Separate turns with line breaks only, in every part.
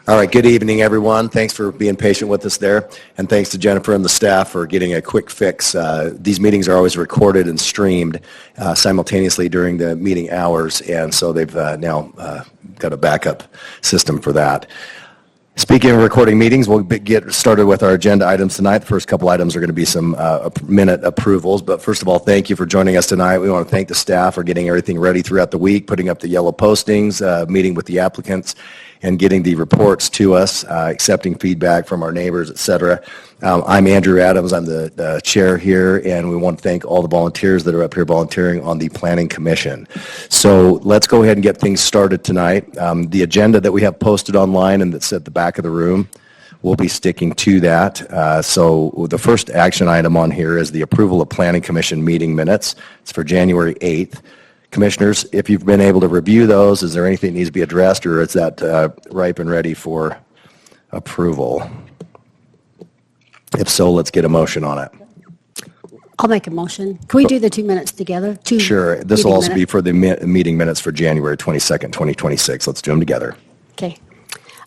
All right, good evening, everyone. Thanks for being patient with us there, and thanks to Jennifer and the staff for getting a quick fix. These meetings are always recorded and streamed simultaneously during the meeting hours, and so they've now got a backup system for that. Speaking of recording meetings, we'll get started with our agenda items tonight. The first couple items are going to be some minute approvals, but first of all, thank you for joining us tonight. We want to thank the staff for getting everything ready throughout the week, putting up the yellow postings, meeting with the applicants, and getting the reports to us, accepting feedback from our neighbors, et cetera. I'm Andrew Adams. I'm the chair here, and we want to thank all the volunteers that are up here volunteering on the Planning Commission. So let's go ahead and get things started tonight. The agenda that we have posted online and that's at the back of the room, we'll be sticking to that. So the first action item on here is the approval of Planning Commission meeting minutes. It's for January 8th. Commissioners, if you've been able to review those, is there anything that needs to be addressed, or is that ripe and ready for approval? If so, let's get a motion on it.
I'll make a motion. Can we do the 2 minutes together?
Sure. This will also be for the meeting minutes for January 22nd, 2026. Let's do them together. Okay.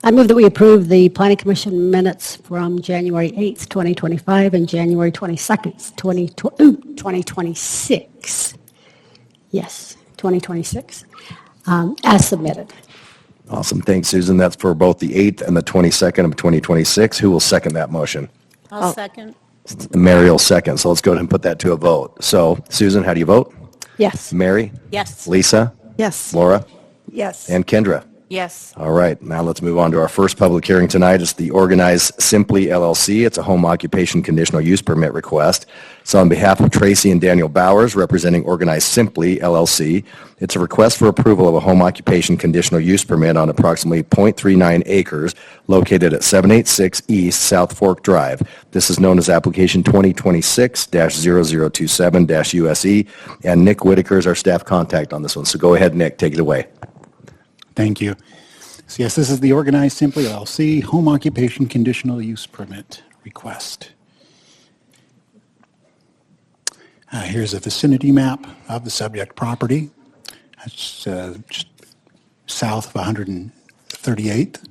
I move that we approve the Planning Commission minutes from January 8th, 2025 and January 22nd, 2026. Yes, 2026, as submitted.
Awesome. Thanks, Susan. That's for both the 8th and the 22nd of 2026. Who will second that motion?
I'll second.
Mary will second. So let's go ahead and put that to a vote. So, Susan, how do you vote?
Yes.
Mary?
Yes.
Lisa?
Yes.
Laura?
Yes.
And Kendra?
Yes.
All right. Now let's move on to our first public hearing tonight. It's the Organize Simply LLC. It's a home occupation conditional use permit request. It's on behalf of Tracy and Daniel Bowers, representing Organize Simply LLC. It's a request for approval of a home occupation conditional use permit on approximately 0.39 acres located at 786 East South Fork Drive. This is known as application 2026-0027-USE, and Nick Whitaker is our staff contact on this one. So go ahead, Nick, take it away.
Thank you. So yes, this is the Organized Simply LLC Home Occupation Conditional Use Permit request. Here's a vicinity map of the subject property. It's just south of 138th.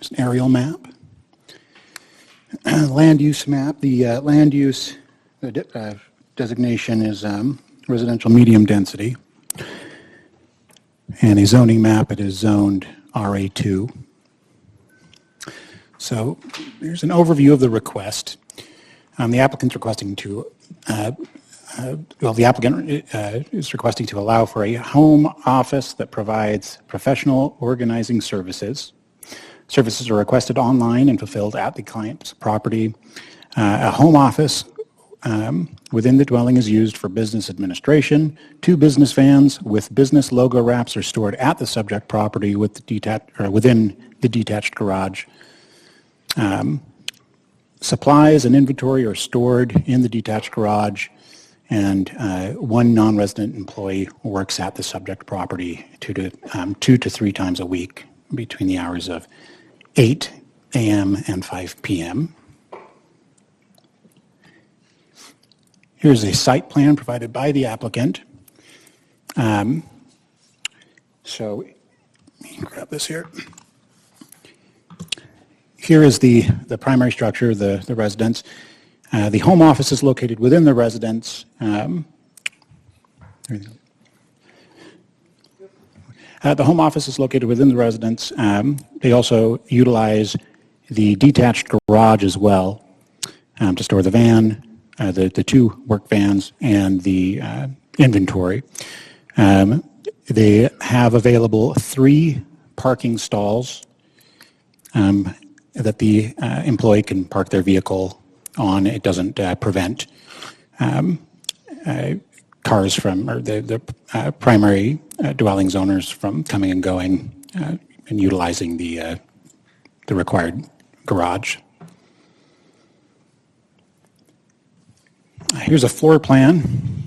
It's an aerial map. Land use map. The land use designation is residential medium density. And a zoning map, it is zoned RA2. So here's an overview of the request. The applicant's requesting to, the applicant is requesting to allow for a home office that provides professional organizing services. Services are requested online and fulfilled at the client's property. A home office within the dwelling is used for business administration. 2 business vans with business logo wraps are stored at the subject property with the within the detached garage. Supplies and inventory are stored in the detached garage, and 1 non-resident employee works at the subject property 2 to 3 times a week between the hours of 8 a.m. and 5 p.m. Here's a site plan provided by the applicant. So let me grab this here. Here is the primary structure, the residence. The home office is located within the residence. The home office is located within the residence. They also utilize the detached garage as well to store the van, the 2 work vans, and the inventory. They have available 3 parking stalls that the employee can park their vehicle on. It doesn't prevent cars from, or the primary dwellings owners from coming and going and utilizing the required garage. Here's a floor plan.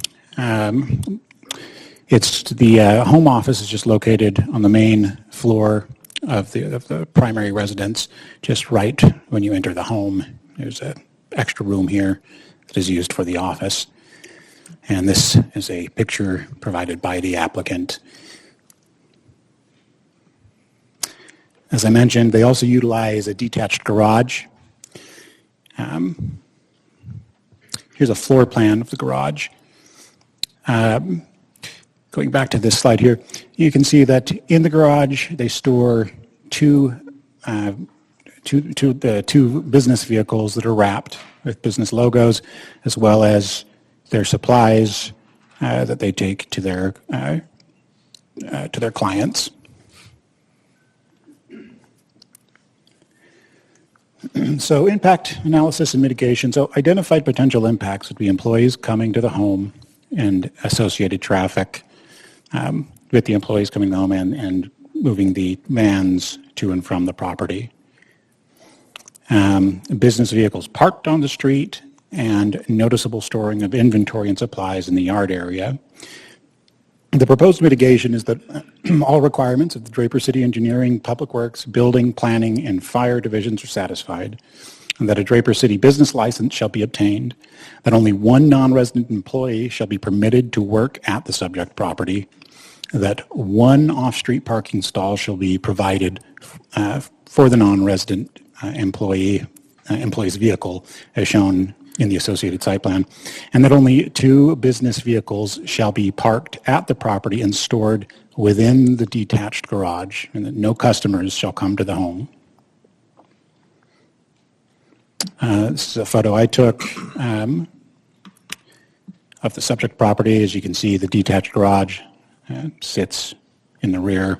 It's the home office is just located on the main floor of the primary residence, just right when you enter the home. There's an extra room here that is used for the office. And this is a picture provided by the applicant. As I mentioned, they also utilize a detached garage. Here's a floor plan of the garage. Going back to this slide here, you can see that in the garage they store two business vehicles that are wrapped with business logos, as well as their supplies that they take to their clients. So impact analysis and mitigation. So identified potential impacts would be employees coming to the home and associated traffic with the employees coming to the home and moving the vans to and from the property. Business vehicles parked on the street and noticeable storing of inventory and supplies in the yard area. The proposed mitigation is that all requirements of the Draper City Engineering, Public Works, Building, Planning, and Fire divisions are satisfied, and that a Draper City business license shall be obtained, that only one non-resident employee shall be permitted to work at the subject property, that one off-street parking stall shall be provided for the non-resident employee's vehicle as shown in the associated site plan, and that only two business vehicles shall be parked at the property and stored within the detached garage, and that no customers shall come to the home. This is a photo I took of the subject property. As you can see, the detached garage sits in the rear,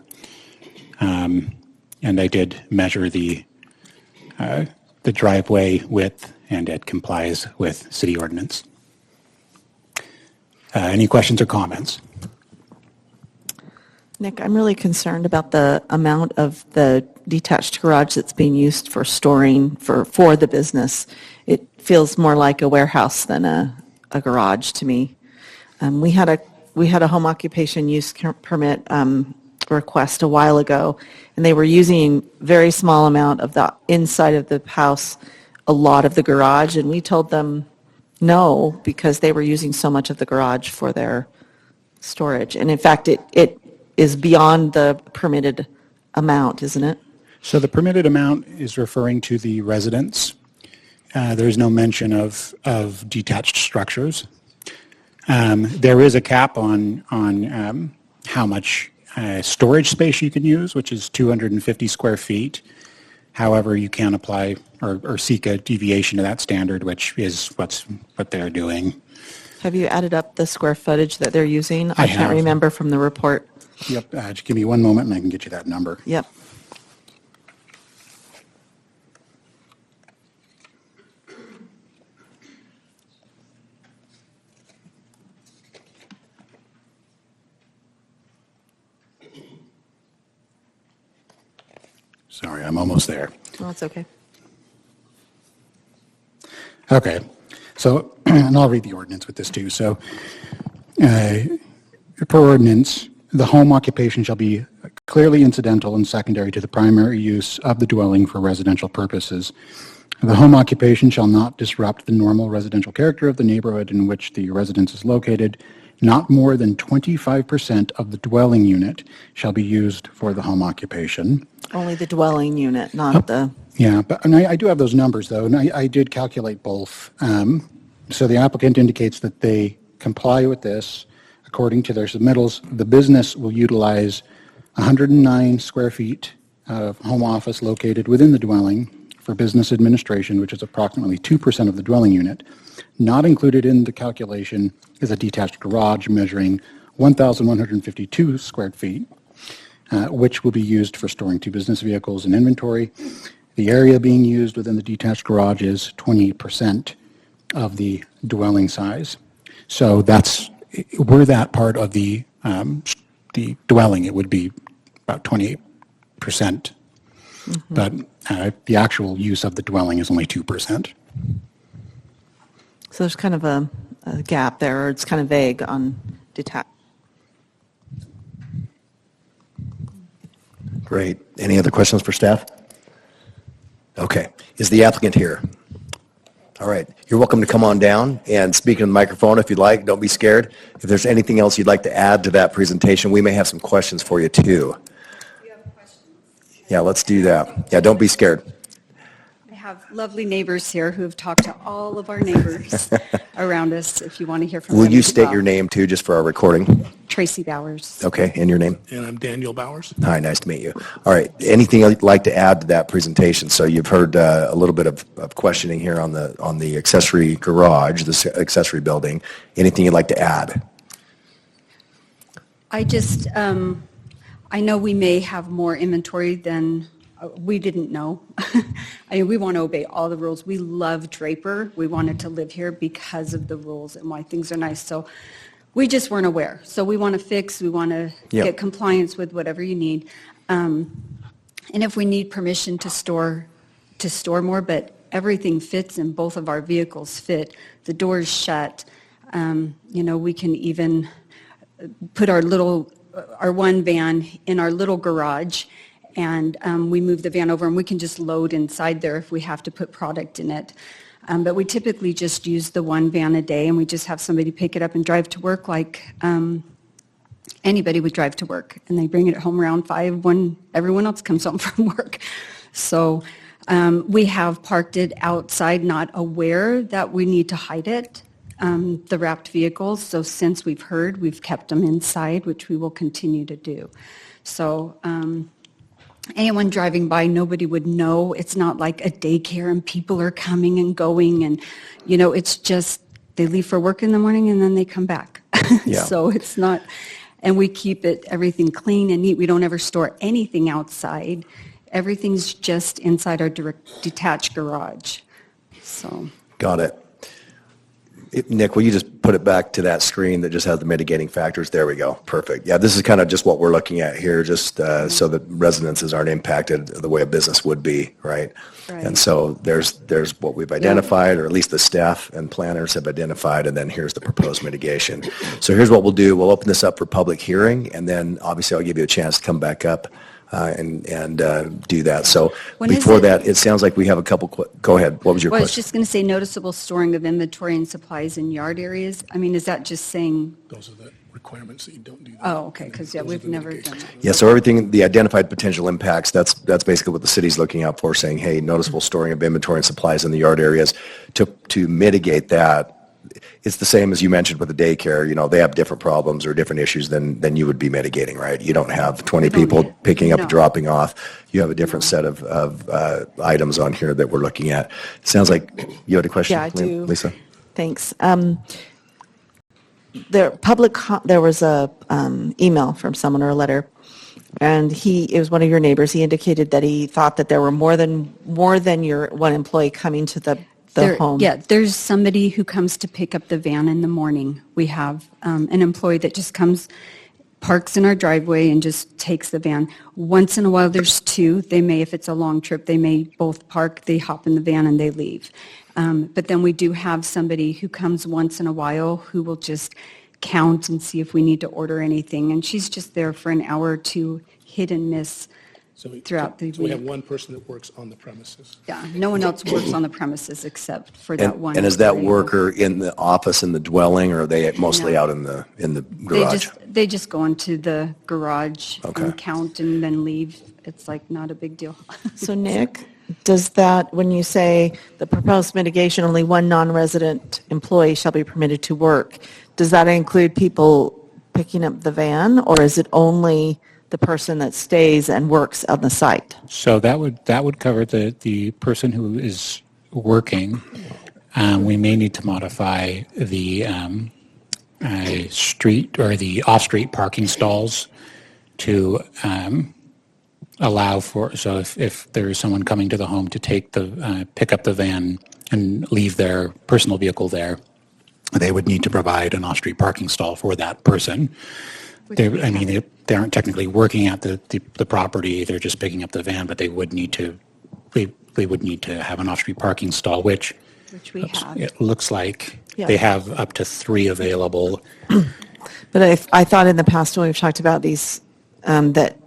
and I did measure the driveway width, and it complies with city ordinance. Any questions or comments?
Nick, I'm really concerned about the amount of the detached garage that's being used for storing for the business. It feels more like a warehouse than a garage to me. We had a home occupation use permit request a while ago, and they were using very small amount of the inside of the house, a lot of the garage, and we told them no because they were using so much of the garage for their storage. And in fact, it is beyond the permitted amount, isn't it?
So the permitted amount is referring to the residence. There is no mention of detached structures. There is a cap on how much storage space you can use, which is 250 square feet. However, you can apply or seek a deviation to that standard, which is what they're doing.
Have you added up the square footage that they're using?
I
can't
have.
remember from the report.
Yep, just give me one moment and I can get you that number.
Yep.
Sorry, I'm almost there.
Oh, it's okay.
Okay, so, and I'll read the ordinance with this too. So, per ordinance, the home occupation shall be clearly incidental and secondary to the primary use of the dwelling for residential purposes. The home occupation shall not disrupt the normal residential character of the neighborhood in which the residence is located. Not more than 25% of the dwelling unit shall be used for the home occupation.
Only the dwelling unit, not the...
Yeah, but and I do have those numbers, though, and I did calculate both. So the applicant indicates that they comply with this. According to their submittals, the business will utilize 109 square feet of home office located within the dwelling for business administration, which is approximately 2% of the dwelling unit. Not included in the calculation is a detached garage measuring 1,152 square feet, which will be used for storing two business vehicles and inventory. The area being used within the detached garage is 28% of the dwelling size. So that's, were that part of the dwelling, it would be about 28%. Mm-hmm. But the actual use of the dwelling is only 2%.
So there's kind of a gap there, or it's kind of vague on detached.
Great. Any other questions for staff? Okay. Is the applicant here? All right. You're welcome to come on down and speak in the microphone if you'd like. Don't be scared. If there's anything else you'd like to add to that presentation, we may have some questions for you too. Yeah, let's do that. Yeah, don't be scared.
I have lovely neighbors here who have talked to all of our neighbors around us, if you want to hear from them.
Will you
as
state
well.
your name too, just for our recording?
Tracy Bowers.
Okay, and your name?
And I'm Daniel Bowers.
Hi, nice to meet you. All right, anything you'd like to add to that presentation? So you've heard a little bit of questioning here on the accessory garage, the accessory building. Anything you'd like to add?
I just, I know we may have more inventory than we didn't know. I mean, we want to obey all the rules. We love Draper. We wanted to live here because of the rules and why things are nice. So we just weren't aware. So we want to fix, we want to
Yep.
get compliance with whatever you need. And if we need permission to store more, but everything fits and both of our vehicles fit, the doors shut. We can even put our one van in our little garage, and we move the van over, and we can just load inside there if we have to put product in it. But we typically just use the one van a day, and we just have somebody pick it up and drive to work like anybody would drive to work. And they bring it home around 5 when everyone else comes home from work. So we have parked it outside, not aware that we need to hide it. The wrapped vehicles. So since we've heard, we've kept them inside, which we will continue to do. So anyone driving by, nobody would know. It's not like a daycare and people are coming and going, and it's just they leave for work in the morning and then they come back.
Yeah.
So it's not, and we keep everything clean and neat. We don't ever store anything outside. Everything's just inside our detached garage. So.
Got it. Nick, will you just put it back to that screen that just has the mitigating factors? There we go. Perfect. Yeah, this is kind of just what we're looking at here, just so that residences aren't impacted the way a business would be, right?
Right.
And so there's what we've identified, or at least the staff and planners have identified, and then here's the proposed mitigation. So here's what we'll do. We'll open this up for public hearing, and then obviously I'll give you a chance to come back up and do that. So
When is
before
it?
that, it sounds like we have a couple, go ahead. What was your
Well, I was
question?
just going to say noticeable storing of inventory and supplies in yard areas. I mean, is that just saying,
Those are the requirements that you don't do that.
oh, okay, because
Those are
we've
the
never
mitigations.
done that.
Yeah, so everything, the identified potential impacts, that's basically what the city's looking out for, saying, hey, noticeable storing of inventory and supplies in the yard areas. To mitigate that, it's the same as you mentioned with the daycare. They have different problems or different issues than you would be mitigating, right? You don't have 20
don't
people
have-
picking up
no.
and dropping off. You have a different set of items on here that we're looking at. Sounds like you had a question,
Yeah, I do.
Lisa?
Thanks. There was a email from someone or a letter, and it was one of your neighbors. He indicated that he thought that there were more than your one employee coming to the home.
Yeah, there's somebody who comes to pick up the van in the morning. We have an employee that just comes, parks in our driveway and just takes the van. Once in a while, there's 2. They may, if it's a long trip, they may both park, they hop in the van and they leave. But then we do have somebody who comes once in a while who will just count and see if we need to order anything. And she's just there for an hour or 2, hit and miss throughout the
So we have
week.
one person that works on the premises.
Yeah, no one else works on the premises except for that one.
And is that
employee.
worker in the office, in the dwelling, or are they mostly
No.
out in the garage?
They just go into the garage
Okay.
and count and then leave. It's like not a big deal.
So Nick, does that, when you say the proposed mitigation, only one non-resident employee shall be permitted to work, does that include people picking up the van, or is it only the person that stays and works on the site?
So that would cover the person who is working. We may need to modify the street or the off-street parking stalls to allow for, so if there is someone coming to the home to pick up the van and leave their personal vehicle there, they would need to provide an off-street parking stall for that person. They aren't technically working at the property, they're just picking up the van, but they would need to have an off-street parking stall, which
Which we have.
it looks like
Yeah.
they have up to 3 available.
But I thought in the past when we've talked about these, that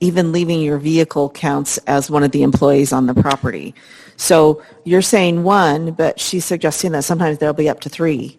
even leaving your vehicle counts as one of the employees on the property. So you're saying 1, but she's suggesting that sometimes there'll be up to 3.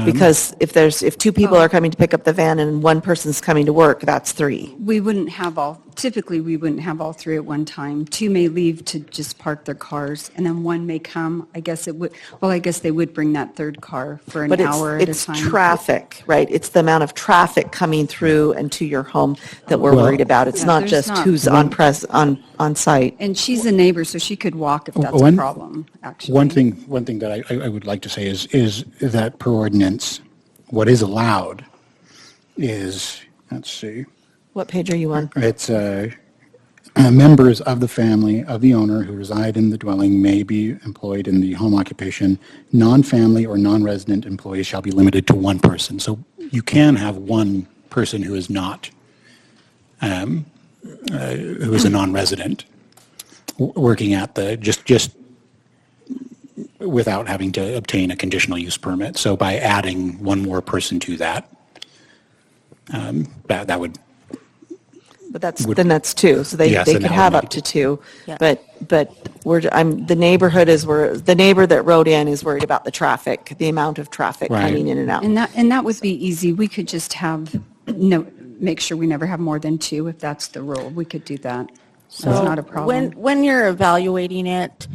Because if 2 people are coming to pick up the van and 1 person's coming to work, that's 3.
We wouldn't have all typically we wouldn't have all three at one time. Two may leave to just park their cars, and then one may come. I guess it would, well, I guess they would bring that third car for an
But
hour at a
it's
time.
traffic, right? It's the amount of traffic coming through and to your home that we're
Well-
worried about. It's
Yeah,
not
there's
just
not-
who's on site.
And she's a neighbor, so she could walk if that's a
One-
problem, actually.
One thing that I would like to say is that per ordinance, what is allowed is, let's see,
What page are you on?
it's members of the family of the owner who reside in the dwelling may be employed in the home occupation. Non-family or non-resident employees shall be limited to one person. So you can have one person who is not, who is a non-resident, working at the, just without having to obtain a conditional use permit. So by adding one more person to that, that would,
But that's two, so they
Yes,
could
and that would
have
make
up to two. But the neighborhood the neighbor that wrote in is worried about the traffic, the amount of traffic
Right.
coming in and out.
And that would be easy. We could just have, make sure we never have more than two, if that's the rule. We could do that. That's
So
not a problem.
When you're evaluating it,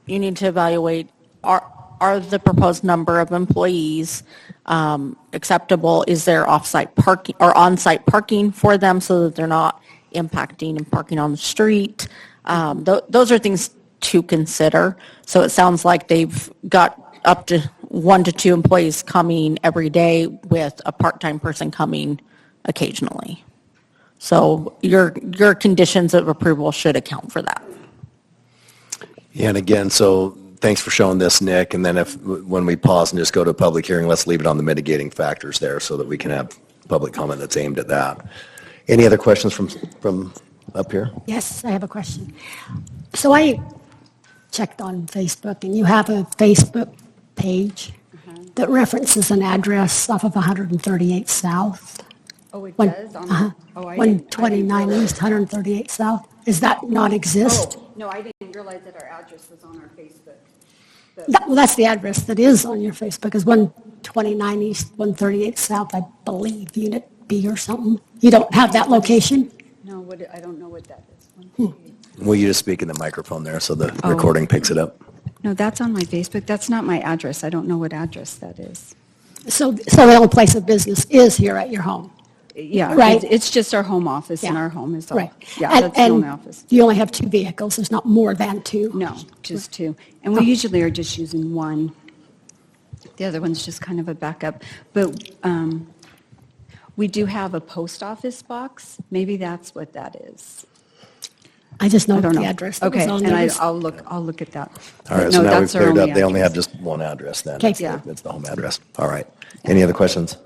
you need to evaluate, are the proposed number of employees acceptable? Is there off-site parking or on-site parking for them so that they're not impacting and parking on the street? Those are things to consider. So it sounds like they've got up to 1 to 2 employees coming every day with a part-time person coming occasionally. So your conditions of approval should account for that.
Yeah, and again, so thanks for showing this, Nick. And then when we pause and just go to a public hearing, let's leave it on the mitigating factors there so that we can have public comment that's aimed at that. Any other questions from up here?
Yes, I have a question. So I checked on Facebook, and you have a Facebook page that references an address off of 138 South.
Oh, it
One-
does?
uh-huh.
Oh, I didn't-
129 East, 138 South. Does that not exist?
No, I didn't realize that our address was on our Facebook.
Well, that's the address that is on your Facebook, is 129 East, 138 South, I believe, Unit B or something. You don't have that location?
No, I don't know what that is.
Will you just speak in the microphone there so the recording picks it up?
No, that's on my Facebook. That's not my address. I don't know what address that is.
So the only place of business is here at your home?
Yeah,
Right.
it's just our home office, and
Yeah.
our home is all.
Right.
Yeah,
And-
that's the only
and
office.
you only have 2 vehicles, there's not more than 2?
No, just 2. And we usually are just using one. The other one's just kind of a backup. But we do have a post office box. Maybe that's what that is.
I just know
I don't
the
know.
address that was
Okay,
on
and
there. was-
I'll look at that.
All right,
But
so
no,
now we've
that's our
cleared up. They only have
address.
just one address then.
Okay.
Yeah.
It's the home address. All right. Any other questions?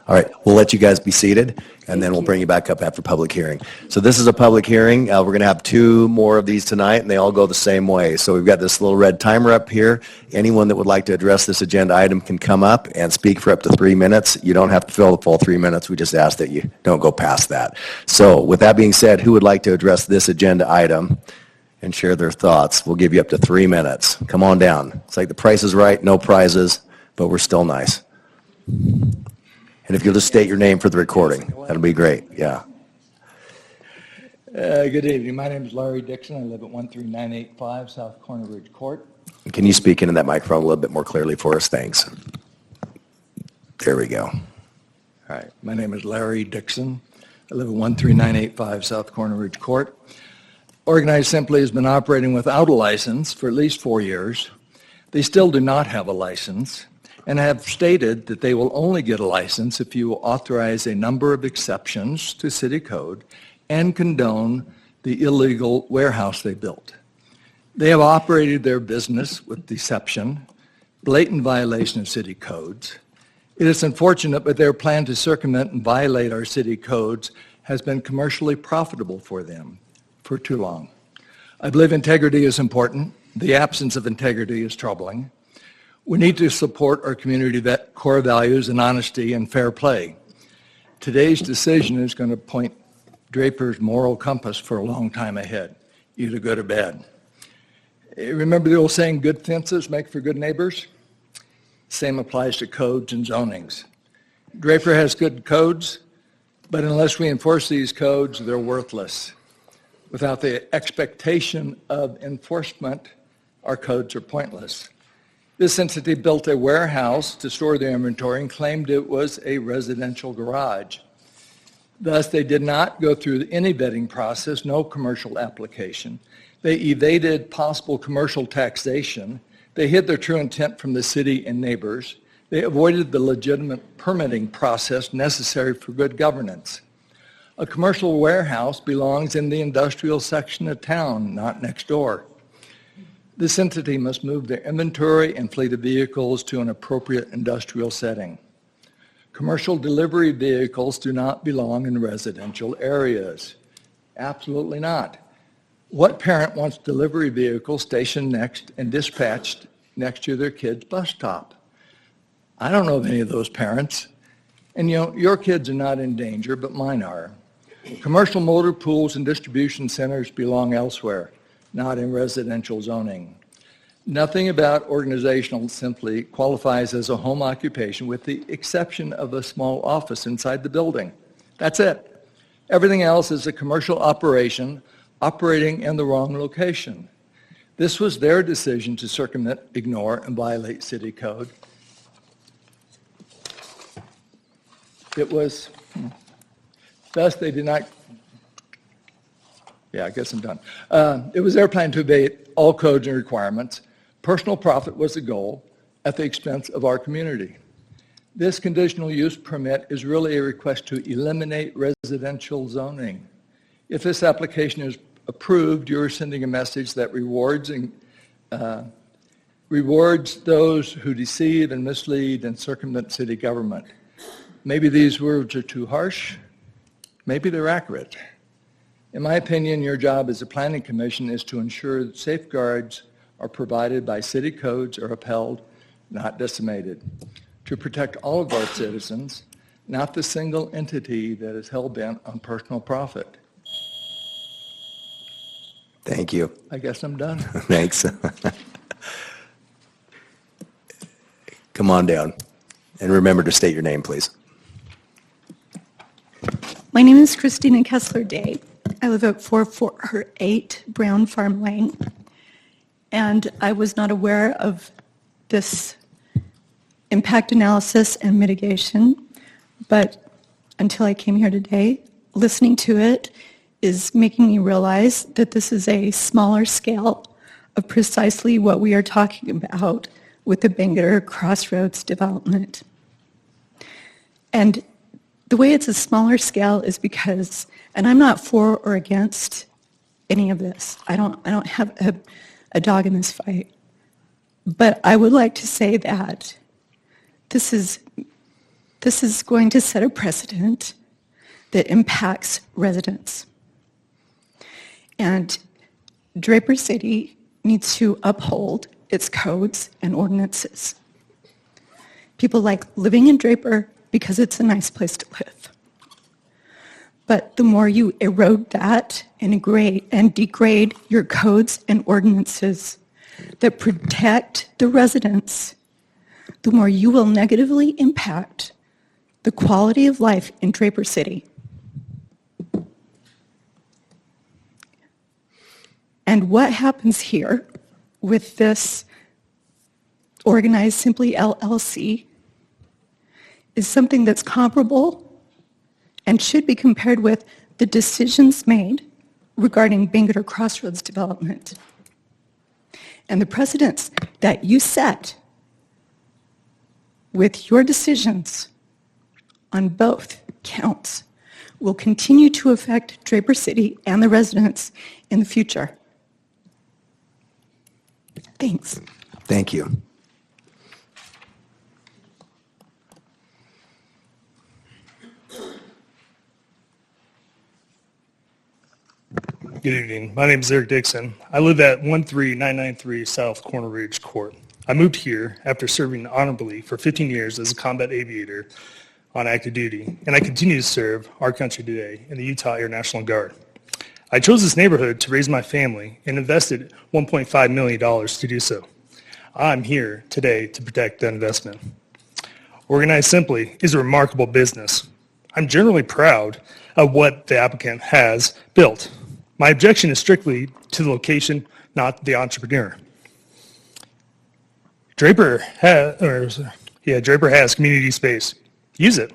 All right, we'll let you guys be seated, and then we'll bring you back up after public hearing. So this is a public hearing. We're going to have 2 more of these tonight, and they all go the same way. So we've got this little red timer up here. Anyone that would like to address this agenda item can come up and speak for up to 3 minutes. You don't have to fill the full 3 minutes. We just ask that you don't go past that. So with that being said, who would like to address this agenda item and share their thoughts? We'll give you up to 3 minutes. Come on down. It's like the Price is Right, no prizes, but we're still nice. And if you'll just state your name for the recording, that'll be great, yeah.
Good evening. My name is Larry Dixon. I live at 13985 South Corner Ridge Court.
Can you speak into that microphone a little bit more clearly for us? Thanks. There we go.
All right. My name is Larry Dixon. I live at 13985 South Corner Ridge Court. Organized Simply has been operating without a license for at least 4 years. They still do not have a license and have stated that they will only get a license if you authorize a number of exceptions to city code and condone the illegal warehouse they built. They have operated their business with deception, blatant violation of city codes. It is unfortunate, but their plan to circumvent and violate our city codes has been commercially profitable for them for too long. I believe integrity is important. The absence of integrity is troubling. We need to support our community core values and honesty and fair play. Today's decision is going to point Draper's moral compass for a long time ahead, either good or bad. Remember the old saying, good fences make for good neighbors? Same applies to codes and zonings. Draper has good codes. But unless we enforce these codes, they're worthless. Without the expectation of enforcement, our codes are pointless. This entity built a warehouse to store their inventory and claimed it was a residential garage. Thus, they did not go through any vetting process, no commercial application. They evaded possible commercial taxation. They hid their true intent from the city and neighbors. They avoided the legitimate permitting process necessary for good governance. A commercial warehouse belongs in the industrial section of town, not next door. This entity must move their inventory and fleet of vehicles to an appropriate industrial setting. Commercial delivery vehicles do not belong in residential areas. Absolutely not. What parent wants delivery vehicles stationed next and dispatched next to their kid's bus stop? I don't know of any of those parents. And your kids are not in danger, but mine are. Commercial motor pools and distribution centers belong elsewhere, not in residential zoning. Nothing about organizational simply qualifies as a home occupation with the exception of a small office inside the building. That's it. Everything else is a commercial operation operating in the wrong location. This was their decision to circumvent, ignore, and violate city code. It was, thus they did not, I guess I'm done. It was their plan to evade all codes and requirements. Personal profit was the goal at the expense of our community. This conditional use permit is really a request to eliminate residential zoning. If this application is approved, you're sending a message that rewards those who deceive and mislead and circumvent city government. Maybe these words are too harsh. Maybe they're accurate. In my opinion, your job as a planning commission is to ensure that safeguards are provided by city codes are upheld, not decimated, to protect all of our citizens, not the single entity that is hell-bent on personal profit.
Thank you.
I guess I'm done.
Thanks. Come on down. And remember to state your name, please.
My name is Christina Kessler Day. I live at 448 Brown Farm Lane. And I was not aware of this impact analysis and mitigation, but until I came here today, listening to it is making me realize that this is a smaller scale of precisely what we are talking about with the Bangor Crossroads development. And the way it's a smaller scale is because, and I'm not for or against any of this. I don't have a dog in this fight. But I would like to say that this is going to set a precedent that impacts residents. And Draper City needs to uphold its codes and ordinances. People like living in Draper because it's a nice place to live. But the more you erode that and degrade your codes and ordinances that protect the residents, the more you will negatively impact the quality of life in Draper City. And what happens here with this Organized Simply LLC is something that's comparable and should be compared with the decisions made regarding Bangor Crossroads development. And the precedents that you set with your decisions on both counts will continue to affect Draper City and the residents in the future. Thanks.
Thank you.
Good evening. My name is Eric Dixon. I live at 13993 South Corner Ridge Court. I moved here after serving honorably for 15 years as a combat aviator on active duty, and I continue to serve our country today in the Utah Air National Guard. I chose this neighborhood to raise my family and invested $1.5 million to do so. I'm here today to protect that investment. Organized Simply is a remarkable business. I'm generally proud of what the applicant has built. My objection is strictly to the location, not the entrepreneur. Draper has community space. Use it.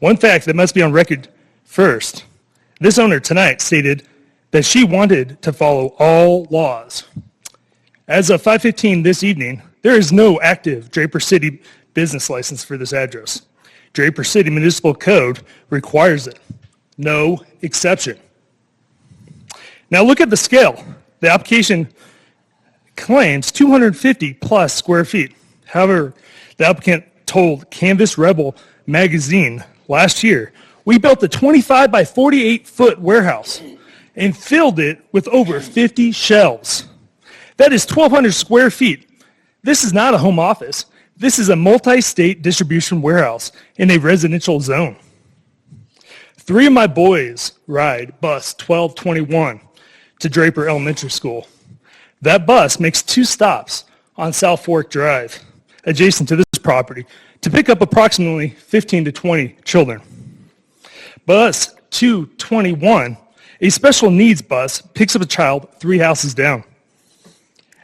One fact that must be on record first. This owner tonight stated that she wanted to follow all laws. As of 5:15 this evening, there is no active Draper City business license for this address. Draper City Municipal Code requires it. No exception. Now look at the scale. The application claims 250 plus square feet. However, the applicant told Canvas Rebel magazine last year, we built a 25 by 48 foot warehouse and filled it with over 50 shelves. That is 1,200 square feet. This is not a home office. This is a multi-state distribution warehouse in a residential zone. 3 of my boys ride bus 1221 to Draper Elementary School. That bus makes 2 stops on South Fork Drive, adjacent to this property, to pick up approximately 15 to 20 children. Bus 221, a special needs bus, picks up a child 3 houses down.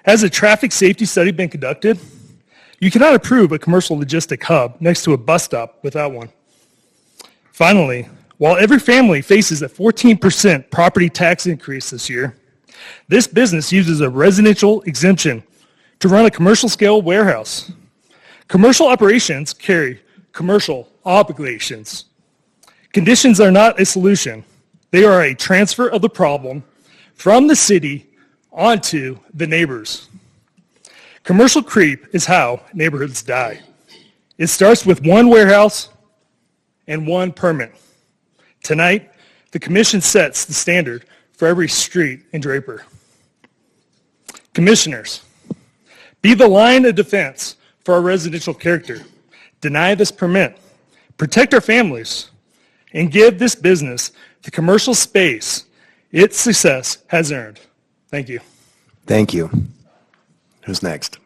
Has a traffic safety study been conducted? You cannot approve a commercial logistic hub next to a bus stop without one. Finally, while every family faces a 14% property tax increase this year, this business uses a residential exemption to run a commercial scale warehouse. Commercial operations carry commercial obligations. Conditions are not a solution. They are a transfer of the problem from the city onto the neighbors. Commercial creep is how neighborhoods die. It starts with one warehouse and one permit. Tonight, the commission sets the standard for every street in Draper. Commissioners, be the line of defense for our residential character. Deny this permit. Protect our families. And give this business the commercial space its success has earned. Thank you.
Thank you. Who's next?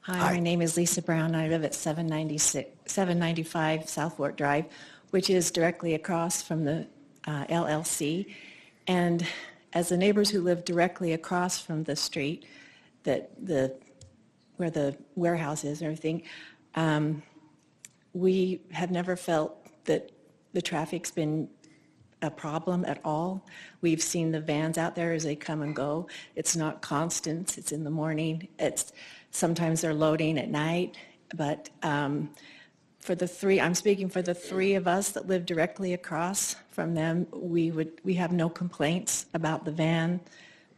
Hi, my name is Lisa Brown. I live at 795 South Fork Drive, which is directly across from the LLC. And as the neighbors who live directly across from the street, where the warehouse is and everything, we have never felt that the traffic's been a problem at all. We've seen the vans out there as they come and go. It's not constant. It's in the morning. Sometimes they're loading at night. But I'm speaking for the 3 of us that live directly across from them. We have no complaints about the van,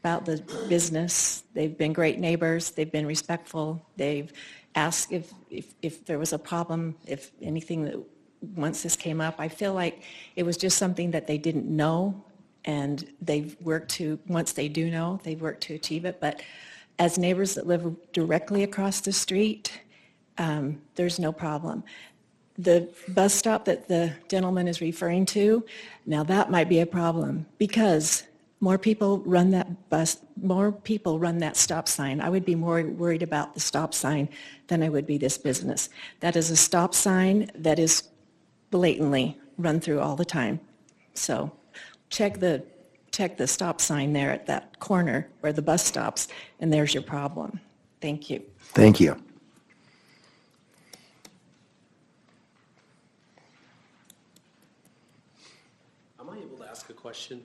about the business. They've been great neighbors. They've been respectful. They've asked if there was a problem, if anything that once this came up. I feel like it was just something that they didn't know, and they've worked to, once they do know, they've worked to achieve it. But as neighbors that live directly across the street, there's no problem. The bus stop that the gentleman is referring to, now that might be a problem because more people run that stop sign. I would be more worried about the stop sign than I would be this business. That is a stop sign that is blatantly run through all the time. So check the stop sign there at that corner where the bus stops, and there's your problem. Thank you.
Thank you.
Am I able to ask a question?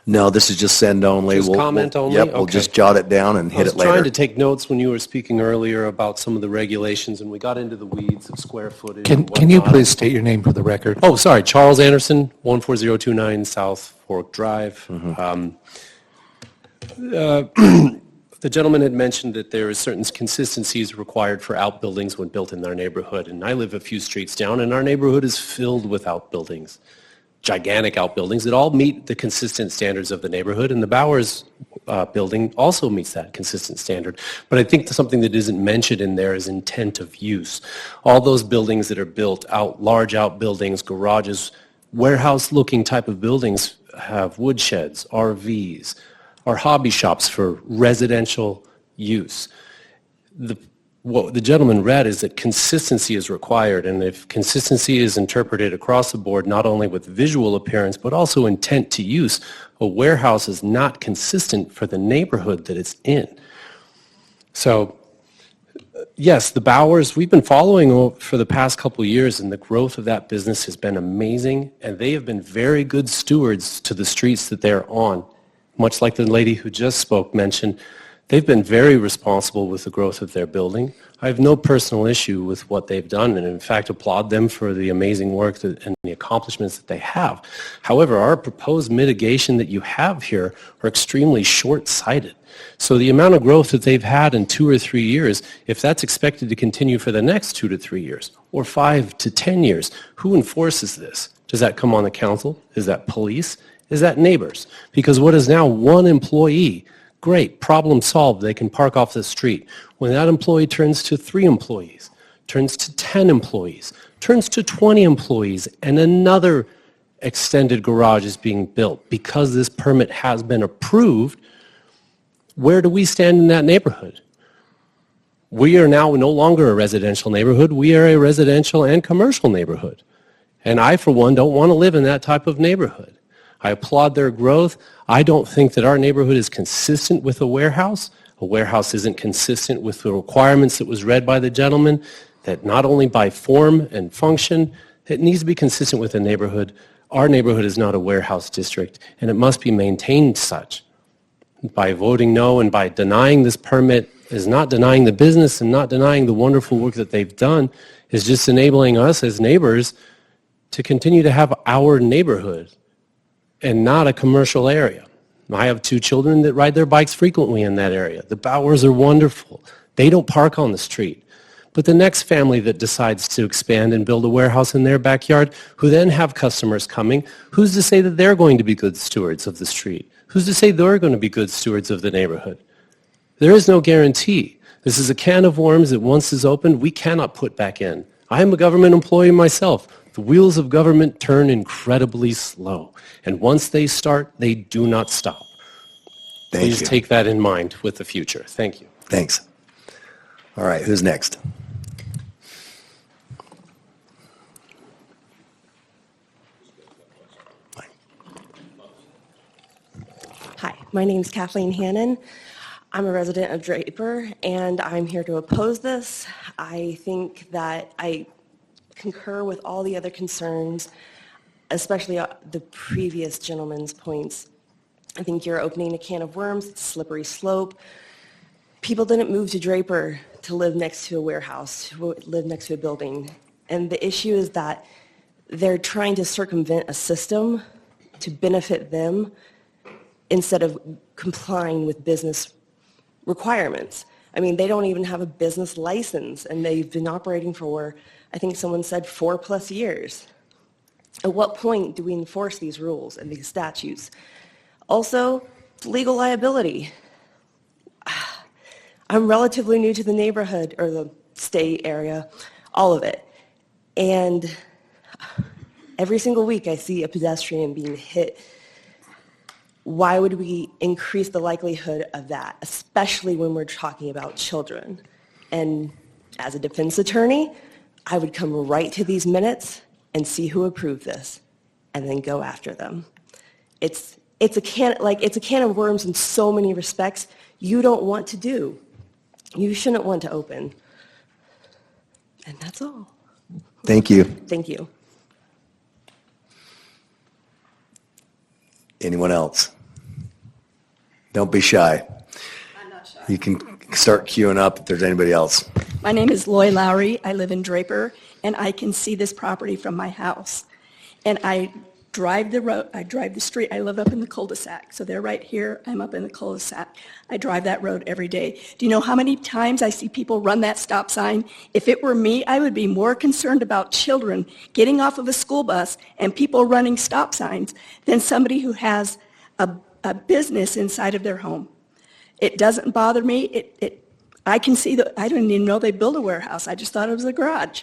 No, this is just send only.
Just comment only?
Yep, we'll
Okay.
just jot it down and hit it
I was trying
later.
to take notes when you were speaking earlier about some of the regulations, and we got into the weeds of square footage.
Can
and
you
whatnot.
please state your name for the record?
Oh, sorry, Charles Anderson, 14029 South Fork Drive. The gentleman had mentioned that there is certain consistencies required for outbuildings when built in our neighborhood, and I live a few streets down, and our neighborhood is filled with outbuildings, gigantic outbuildings that all meet the consistent standards of the neighborhood, and the Bowers building also meets that consistent standard. But I think something that isn't mentioned in there is intent of use. All those buildings that are built out, large outbuildings, garages, warehouse-looking type of buildings have woodsheds, RVs, or hobby shops for residential use. what the gentleman read is that consistency is required, and if consistency is interpreted across the board, not only with visual appearance, but also intent to use, a warehouse is not consistent for the neighborhood that it's in. So, yes, the Bowers, we've been following for the past couple of years, and the growth of that business has been amazing, and they have been very good stewards to the streets that they're on. Much like the lady who just spoke mentioned, they've been very responsible with the growth of their building. I have no personal issue with what they've done, and in fact applaud them for the amazing work and the accomplishments that they have. However, our proposed mitigation that you have here are extremely short-sighted. So the amount of growth that they've had in 2 or 3 years, if that's expected to continue for the next 2 to 3 years, or 5 to 10 years, who enforces this? Does that come on the council? Is that police? Is that neighbors? Because what is now one employee, great, problem solved, they can park off the street. When that employee turns to 3 employees, turns to 10 employees, turns to 20 employees, and another extended garage is being built because this permit has been approved, where do we stand in that neighborhood? We are now no longer a residential neighborhood. We are a residential and commercial neighborhood. And I, for one, don't want to live in that type of neighborhood. I applaud their growth. I don't think that our neighborhood is consistent with a warehouse. A warehouse isn't consistent with the requirements that was read by the gentleman, that not only by form and function, it needs to be consistent with the neighborhood. Our neighborhood is not a warehouse district, and it must be maintained such. By voting no and by denying this permit is not denying the business and not denying the wonderful work that they've done, is just enabling us as neighbors to continue to have our neighborhood and not a commercial area. I have 2 children that ride their bikes frequently in that area. The Bowers are wonderful. They don't park on the street. But the next family that decides to expand and build a warehouse in their backyard, who then have customers coming, who's to say that they're going to be good stewards of the street? Who's to say they're going to be good stewards of the neighborhood? There is no guarantee. This is a can of worms that once is opened, we cannot put back in. I am a government employee myself. The wheels of government turn incredibly slow. And once they start, they do not stop. Please take that in mind with the future. Thank you.
Thanks. All right, who's next?
Hi, my name's Kathleen Hannon. I'm a resident of Draper, and I'm here to oppose this. I think that I concur with all the other concerns, especially the previous gentleman's points. I think you're opening a can of worms. It's a slippery slope. People didn't move to Draper to live next to a warehouse, to live next to a building. And the issue is that they're trying to circumvent a system to benefit them instead of complying with business requirements. I mean, they don't even have a business license, and they've been operating for, I think someone said, 4+ years. At what point do we enforce these rules and these statutes? Also, legal liability. I'm relatively new to the neighborhood or the state area, all of it. And every single week I see a pedestrian being hit. Why would we increase the likelihood of that, especially when we're talking about children? And as a defense attorney, I would come right to these minutes and see who approved this and then go after them. It's a can of worms in so many respects you don't want to do. You shouldn't want to open. And that's all.
Thank you.
Thank you.
Anyone else? Don't be shy.
I'm not shy.
You can start queuing up if there's anybody else.
My name is Loy Lowry. I live in Draper, and I can see this property from my house. And I drive the road, I drive the street. I live up in the cul-de-sac. So they're right here, I'm up in the cul-de-sac. I drive that road every day. Do you know how many times I see people run that stop sign? If it were me, I would be more concerned about children getting off of a school bus and people running stop signs than somebody who has a business inside of their home. It doesn't bother me. I can see that. I didn't even know they built a warehouse. I just thought it was a garage.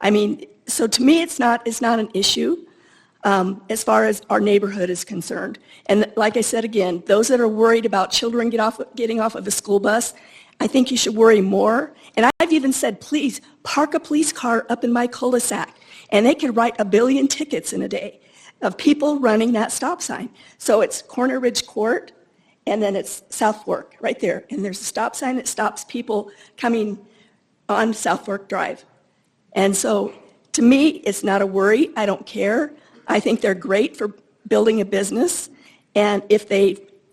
I mean, so to me, it's not an issue as far as our neighborhood is concerned. And like I said again, those that are worried about children getting off of a school bus, I think you should worry more. And I've even said, please, park a police car up in my cul-de-sac. And they could write 1 billion tickets in a day of people running that stop sign. So it's Corner Ridge Court, and then it's South Fork right there. And there's a stop sign that stops people coming on South Fork Drive. And so to me, it's not a worry. I don't care. I think they're great for building a business. And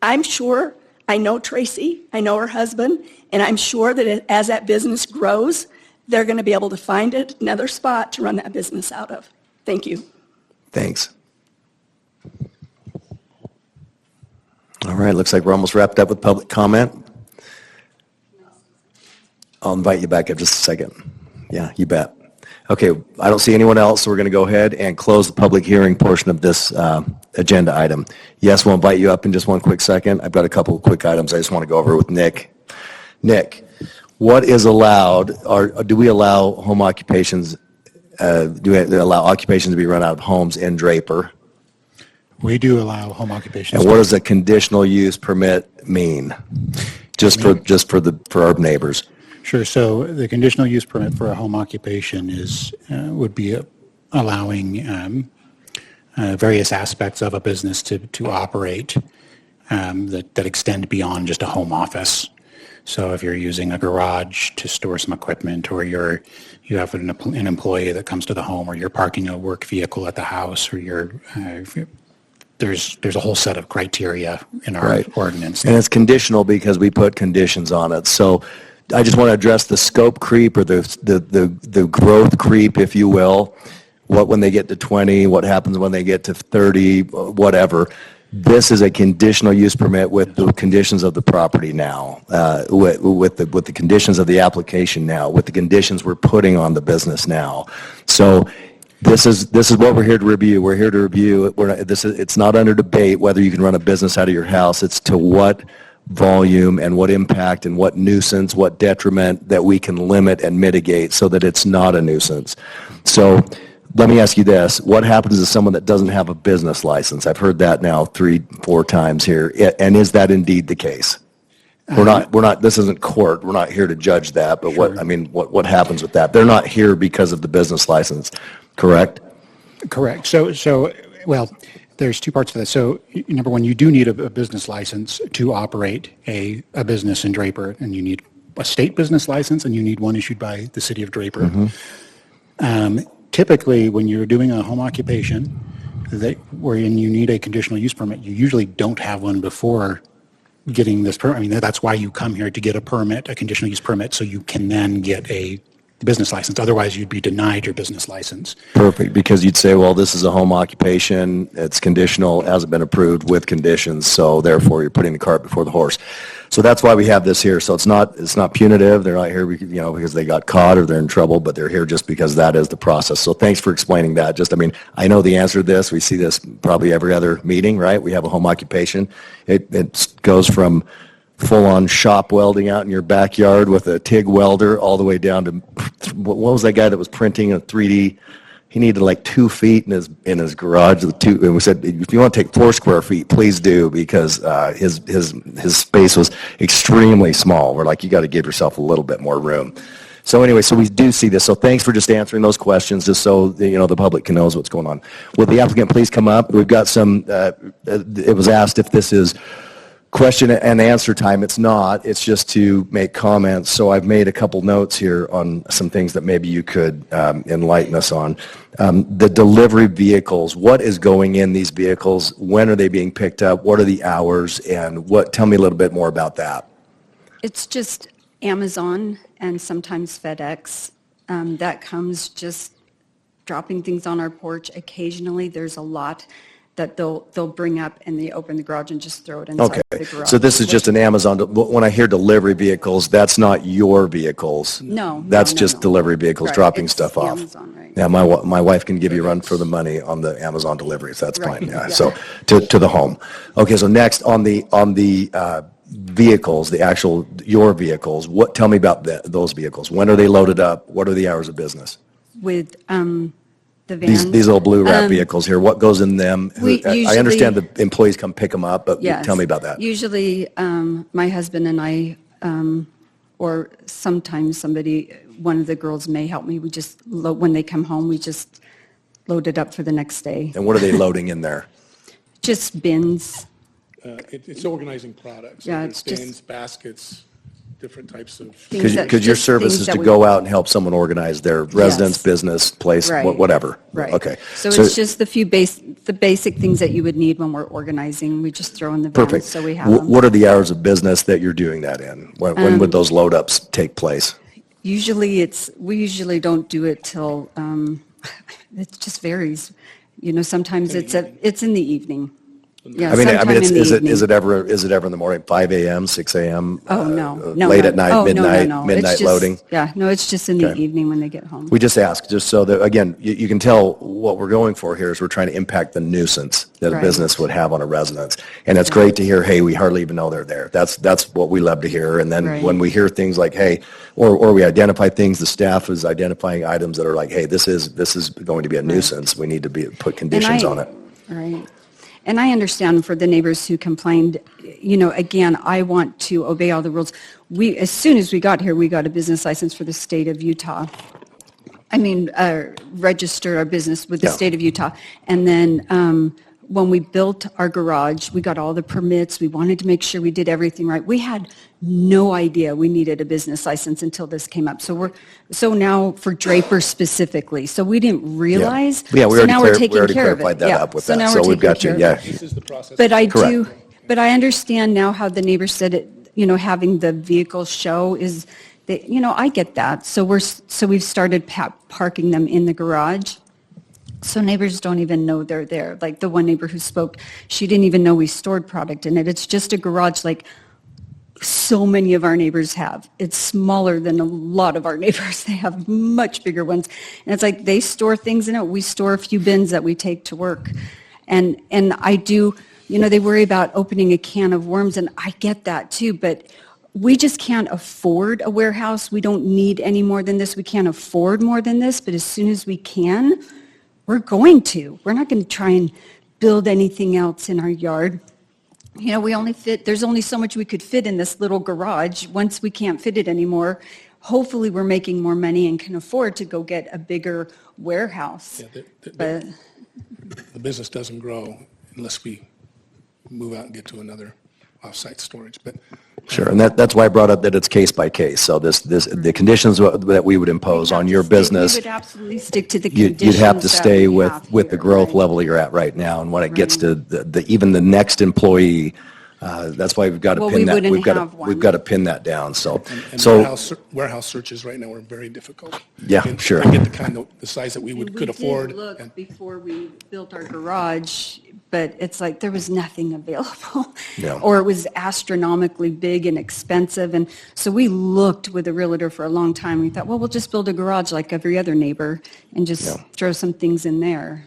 I'm sure, I know Tracy, I know her husband, and I'm sure that as that business grows, they're going to be able to find another spot to run that business out of. Thank you.
Thanks. All right, looks like we're almost wrapped up with public comment. I'll invite you back up just a second. Yeah, you bet. Okay, I don't see anyone else, so we're going to go ahead and close the public hearing portion of this agenda item. Yes, we'll invite you up in just one quick second. I've got a couple of quick items I just want to go over with Nick. Nick, what is allowed, or do we allow home occupations, do we allow occupations to be run out of homes in Draper?
We do allow home occupations.
And what does a conditional use permit mean? Just for our neighbors.
Sure. So the conditional use permit for a home occupation would be allowing various aspects of a business to operate that extend beyond just a home office. So if you're using a garage to store some equipment, or you have an employee that comes to the home, or you're parking a work vehicle at the house, or there's a whole set of criteria in our ordinance.
And it's conditional because we put conditions on it. So I just want to address the scope creep, or the growth creep, if you will. What when they get to 20, what happens when they get to 30, whatever. This is a conditional use permit with the conditions of the property now, with the conditions of the application now, with the conditions we're putting on the business now. So this is what we're here to review. We're here to review. It's not under debate whether you can run a business out of your house. It's to what volume and what impact and what nuisance, what detriment that we can limit and mitigate so that it's not a nuisance. So let me ask you this. What happens to someone that doesn't have a business license? I've heard that now 3-4 times here. And is that indeed the case? We're not, this isn't court. We're not here to judge that, but
Sure.
what happens with that? They're not here because of the business license, correct?
Correct. So, well, there's two parts to that. So, number one, you do need a business license to operate a business in Draper, and you need a state business license, and you need one issued by the city of Draper. Typically, when you're doing a home occupation wherein you need a conditional use permit, you usually don't have one before getting this permit. I mean, that's why you come here, to get a permit, a conditional use permit, so you can then get a business license. Otherwise, you'd be denied your business license.
Perfect, because you'd say, well, this is a home occupation, it's conditional, it hasn't been approved with conditions, so therefore you're putting the cart before the horse. So that's why we have this here. So it's not punitive. They're not here because they got caught or they're in trouble, but they're here just because that is the process. So thanks for explaining that. I know the answer to this. We see this probably every other meeting, right? We have a home occupation. It goes from full-on shop welding out in your backyard with a TIG welder all the way down to, what was that guy that was printing a 3D? He needed like 2 feet in his garage. And we said, if you want to take 4 square feet, please do, because his space was extremely small. We're like, you got to give yourself a little bit more room. So anyway, so we do see this. So thanks for just answering those questions, just so the public can know what's going on. Will the applicant please come up? We've got some. It was asked if this is question and answer time. It's not. It's just to make comments. So I've made a couple notes here on some things that maybe you could enlighten us on. The delivery vehicles, what is going in these vehicles? When are they being picked up? What are the hours? And tell me a little bit more about that.
It's just Amazon and sometimes FedEx. That comes just dropping things on our porch. Occasionally, there's a lot that they'll bring up, and they open the garage and just throw it inside the garage.
So this is just an Amazon. When I hear delivery vehicles, that's not your vehicles.
No.
That's just delivery vehicles dropping stuff off.
Amazon, right.
Yeah, my wife can give you a run for the money on the Amazon deliveries. That's fine. Yeah. So to the home. Okay. So next on the vehicles, your vehicles. Tell me about those vehicles. When are they loaded up? What are the hours of business?
With the vans.
These little blue wrap vehicles here, what goes in them? I understand the employees come pick them up, but tell me about that.
Usually my husband and I or sometimes one of the girls may help me. We just, when they come home, we just load it up for the next day.
And what are they loading in there?
Just bins.
It's organizing products.
Yeah,
Either
it's just-
bins, baskets, different types of.
Things that-
Because your
just
service
things
is
that
to
we-
go out and help someone organize their residence,
Yes.
business, place,
Right.
whatever.
Right.
Okay.
So it's just the basic things that you would need when we're organizing. We just throw in the vans,
Perfect.
so we have them.
What are the hours of business that you're doing that in? When would those load ups take place?
We usually don't do it till, it just varies. Sometimes it's in the evening. Yeah,
I mean,
sometime in the
is
evening.
it ever in the morning, 5 a.m., 6 a.m.?
Oh, no. No,
Late
no.
at night,
Oh, no, no,
midnight,
no. It's
midnight
just-
loading?
Yeah, no, it's just in the
Okay.
evening when they get home.
We just ask, just so that, again, you can tell what we're going for here is we're trying to impact the nuisance that a
Right.
business would have on a residence. And it's great to hear, hey, we hardly even know they're there. That's what we love to hear. And then
Right.
when we hear things like, hey, or we identify things, the staff is identifying items that are like, hey, this is going to be a nuisance. We need to put conditions on it.
Right. And I understand for the neighbors who complained, again, I want to obey all the rules. As soon as we got here, we got a business license for the state of Utah. Registered our business with the
Yeah.
state of Utah. And then when we built our garage, we got all the permits. We wanted to make sure we did everything right. We had no idea we needed a business license until this came up. So now for Draper specifically. So we didn't realize.
Yeah, we
So now we're taking
already
care of it.
clarified that
Yeah.
up with
So
that.
now
So
we're
we've got
taking
you,
care of
yeah.
it.
This is the process.
But I
Correct.
do, but I understand now how the neighbor said it, having the vehicle show is, that, I get that. So we've started parking them in the garage. So neighbors don't even know they're there. Like the one neighbor who spoke, she didn't even know we stored product in it. It's just a garage like so many of our neighbors have. It's smaller than a lot of our neighbors. They have much bigger ones. And it's like they store things in it. We store a few bins that we take to work. And I do, they worry about opening a can of worms, and I get that too, but we just can't afford a warehouse. We don't need any more than this. We can't afford more than this, but as soon as we can, we're going to. We're not going to try and build anything else in our yard. There's only so much we could fit in this little garage. Once we can't fit it anymore, hopefully we're making more money and can afford to go get a bigger warehouse.
Yeah,
But
the business doesn't grow unless we move out and get to another off-site storage. But
Sure, and that's why I brought up that it's case by case. So the conditions that we would impose on your business,
we would absolutely stick to the
you'd
conditions
have to
that
stay
we
with
have
the
here,
growth
right?
level you're at right now. And when it gets to even the next employee, that's why we've got to
Well,
pin
we
that.
wouldn't
We've got
have one.
to pin that down. So
and warehouse searches right now are very difficult.
Yeah,
And
sure.
To get the size that we
And
could afford.
We did look before we built our garage, but it's like there was nothing available.
Yeah.
Or it was astronomically big and expensive. And so we looked with a realtor for a long time. We thought, well, we'll just build a garage like every other neighbor and just throw some things in there.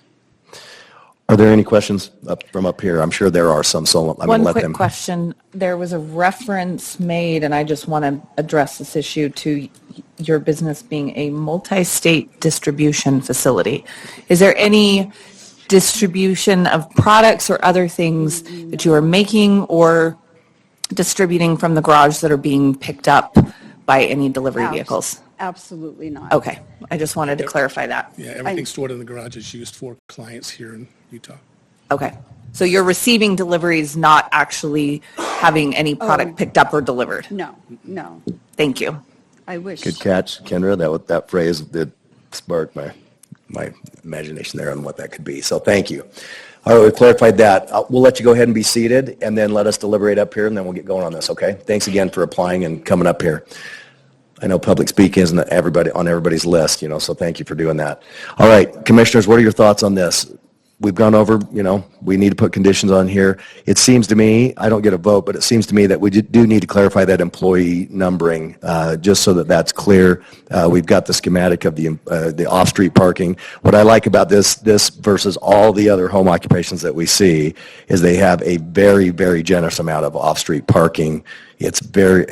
Are there any questions from up here? I'm sure there are some, so I'm going to
One
let
quick
them.
question. There was a reference made, and I just want to address this issue, to your business being a multi-state distribution facility. Is there any distribution of products or other things that you are making or distributing from the garage that are being picked up by any delivery vehicles?
Absolutely not.
Okay, I just wanted to clarify that.
Yeah, everything stored in the garage is used for clients here in Utah.
Okay, so you're receiving deliveries, not actually having any product picked up or delivered?
No, no.
Thank you.
I wish.
Good catch, Kendra. That phrase did spark my imagination there on what that could be. So thank you. All right, we've clarified that. We'll let you go ahead and be seated, and then let us deliberate up here, and then we'll get going on this, okay? Thanks again for applying and coming up here. I know public speaking isn't on everybody's list, so thank you for doing that. All right, commissioners, what are your thoughts on this? We've gone over, we need to put conditions on here. It seems to me, I don't get a vote, but it seems to me that we do need to clarify that employee numbering, just so that that's clear. We've got the schematic of the off-street parking. What I like about this versus all the other home occupations that we see is they have a very, very generous amount of off-street parking. It's very,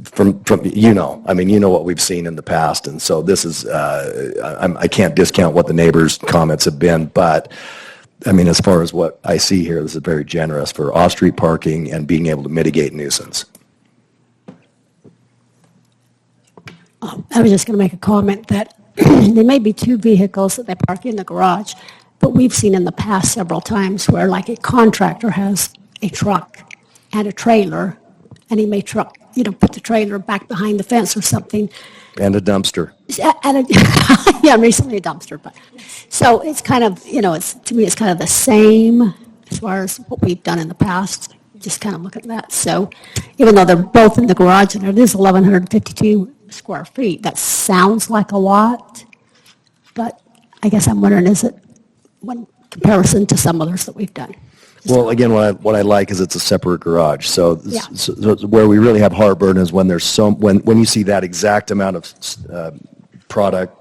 from what we've seen in the past, and so this is, I can't discount what the neighbors' comments have been, but as far as what I see here, this is very generous for off-street parking and being able to mitigate nuisance.
I was just going to make a comment that there may be two vehicles that they park in the garage, but we've seen in the past several times where like a contractor has a truck and a trailer, and he may put the trailer back behind the fence or something.
And a dumpster.
Yeah, recently a dumpster, but, so it's kind of, to me, it's kind of the same as far as what we've done in the past, just kind of look at that. So even though they're both in the garage and it is 1,152 square feet, that sounds like a lot, but I guess I'm wondering, is it one comparison to some others that we've done?
Well, again, what I like is it's a separate garage. So,
Yeah.
so where we really have heartburn is when there's when you see that exact amount of product,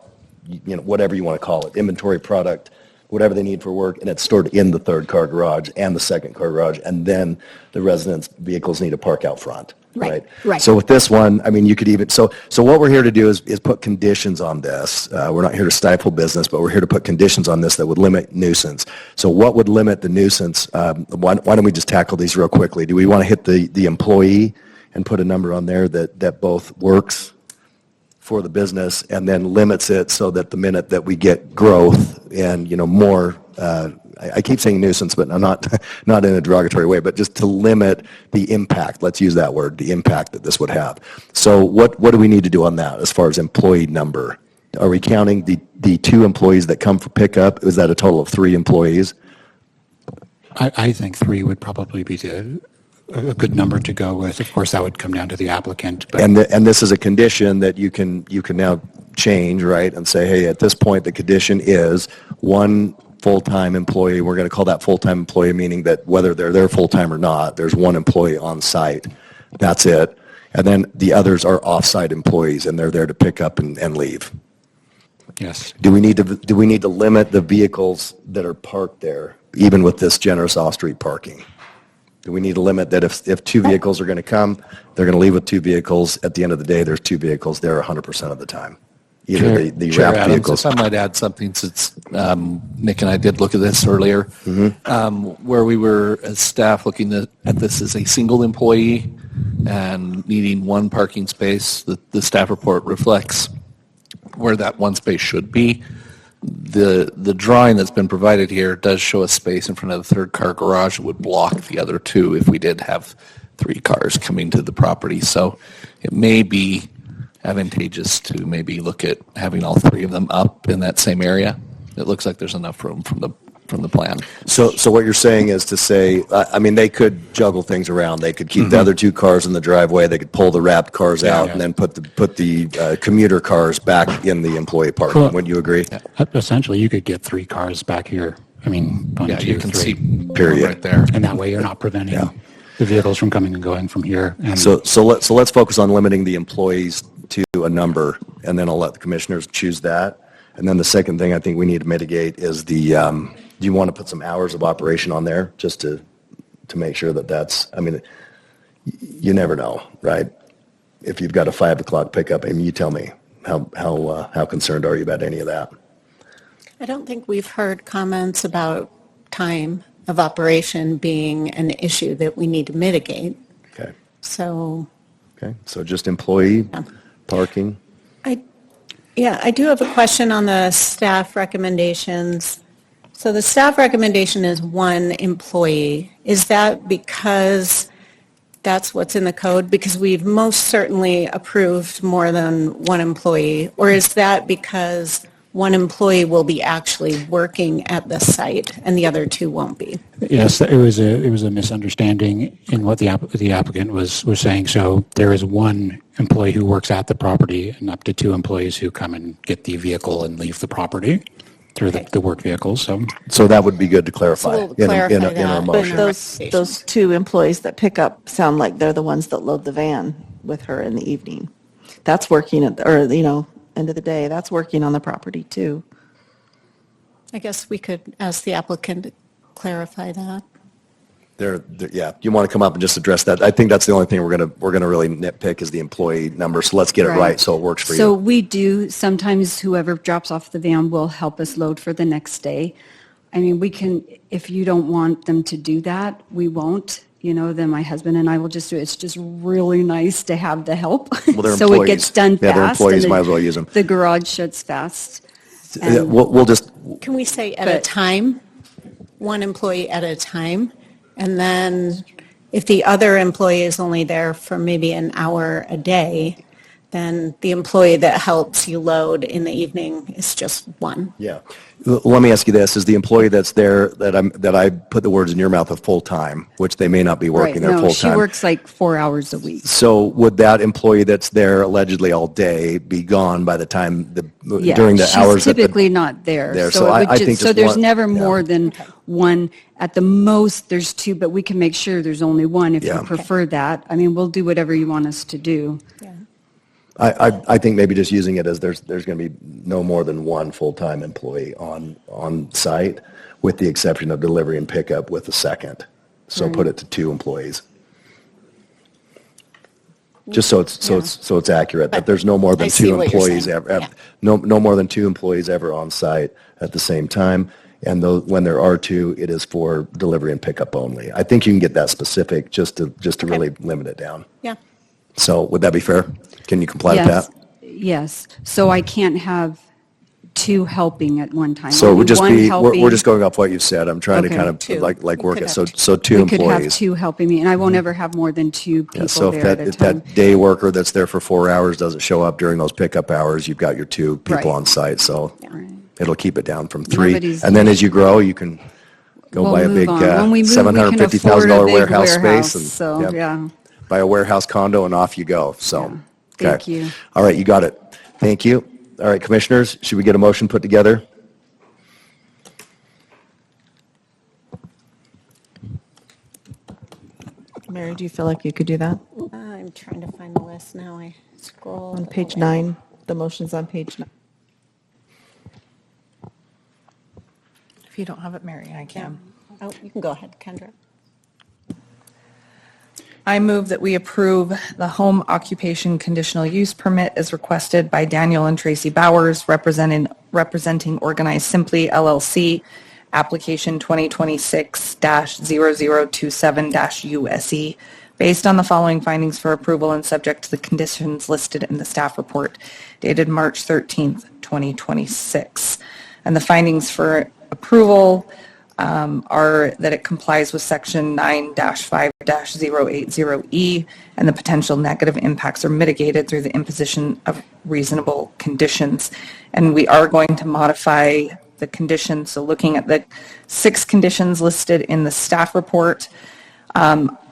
whatever you want to call it, inventory product, whatever they need for work, and it's stored in the third car garage and the second car garage, and then the residents' vehicles need to park out front.
Right.
So with this one, I mean, you could even, so what we're here to do is put conditions on this. We're not here to stifle business, but we're here to put conditions on this that would limit nuisance. So what would limit the nuisance? Why don't we just tackle these real quickly? Do we want to hit the employee and put a number on there that both works for the business and then limits it so that the minute that we get growth and, more, I keep saying nuisance, but I'm not in a derogatory way, but just to limit the impact, let's use that word, the impact that this would have. So what do we need to do on that as far as employee number? Are we counting the 2 employees that come for pickup? Is that a total of 3 employees?
I think 3 would probably be a good number to go with. Of course, that would come down to the applicant. But
And this is a condition that you can now change, right, and say, hey, at this point, the condition is 1 full-time employee. We're going to call that full-time employee, meaning that whether they're there full-time or not, there's 1 employee on site. That's it. And then the others are off-site employees, and they're there to pick up and leave.
yes.
Do we need to limit the vehicles that are parked there, even with this generous off-street parking? Do we need to limit that if 2 vehicles are going to come, they're going to leave with 2 vehicles. At the end of the day, there's 2 vehicles there 100% of the time. Either the
Chair
wrapped
Adams,
vehicles.
if I might add something, since Nick and I did look at this earlier, where we were as staff looking at this as a single employee and needing 1 parking space, the staff report reflects where that 1 space should be. The drawing that's been provided here does show a space in front of the third car garage that would block the other 2 if we did have 3 cars coming to the property. So it may be advantageous to maybe look at having all 3 of them up in that same area. It looks like there's enough room from the plan.
So what you're saying is to say, I mean, they could juggle things around. They could keep the other 2 cars in the driveway. They could pull the wrapped cars out and then put the commuter cars back in the employee parking.
Cool.
Wouldn't you agree?
Essentially, you could get 3 cars back here. I mean, 1,
Yeah,
2,
you can
3.
see
Period.
right there.
And that way you're not preventing the vehicles from coming and going from here. And
So let's focus on limiting the employees to a number, and then I'll let the commissioners choose that. And then the second thing I think we need to mitigate is do you want to put some hours of operation on there just to make sure that's, I mean, you never know, right? If you've got a 5 o'clock pickup, I mean, you tell me, how concerned are you about any of that?
I don't think we've heard comments about time of operation being an issue that we need to mitigate.
Okay.
So,
So just employee parking.
I do have a question on the staff recommendations. So the staff recommendation is 1 employee. Is that because that's what's in the code? Because we've most certainly approved more than 1 employee. Or is that because 1 employee will be actually working at the site and the other 2 won't be?
yes, it was a misunderstanding in what the applicant was saying. So there is 1 employee who works at the property and up to 2 employees who come and get the vehicle and leave the property through the work vehicles.
So that would be good to clarify,
So we'll clarify
in our
that.
motion.
But those 2 employees that pick up sound like they're the ones that load the van with her in the evening. That's working end of the day, that's working on the property too.
I guess we could ask the applicant to clarify that.
You want to come up and just address that? I think that's the only thing we're gonna really nitpick is the employee number. So let's get it right so it works for you.
So we do, sometimes whoever drops off the van will help us load for the next day. I mean, we can, if you don't want them to do that, we won't. then my husband and I will just do it. It's just really nice to have the help.
Well, they're
So it gets
employees.
done
Yeah,
fast.
they're employees,
and
might as well use them.
The garage shuts fast.
Yeah, we'll just,
Can we say at a
But-
time, one employee at a time? And then if the other employee is only there for maybe an hour a day, then the employee that helps you load in the evening is just one.
yeah. Let me ask you this, is the employee that's there, that I put the words in your mouth of full-time, which they may not be working there
No,
full-time.
she works like 4 hours a week.
So would that employee that's there allegedly all day be gone by the time,
Yeah,
during the hours
she's
that the...
typically not there.
there.
So
So
it
I-
would
I think
so
just
there's
one-
never
yeah.
more than one. At the most, there's two, but we can make sure there's only one if
Yeah.
you prefer that. I mean, we'll do whatever you want us to do.
I think maybe just using it as there's going to be no more than one full-time employee on site, with the exception of delivery and pickup with a second. So put it to 2 employees. Just so it's accurate, that there's no more than
I see
2
what you're
employees
saying.
ever,
Yeah.
no more than 2 employees ever on site at the same time. And when there are 2, it is for delivery and pickup only. I think you can get that specific just to really limit it down.
Yeah.
So would that be fair? Can you comply with
Yes,
that?
yes. So I can't have 2 helping at one time.
So it
Only
would just
one
be,
helping.
we're just going off what you said. I'm trying to
Okay.
kind of
2.
like
We
work
could
it.
have
So 2
We could have
employees.
2 helping me, and I won't ever have more than 2
Yeah,
people
so
there at a
if
time.
that day worker that's there for 4 hours doesn't show up during those pickup hours, you've got your 2 people
Right.
on site. So
Right.
it'll keep it down from 3.
Nobody's-
And then as you grow, you can go
We'll
buy a
move
big
on. When we move, we can
$750,000
afford a big
warehouse
warehouse,
space. And
so,
yep,
yeah.
buy a warehouse condo and off you go. So,
Thank
okay.
you.
All right, you got it. Thank you. All right, commissioners, should we get a motion put together?
Mary, do you feel like you could do that?
I'm trying to find the list now. I scrolled.
On page 9, the motion's on page 9.
If you don't have it, Mary, I can.
Oh, you can go ahead, Kendra.
I move that we approve the home occupation conditional use permit as requested by Daniel and Tracy Bowers, representing Organized Simply LLC, application 2026-0027-USE, based on the following findings for approval and subject to the conditions listed in the staff report dated March 13th, 2026. And the findings for approval are that it complies with section 9-5-080E, and the potential negative impacts are mitigated through the imposition of reasonable conditions. And we are going to modify the conditions, so looking at the 6 conditions listed in the staff report,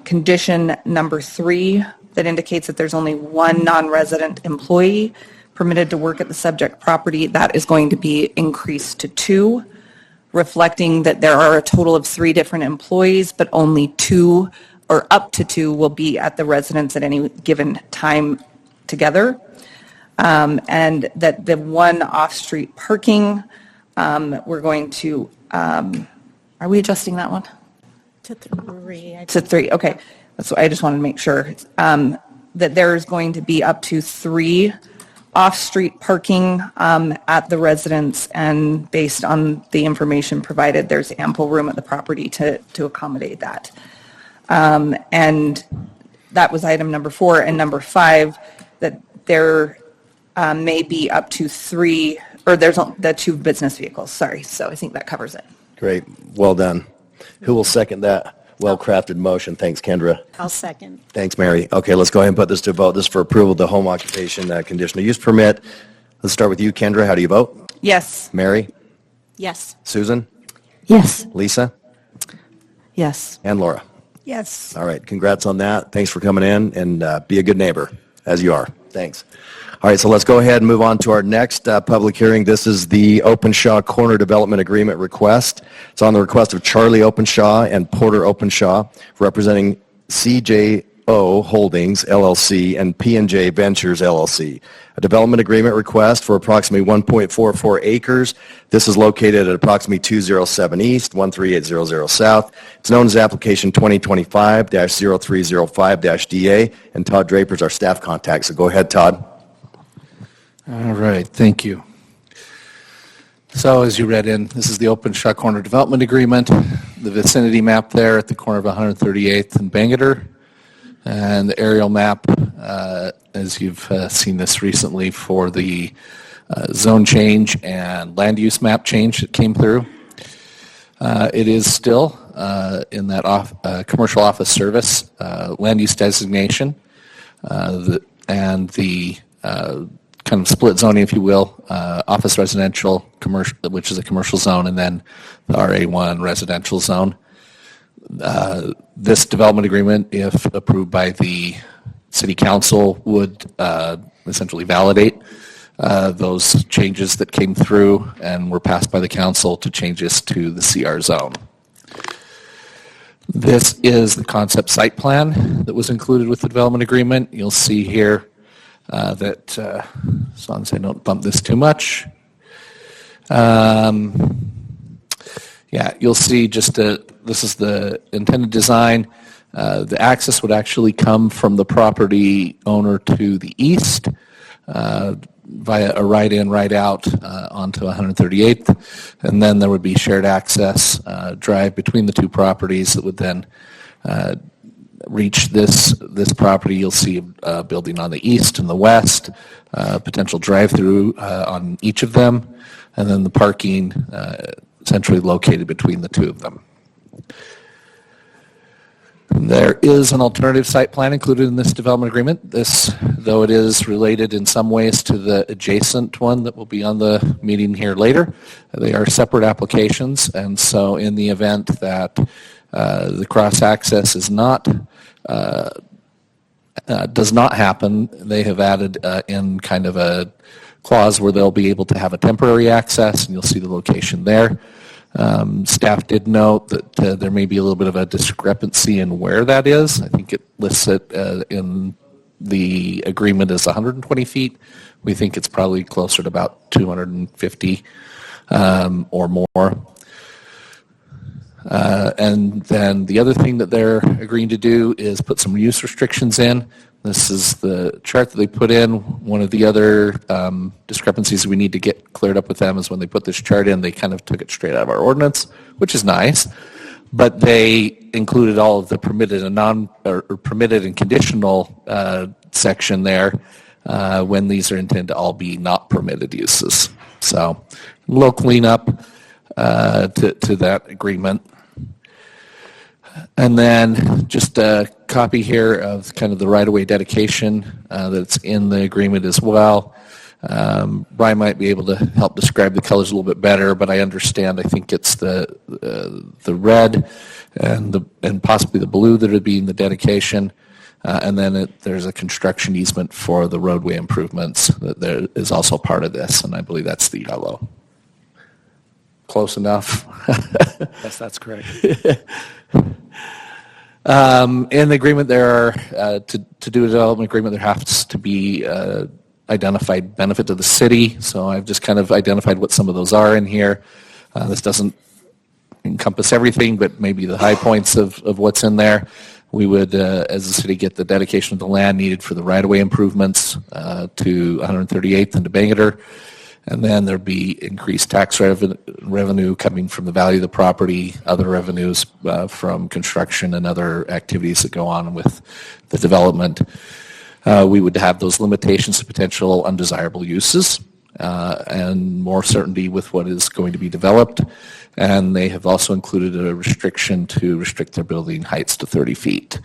condition number 3 that indicates that there's only 1 non-resident employee permitted to work at the subject property, that is going to be increased to 2, reflecting that there are a total of 3 different employees, but only 2 or up to 2 will be at the residence at any given time together. And that the 1 off-street parking, we're going to, are we adjusting that one?
To 3.
To 3, okay. That's what I just wanted to make sure. That there's going to be up to 3 off-street parking at the residence, and based on the information provided, there's ample room at the property to accommodate that. And that was item number 4. And number 5, that there may be up to 3, or there's the 2 business vehicles, sorry. So I think that covers it.
Great. Well done. Who will second that well-crafted motion? Thanks, Kendra.
I'll second.
Thanks, Mary. Okay, let's go ahead and put this to vote. This is for approval of the home occupation conditional use permit. Let's start with you, Kendra. How do you vote?
Yes.
Mary?
Yes.
Susan?
Yes.
Lisa?
Yes.
And Laura?
Yes.
All right, congrats on that. Thanks for coming in, and be a good neighbor, as you are. Thanks. All right, so let's go ahead and move on to our next public hearing. This is the Openshaw Corner Development Agreement request. It's on the request of Charlie Openshaw and Porter Openshaw, representing CJO Holdings, LLC, and P&J Ventures, LLC. A development agreement request for approximately 1.44 acres. This is located at approximately 207 East, 13800 South. It's known as application 2025-0305-DA, and Todd Draper is our staff contact. So go ahead, Todd.
All right, thank you. So as you read in, this is the Openshaw Corner Development Agreement. the vicinity map there at the corner of 138th and Bangerter, and the aerial map, as you've seen this recently for the zone change and land use map change that came through. It is still in that commercial office service land use designation, and the kind of split zoning, if you will, office residential, commercial, which is a commercial zone, and then the RA1 residential zone. This development agreement, if approved by the City Council, would essentially validate those changes that came through and were passed by the Council to change this to the CR zone. This is the concept site plan that was included with the development agreement. You'll see here that, as long as I don't bump this too much, yeah, you'll see just this is the intended design. The access would actually come from the property owner to the east via a right-in, right-out onto 138th, and then there would be shared access drive between the two properties that would then reach this property. You'll see a building on the east and the west, potential drive-through on each of them, and then the parking centrally located between the two of them. There is an alternative site plan included in this development agreement. This, though it is related in some ways to the adjacent one that will be on the meeting here later, they are separate applications, and so in the event that the cross-access is not does not happen, they have added in kind of a clause where they'll be able to have a temporary access, and you'll see the location there. Staff did note that there may be a little bit of a discrepancy in where that is. I think it lists it in the agreement as 120 feet. We think it's probably closer to about 250 or more. And then the other thing that they're agreeing to do is put some use restrictions in. This is the chart that they put in. One of the other discrepancies we need to get cleared up with them is when they put this chart in, they kind of took it straight out of our ordinance, which is nice, but they included all of the permitted and permitted and conditional section there when these are intended to all be not permitted uses. So a little cleanup to that agreement. And then just a copy here of kind of the right-of-way dedication that's in the agreement as well. Brian might be able to help describe the colors a little bit better, but I understand, I think it's the red and possibly the blue that would be in the dedication. And then there's a construction easement for the roadway improvements that there is also part of this, and I believe that's the yellow. Close enough?
Yes, that's correct.
In the agreement, there are, to do a development agreement, there has to be identified benefit to the city. So I've just kind of identified what some of those are in here. This doesn't encompass everything, but maybe the high points of what's in there. We would, as a city, get the dedication of the land needed for the right-of-way improvements to 138th and to Bangerter. And then there'd be increased tax revenue coming from the value of the property, other revenues from construction and other activities that go on with the development. We would have those limitations to potential undesirable uses and more certainty with what is going to be developed. And they have also included a restriction to restrict their building heights to 30 feet.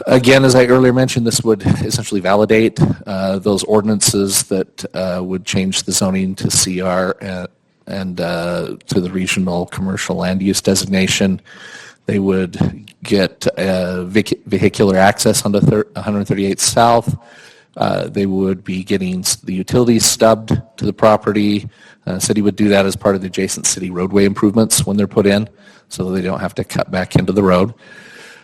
Again, as I earlier mentioned, this would essentially validate those ordinances that would change the zoning to CR and to the regional commercial land use designation. They would get vehicular access onto 138th South. They would be getting the utilities stubbed to the property. City would do that as part of the adjacent city roadway improvements when they're put in, so they don't have to cut back into the road.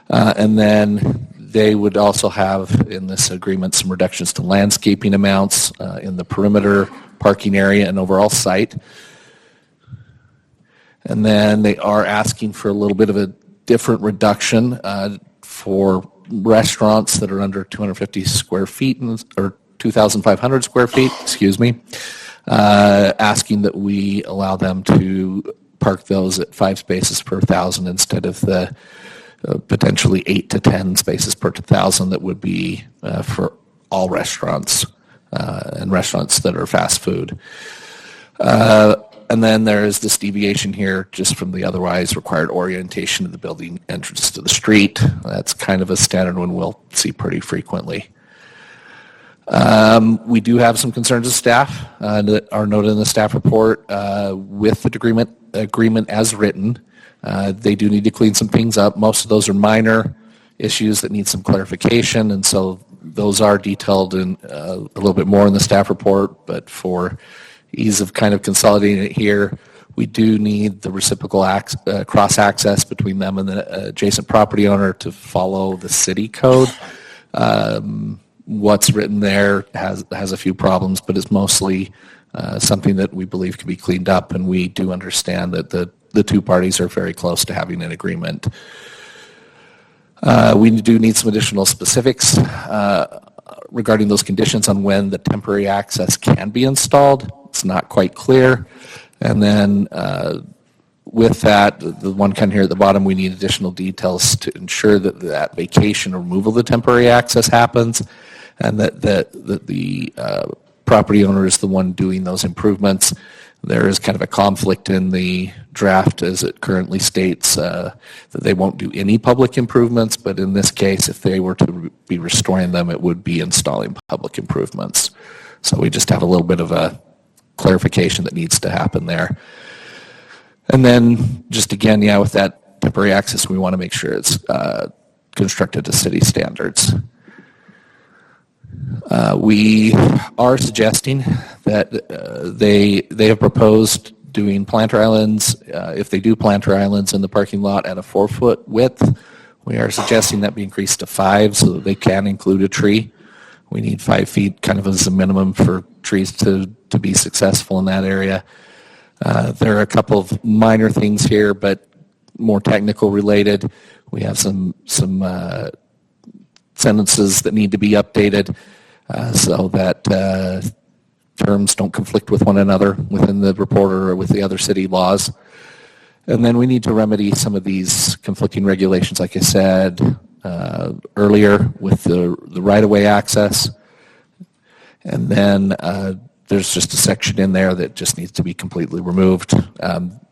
And then they would also have in this agreement some reductions to landscaping amounts in the perimeter parking area and overall site. And then they are asking for a little bit of a different reduction for restaurants that are under 250 square feet or 2,500 square feet, excuse me, asking that we allow them to park those at 5 spaces per 1,000 instead of the potentially 8 to 10 spaces per 1,000 that would be for all restaurants and restaurants that are fast food. And then there is this deviation here just from the otherwise required orientation of the building entrance to the street. That's kind of a standard one we'll see pretty frequently. We do have some concerns of staff that are noted in the staff report with the agreement as written. They do need to clean some things up. Most of those are minor issues that need some clarification, and so those are detailed in a little bit more in the staff report, but for ease of kind of consolidating it here, we do need the reciprocal cross-access between them and the adjacent property owner to follow the city code. What's written there has a few problems, but it's mostly something that we believe can be cleaned up, and we do understand that the two parties are very close to having an agreement. We do need some additional specifics regarding those conditions on when the temporary access can be installed. It's not quite clear. And then with that, the one kind of here at the bottom, we need additional details to ensure that that vacation or removal of the temporary access happens, and that the property owner is the one doing those improvements. There is kind of a conflict in the draft as it currently states that they won't do any public improvements, but in this case, if they were to be restoring them, it would be installing public improvements. So we just have a little bit of a clarification that needs to happen there. And then just again, with that temporary access, we want to make sure it's constructed to city standards. We are suggesting that they have proposed doing planter islands. If they do planter islands in the parking lot at a 4-foot width, we are suggesting that be increased to 5 so that they can include a tree. We need 5 feet kind of as a minimum for trees to be successful in that area. There are a couple of minor things here, but more technical related. We have some sentences that need to be updated so that terms don't conflict with one another within the report or with the other city laws. And then we need to remedy some of these conflicting regulations, like I said earlier, with the right-of-way access. And then there's just a section in there that just needs to be completely removed.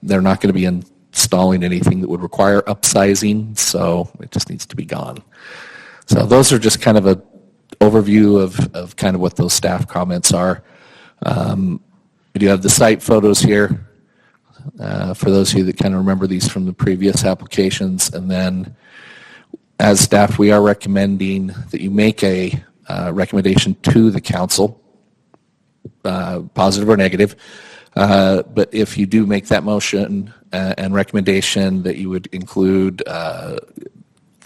They're not going to be installing anything that would require upsizing, so it just needs to be gone. So those are just kind of an overview of kind of what those staff comments are. We do have the site photos here for those of you that kind of remember these from the previous applications. And then as staff, we are recommending that you make a recommendation to the council, positive or negative. But if you do make that motion and recommendation, that you would include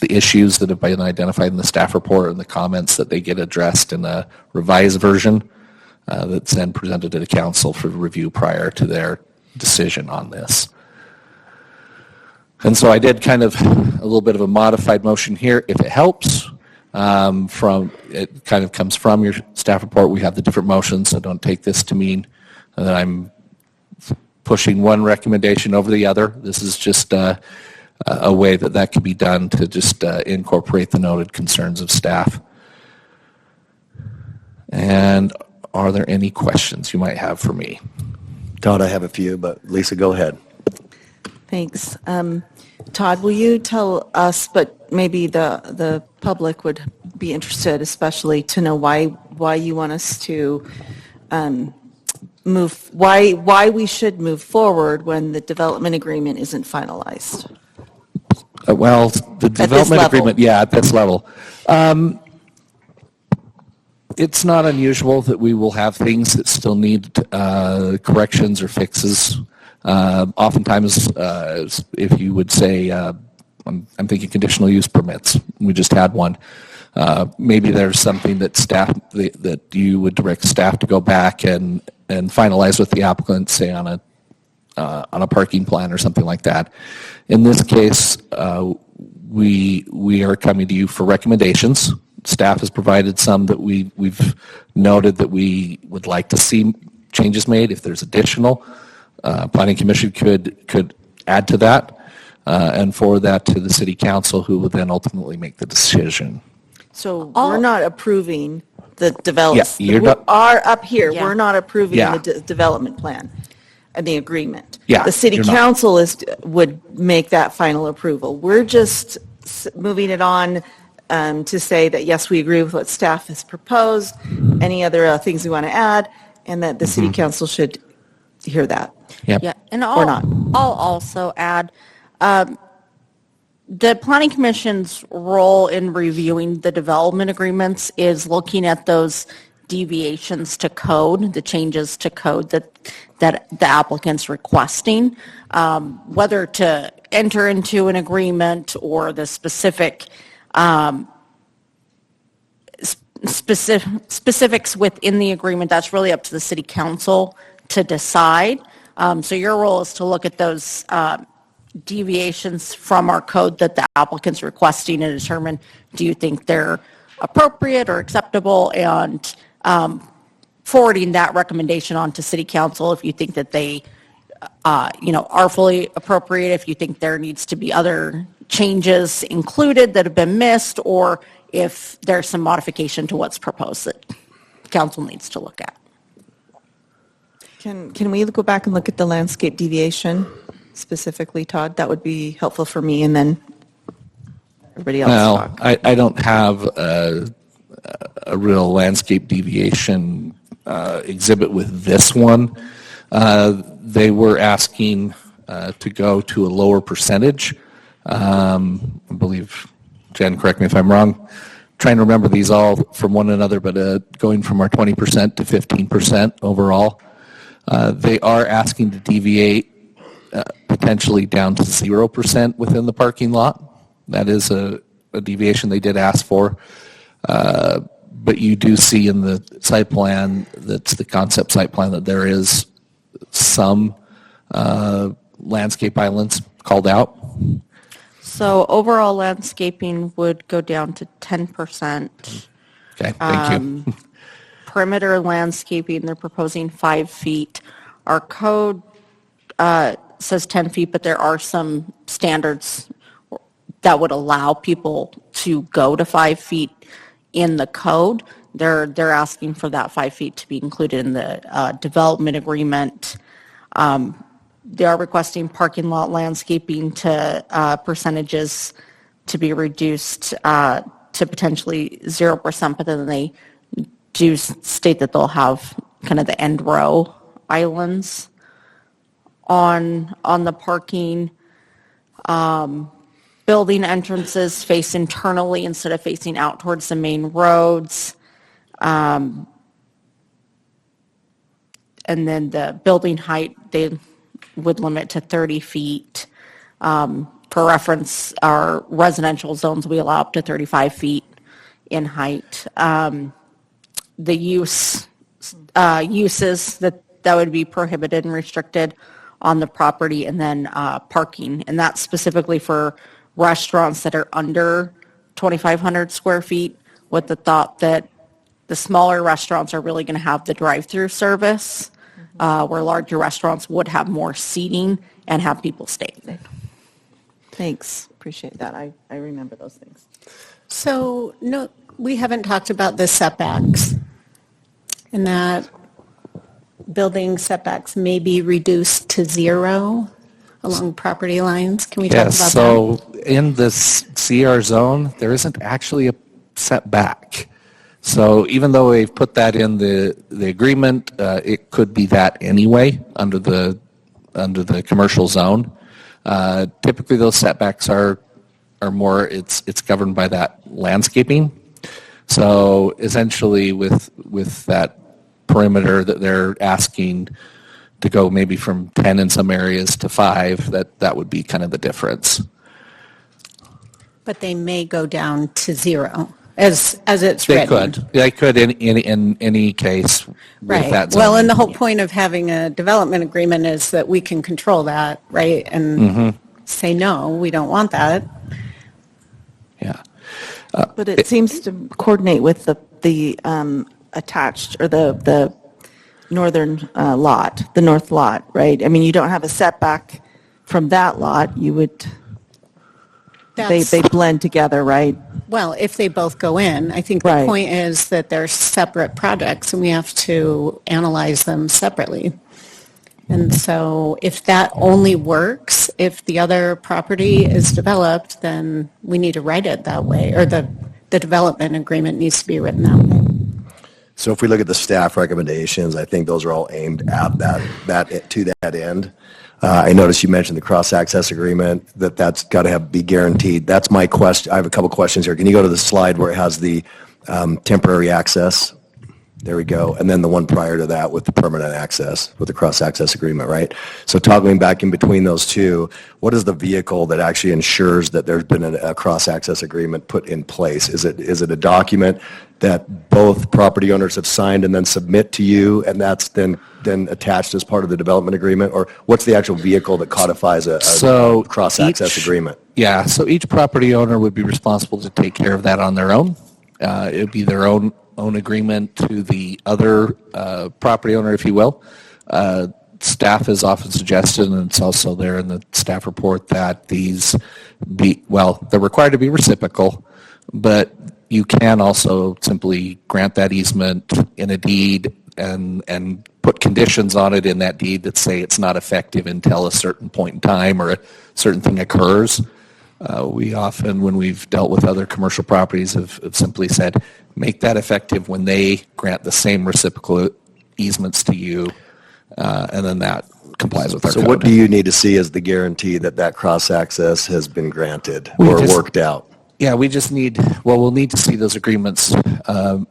the issues that have been identified in the staff report and the comments that they get addressed in a revised version that's then presented to the council for review prior to their decision on this. And so I did kind of a little bit of a modified motion here. If it helps, it kind of comes from your staff report. We have the different motions, so don't take this to mean that I'm pushing one recommendation over the other. This is just a way that can be done to just incorporate the noted concerns of staff. And are there any questions you might have for me?
Todd, I have a few, but Lisa, go ahead.
Thanks. Todd, will you tell us, but maybe the public would be interested, especially to know why you want us to why we should move forward when the development agreement isn't finalized?
Well, the development agreement, at this level. It's not unusual that we will have things that still need corrections or fixes. Oftentimes, if you would say, I'm thinking conditional use permits. We just had one. Maybe there's something that that you would direct staff to go back and finalize with the applicant, say on a parking plan or something like that. In this case, we are coming to you for recommendations. Staff has provided some that we've noted that we would like to see changes made. If there's additional Planning Commission could add to that and forward that to the City Council, who would then ultimately make the decision.
So we're not approving the development.
Yeah, you're
We
not-
are up here,
Yeah.
we're not approving
Yeah.
the development plan and the agreement.
Yeah,
The city
you're not.
council would make that final approval. We're just moving it on to say that, yes, we agree with what staff has proposed, any other things we want to add, and that the city council should hear that.
Yep.
Yeah, and
Or not.
I'll also add, the Planning Commission's role in reviewing the development agreements is looking at those deviations to code, the changes to code that the applicant's requesting, whether to enter into an agreement or the specifics within the agreement. That's really up to the city council to decide. So your role is to look at those deviations from our code that the applicant's requesting and determine, do you think they're appropriate or acceptable, and forwarding that recommendation on to city council if you think that they are fully appropriate, if you think there needs to be other changes included that have been missed, or if there's some modification to what's proposed that council needs to look at.
Can we go back and look at the landscape deviation specifically, Todd? That would be helpful for me, and then everybody else
Well,
talk.
I don't have a real landscape deviation exhibit with this one. They were asking to go to a lower percentage. I believe, Jen, correct me if I'm wrong, trying to remember these all from one another, but going from our 20% to 15% overall. They are asking to deviate potentially down to 0% within the parking lot. That is a deviation they did ask for. But you do see in the site plan, that's the concept site plan, that there is some landscape islands called out.
So overall landscaping would go down to 10%.
Okay, thank you.
Perimeter landscaping, they're proposing 5 feet. Our code says 10 feet, but there are some standards that would allow people to go to 5 feet in the code. They're asking for that 5 feet to be included in the development agreement. They are requesting parking lot landscaping to percentages to be reduced to potentially 0%, but then they do state that they'll have kind of the end row islands on the parking. Building entrances face internally instead of facing out towards the main roads. And then the building height, they would limit to 30 feet. For reference, our residential zones, we allow up to 35 feet in height. The uses that would be prohibited and restricted on the property, and then parking. And that's specifically for restaurants that are under 2,500 square feet, with the thought that the smaller restaurants are really going to have the drive-through service, where larger restaurants would have more seating and have people stay.
Thanks, appreciate that. I remember those things.
So, no, we haven't talked about the setbacks, and that building setbacks may be reduced to 0 along property lines. Can we talk about
Yes,
that?
so in this CR zone, there isn't actually a setback. So even though we've put that in the agreement, it could be that anyway under the commercial zone. Typically, those setbacks are more, it's governed by that landscaping. So essentially, with that perimeter that they're asking to go maybe from 10 in some areas to 5, that would be kind of the difference.
But they may go down to 0 as it's
They
written.
They could in any case with
Right.
that
Well,
zoning.
and the whole point of having a development agreement is that we can control that, right? And say, no, we don't want that.
Yeah.
But it seems to coordinate with the attached, or the northern lot, the north lot, right? I mean, you don't have a setback from that lot, you would, they blend together, right?
Well, if they both go in, I think the
Right.
point is that they're separate projects and we have to analyze them separately. And so if that only works, if the other property is developed, then we need to write it that way, or the development agreement needs to be written that way.
So if we look at the staff recommendations, I think those are all aimed at that to that end. I noticed you mentioned the cross-access agreement, that's got to be guaranteed. That's my question. I have a couple questions here. Can you go to the slide where it has the temporary access? There we go. And then the one prior to that with the permanent access, with the cross-access agreement, right? So toggling back in between those two, what is the vehicle that actually ensures that there's been a cross-access agreement put in place? Is it a document that both property owners have signed and then submit to you, and that's then attached as part of the development agreement? Or what's the actual vehicle that codifies a cross-access agreement?
Yeah, so each property owner would be responsible to take care of that on their own. It would be their own agreement to the other property owner, if you will. Staff has often suggested, and it's also there in the staff report, that these they're required to be reciprocal, but you can also simply grant that easement in a deed and put conditions on it in that deed that say it's not effective until a certain point in time or a certain thing occurs. We often, when we've dealt with other commercial properties, have simply said, make that effective when they grant the same reciprocal easements to you, and then that complies with our code.
So what do you need to see as the guarantee that cross-access has been granted or worked out?
Yeah, we'll need to see those agreements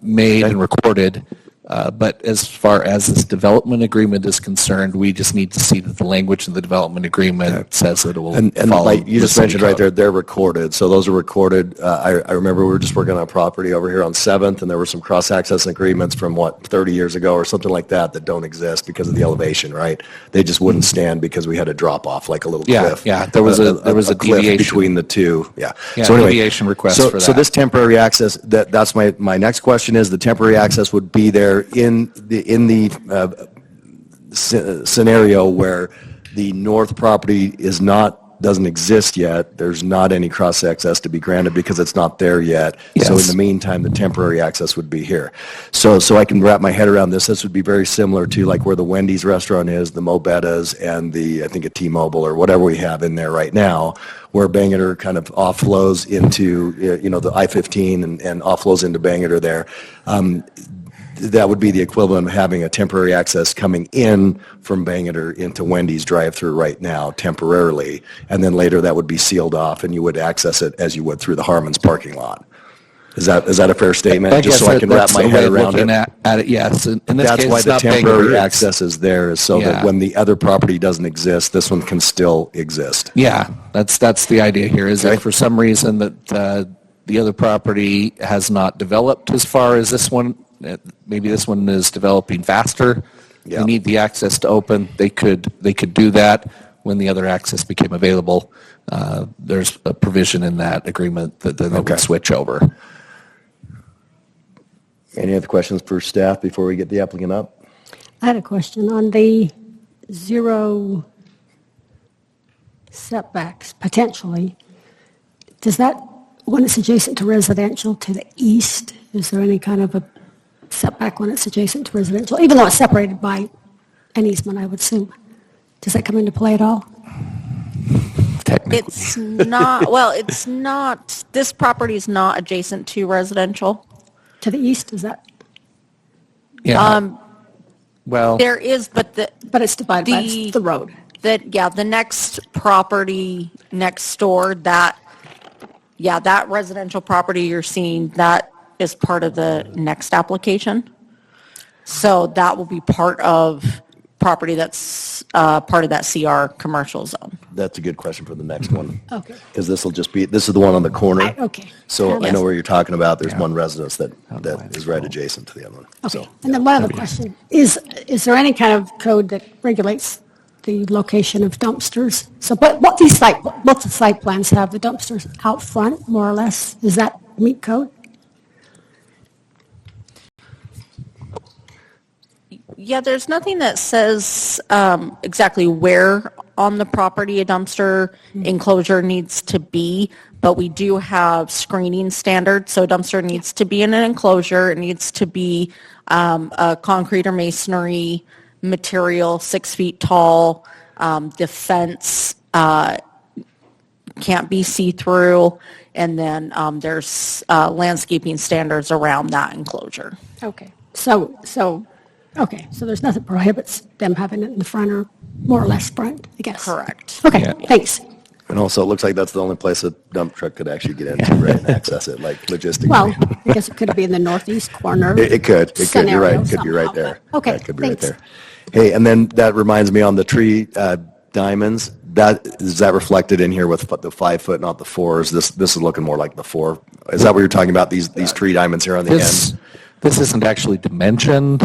made and recorded. But as far as this development agreement is concerned, we just need to see that the language in the development agreement says that it will follow.
Like you just mentioned right there, they're recorded. So those are recorded. I remember we were just working on a property over here on 7th, and there were some cross-access agreements from 30 years ago or something like that don't exist because of the elevation, right? They just wouldn't stand because we had a drop off, like a little cliff.
Yeah, there was a
cliff
deviation
between the two. Yeah.
So anyway, deviation request for that.
So this temporary access, that's my next question is the temporary access would be there in the scenario where the north property doesn't exist yet. There's not any cross access to be granted because it's not there yet.
Yes.
So in the meantime, the temporary access would be here. So I can wrap my head around this. This would be very similar to like where the Wendy's restaurant is, the Mobetta's, and I think a T-Mobile or whatever we have in there right now, where Bangor kind of offloads into the I-15 and offloads into Bangor there. That would be the equivalent of having a temporary access coming in from Bangor into Wendy's drive-through right now temporarily, and then later that would be sealed off and you would access it as you would through the Harmon's parking lot. Is that a fair statement? Just so I can wrap my head around it.
At it, yes. In this
That's
case,
why
it's
the
not
temporary
Bangor,
access is there, is so that when the other property doesn't exist, this one can still exist.
Yeah, that's the idea here, is that for some reason that the other property has not developed as far as this one, maybe this one is developing faster.
Yeah.
They need the access to open. They could do that when the other access became available. There's a provision in that agreement that then they would switch over.
Any other questions for staff before we get the applicant up?
I had a question on the 0 setbacks, potentially. Does that, when it's adjacent to residential to the east, is there any kind of a setback when it's adjacent to residential, even though it's separated by an easement, I would assume? Does that come into play at all?
It's not, this property is not adjacent to residential.
To the east, is that?
Yeah. Well,
There is, but
it's divided by the road.
The next property next door, that residential property you're seeing, that is part of the next application. So that will be part of property that's part of that CR commercial zone.
That's a good question for the next one.
Okay.
Because this is the one on the corner.
Okay.
So I
Yes.
know where you're talking about. There's one residence that is right adjacent to the other one.
Okay. And then one other question. Is there any kind of code that regulates the location of dumpsters? So what the site plans have, the dumpsters out front, more or less? Does that meet code?
Yeah, there's nothing that says exactly where on the property a dumpster enclosure needs to be, but we do have screening standards. So a dumpster needs to be in an enclosure. It needs to be a concrete or masonry material, 6 feet tall. The fence can't be see-through. And then there's landscaping standards around that enclosure.
Okay. So there's nothing prohibits them having it in the front or more or less front, I guess.
Correct.
Okay,
Yeah.
thanks.
And also, it looks like that's the only place a dump truck could actually get into, right, and access it, like logistically.
Well, I guess it could be in the northeast corner.
It could, you're
scenario
right, it could be right
somehow,
there.
but- Okay,
Yeah, it could be right
thanks.
there. Hey, and then that reminds me on the tree diamonds, is that reflected in here with the 5 foot, not the 4? This is looking more like the 4. Is that what you're talking about, these tree diamonds here on the end?
This isn't actually dimensioned,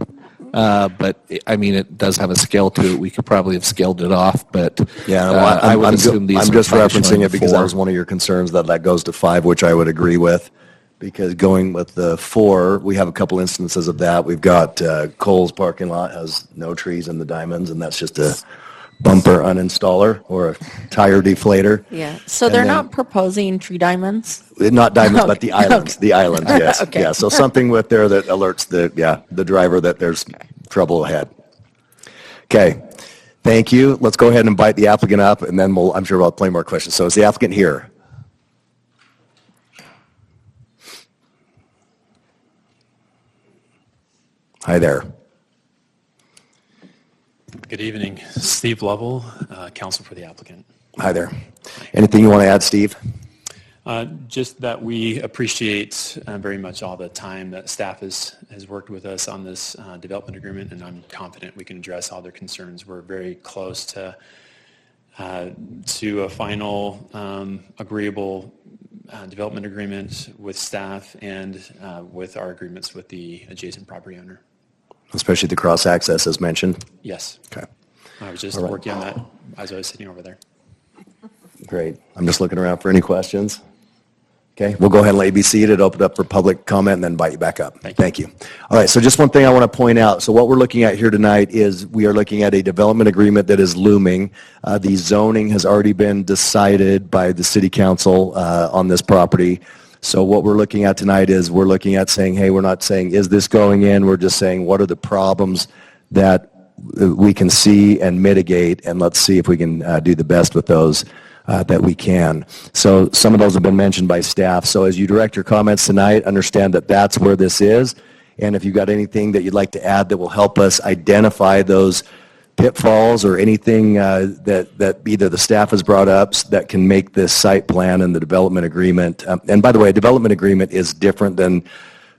but I mean, it does have a scale to it. We could probably have scaled it off, but
Yeah, well,
I would assume these
I'm
are
just
probably showing
referencing it
the
because that
4.
was one of your concerns, that goes to 5, which I would agree with. Because going with the 4, we have a couple instances of that. We've got Cole's parking lot has no trees in the diamonds, and that's just a bumper uninstaller or a tire deflator.
Yeah. So
And
they're
then-
not proposing tree diamonds?
Not diamonds, but the
Okay.
islands. The islands, yes.
Okay.
Yeah, so something with there that alerts the driver that there's trouble ahead. Okay, thank you. Let's go ahead and invite the applicant up, and then I'm sure we'll have plenty more questions. So is the applicant here? Hi there.
Good evening. Steve Lovell, counsel for the applicant.
Hi there. Anything you want to add, Steve?
Just that we appreciate very much all the time that staff has worked with us on this development agreement, and I'm confident we can address all their concerns. We're very close to a final agreeable development agreement with staff and with our agreements with the adjacent property owner.
Especially the cross-access as mentioned?
Yes.
Okay.
I was just
All right.
working on that as I was sitting over there.
Great. I'm just looking around for any questions. Okay, we'll go ahead and let you be seated, open it up for public comment, and then invite you back up. Thank you. All right, so just one thing I want to point out. So what we're looking at here tonight is we are looking at a development agreement that is looming. The zoning has already been decided by the city council on this property. So what we're looking at tonight is we're looking at saying, hey, we're not saying, is this going in? We're just saying, what are the problems that we can see and mitigate, and let's see if we can do the best with those that we can. So some of those have been mentioned by staff. So as you direct your comments tonight, understand that that's where this is. And if you've got anything that you'd like to add that will help us identify those pitfalls or anything that either the staff has brought up that can make this site plan and the development agreement. And by the way, a development agreement is different than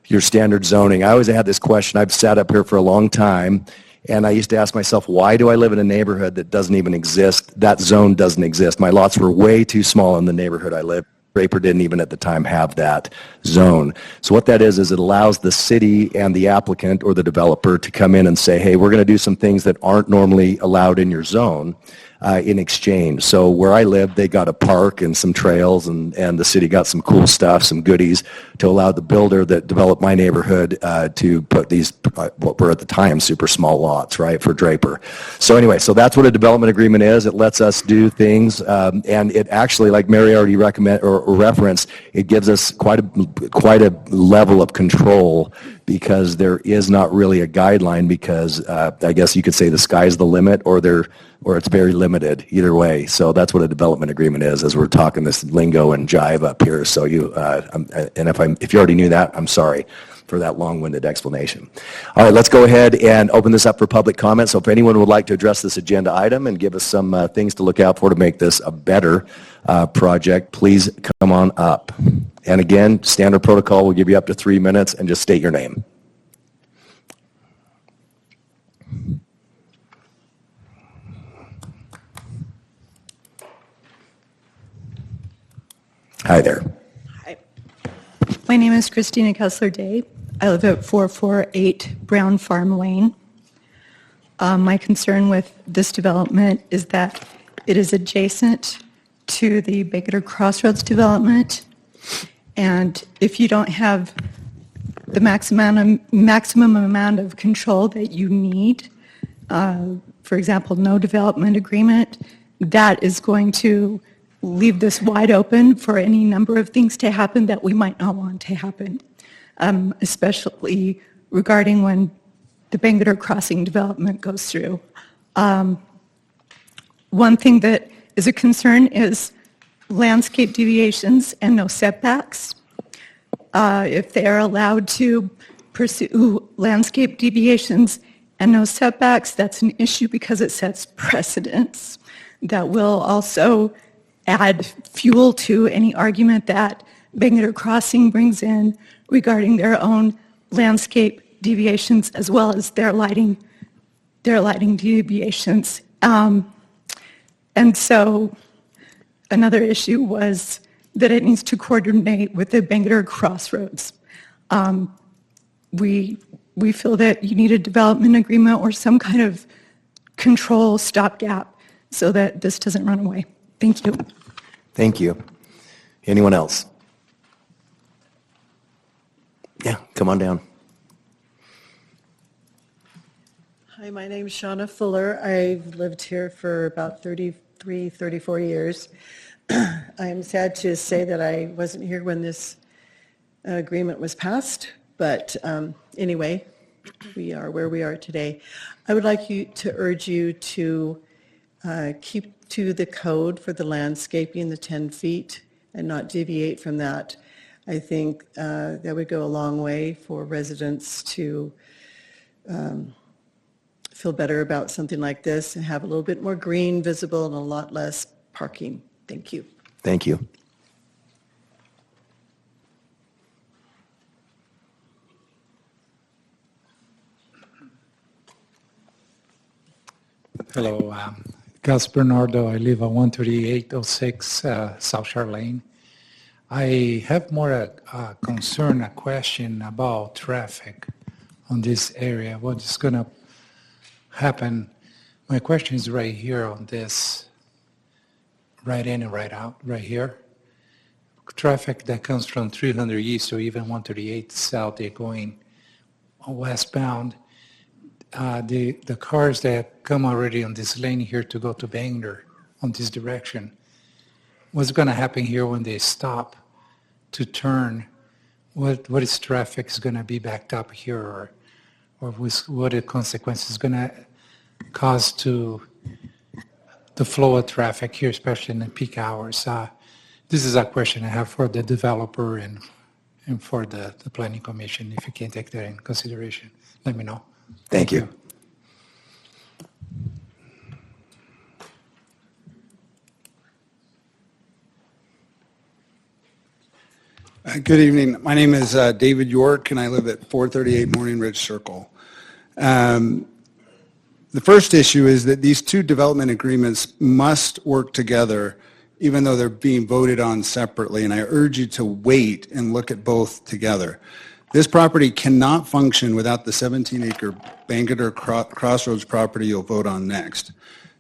your standard zoning. I always had this question. I've sat up here for a long time, and I used to ask myself, why do I live in a neighborhood that doesn't even exist? That zone doesn't exist. My lots were way too small in the neighborhood I lived. Draper didn't even at the time have that zone. So what that is it allows the city and the applicant or the developer to come in and say, hey, we're going to do some things that aren't normally allowed in your zone in exchange. So where I lived, they got a park and some trails, and the city got some cool stuff, some goodies to allow the builder that developed my neighborhood to put these, what were at the time, super small lots, right, for Draper. So anyway, so that's what a development agreement is. It lets us do things, and it actually, like Mary already referenced, it gives us quite a level of control because there is not really a guideline because I guess you could say the sky's the limit or it's very limited either way. So that's what a development agreement is as we're talking this lingo and jive up here. So if you already knew that, I'm sorry for that long-winded explanation. All right, let's go ahead and open this up for public comment. So if anyone would like to address this agenda item and give us some things to look out for to make this a better project, please come on up. And again, standard protocol will give you up to 3 minutes and just state your name. Hi there.
Hi. My name is Christina Kessler-Day. I live at 448 Brown Farm Lane. My concern with this development is that it is adjacent to the Baker Crossroads development. And if you don't have the maximum amount of control that you need. For example, no development agreement, that is going to leave this wide open for any number of things to happen that we might not want to happen, especially regarding when the Bangalore Crossing development goes through. One thing that is a concern is landscape deviations and no setbacks. If they are allowed to pursue landscape deviations and no setbacks, that's an issue because it sets precedents that will also add fuel to any argument that Bangalore Crossing brings in regarding their own landscape deviations as well as their lighting deviations. And so another issue was that it needs to coordinate with the Bangalore Crossroads. We feel that you need a development agreement or some kind of control stopgap so that this doesn't run away. Thank you.
Thank you. Anyone else? Yeah, come on down.
Hi, my name is Shauna Fuller. I've lived here for about 33, 34 years. I'm sad to say that I wasn't here when this agreement was passed, but anyway, we are where we are today. I would like to urge you to keep to the code for the landscaping, the 10 feet, and not deviate from that. I think that would go a long way for residents to feel better about something like this and have a little bit more green visible and a lot less parking. Thank you.
Thank you.
Hello, Gus Bernardo. I live at 13806 South Shore Lane. I have more a concern, a question about traffic on this area. What is going to happen? My question is right here on this, right in and right out, right here. Traffic that comes from 300 East or even 138 South, they're going westbound. The cars that come already on this lane here to go to Bangor on this direction, what's going to happen here when they stop to turn? What is traffic is going to be backed up here, or what are the consequences going to cause to the flow of traffic here, especially in the peak hours? This is a question I have for the developer and for the Planning Commission. If you can take that in consideration, let me know.
Thank you.
Good evening. My name is David York, and I live at 438 Morning Ridge Circle. The first issue is that these two development agreements must work together, even though they're being voted on separately, and I urge you to wait and look at both together. This property cannot function without the 17-acre Bangalore Crossroads property you'll vote on next.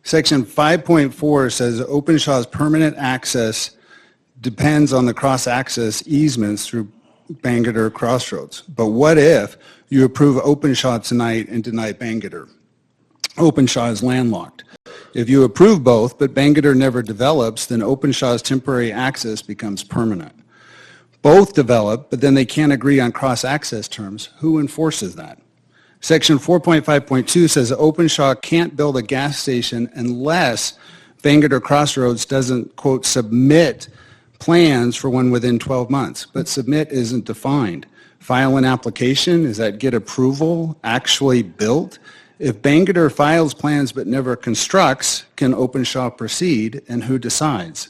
Section 5.4 says Openshaw's permanent access depends on the cross-access easements through Bangalore Crossroads. But what if you approve Openshaw tonight and deny Bangalore? Openshaw is landlocked. If you approve both, but Bangalore never develops, then Openshaw's temporary access becomes permanent. Both develop, but then they can't agree on cross-access terms. Who enforces that? Section 4.5.2 says Openshaw can't build a gas station unless Bangalore Crossroads doesn't, quote, submit plans for one within 12 months. But submit isn't defined. File an application, is that get approval, actually built? If Bangalore files plans but never constructs, can Openshaw proceed, and who decides?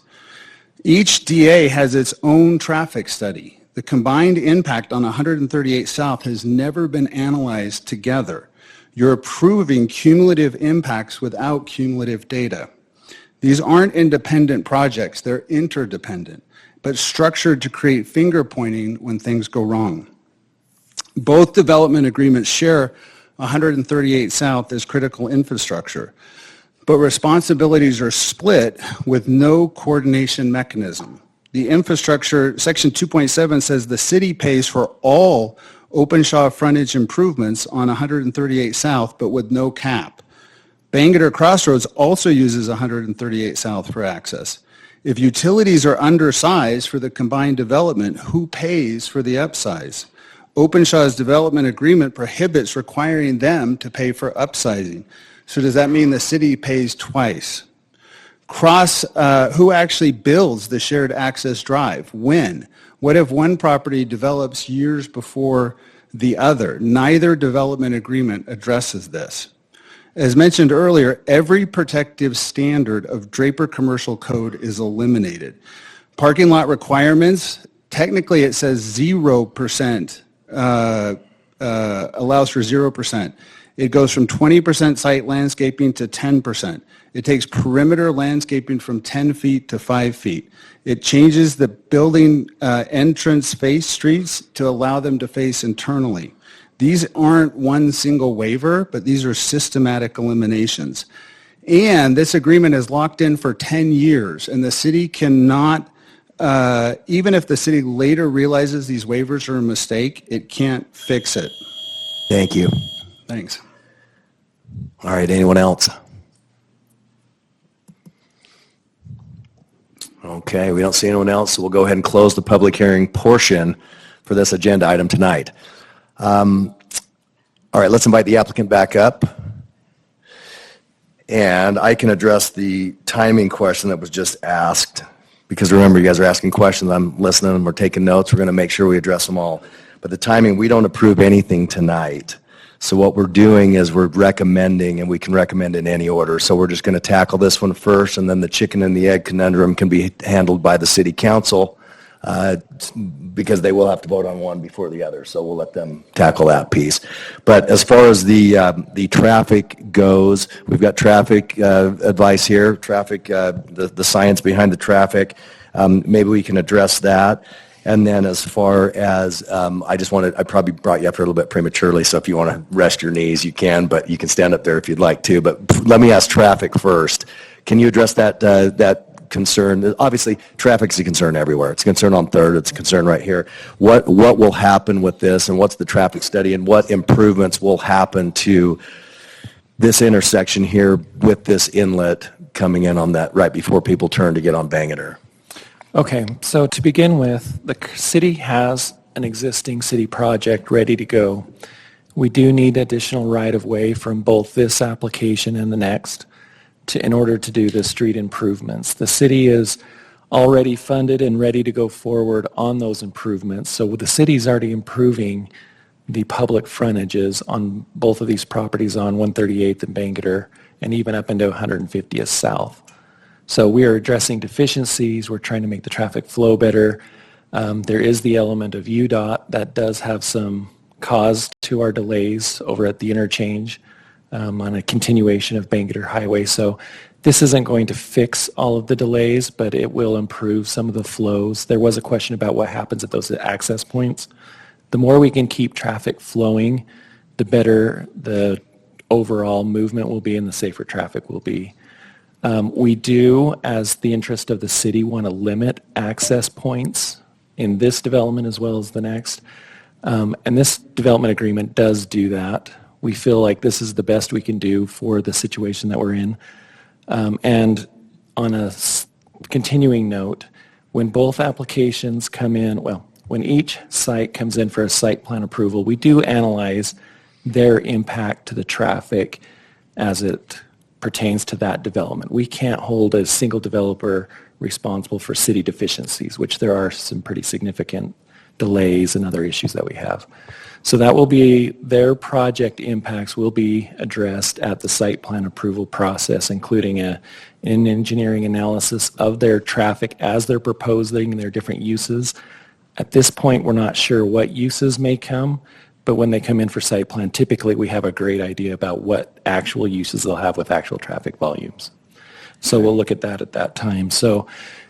Each DA has its own traffic study. The combined impact on 138 South has never been analyzed together. You're approving cumulative impacts without cumulative data. These aren't independent projects, they're interdependent, but structured to create finger pointing when things go wrong. Both development agreements share 138 South as critical infrastructure, but responsibilities are split with no coordination mechanism. The infrastructure, section 2.7 says the city pays for all Openshaw frontage improvements on 138 South, but with no cap. Bangor Crossroads also uses 138 South for access. If utilities are undersized for the combined development, who pays for the upsize? Openshaw's development agreement prohibits requiring them to pay for upsizing. So does that mean the city pays twice? Who actually builds the shared access drive? When? What if one property develops years before the other? Neither development agreement addresses this. As mentioned earlier, every protective standard of Draper Commercial Code is eliminated. Parking lot requirements, technically it says 0%, allows for 0%. It goes from 20% site landscaping to 10%. It takes perimeter landscaping from 10 feet to 5 feet. It changes the building entrance face streets to allow them to face internally. These aren't one single waiver, but these are systematic eliminations. And this agreement is locked in for 10 years, and the city cannot, even if the city later realizes these waivers are a mistake, it can't fix it.
Thank you.
Thanks.
All right, anyone else? Okay, we don't see anyone else, so we'll go ahead and close the public hearing portion for this agenda item tonight. All right, let's invite the applicant back up. And I can address the timing question that was just asked, because remember, you guys are asking questions, I'm listening, and we're taking notes. We're going to make sure we address them all. But the timing, we don't approve anything tonight. So what we're doing is we're recommending, and we can recommend in any order. So we're just going to tackle this one first, and then the chicken and the egg conundrum can be handled by the city council, because they will have to vote on one before the other. So we'll let them tackle that piece. But as far as the traffic goes, we've got traffic advice here, traffic, the science behind the traffic. Maybe we can address that. And then as far as, I probably brought you up here a little bit prematurely, so if you want to rest your knees, you can, but you can stand up there if you'd like to. But let me ask traffic first. Can you address that concern? Obviously, traffic is a concern everywhere. It's a concern on 3rd. It's a concern right here. What will happen with this, and what's the traffic study, and what improvements will happen to this intersection here with this inlet coming in on that right before people turn to get on Bangor?
Okay, so to begin with, the city has an existing city project ready to go. We do need additional right-of-way from both this application and the next in order to do the street improvements. The city is already funded and ready to go forward on those improvements. So the city's already improving the public frontages on both of these properties on 138th and Bangor, and even up into 150th South. So we are addressing deficiencies. We're trying to make the traffic flow better. There is the element of UDOT that does have some cause to our delays over at the interchange on a continuation of Bangor Highway. So this isn't going to fix all of the delays, but it will improve some of the flows. There was a question about what happens at those access points. The more we can keep traffic flowing, the better the overall movement will be and the safer traffic will be. We do, as the interest of the city, want to limit access points in this development as well as the next. And this development agreement does do that. We feel like this is the best we can do for the situation that we're in. And on a continuing note, when both applications come in, when each site comes in for a site plan approval, we do analyze their impact to the traffic as it pertains to that development. We can't hold a single developer responsible for city deficiencies, which there are some pretty significant delays and other issues that we have. So that will be, their project impacts will be addressed at the site plan approval process, including an engineering analysis of their traffic as they're proposing their different uses. At this point, we're not sure what uses may come, but when they come in for site plan, typically we have a great idea about what actual uses they'll have with actual traffic volumes. So we'll look at that at that time. So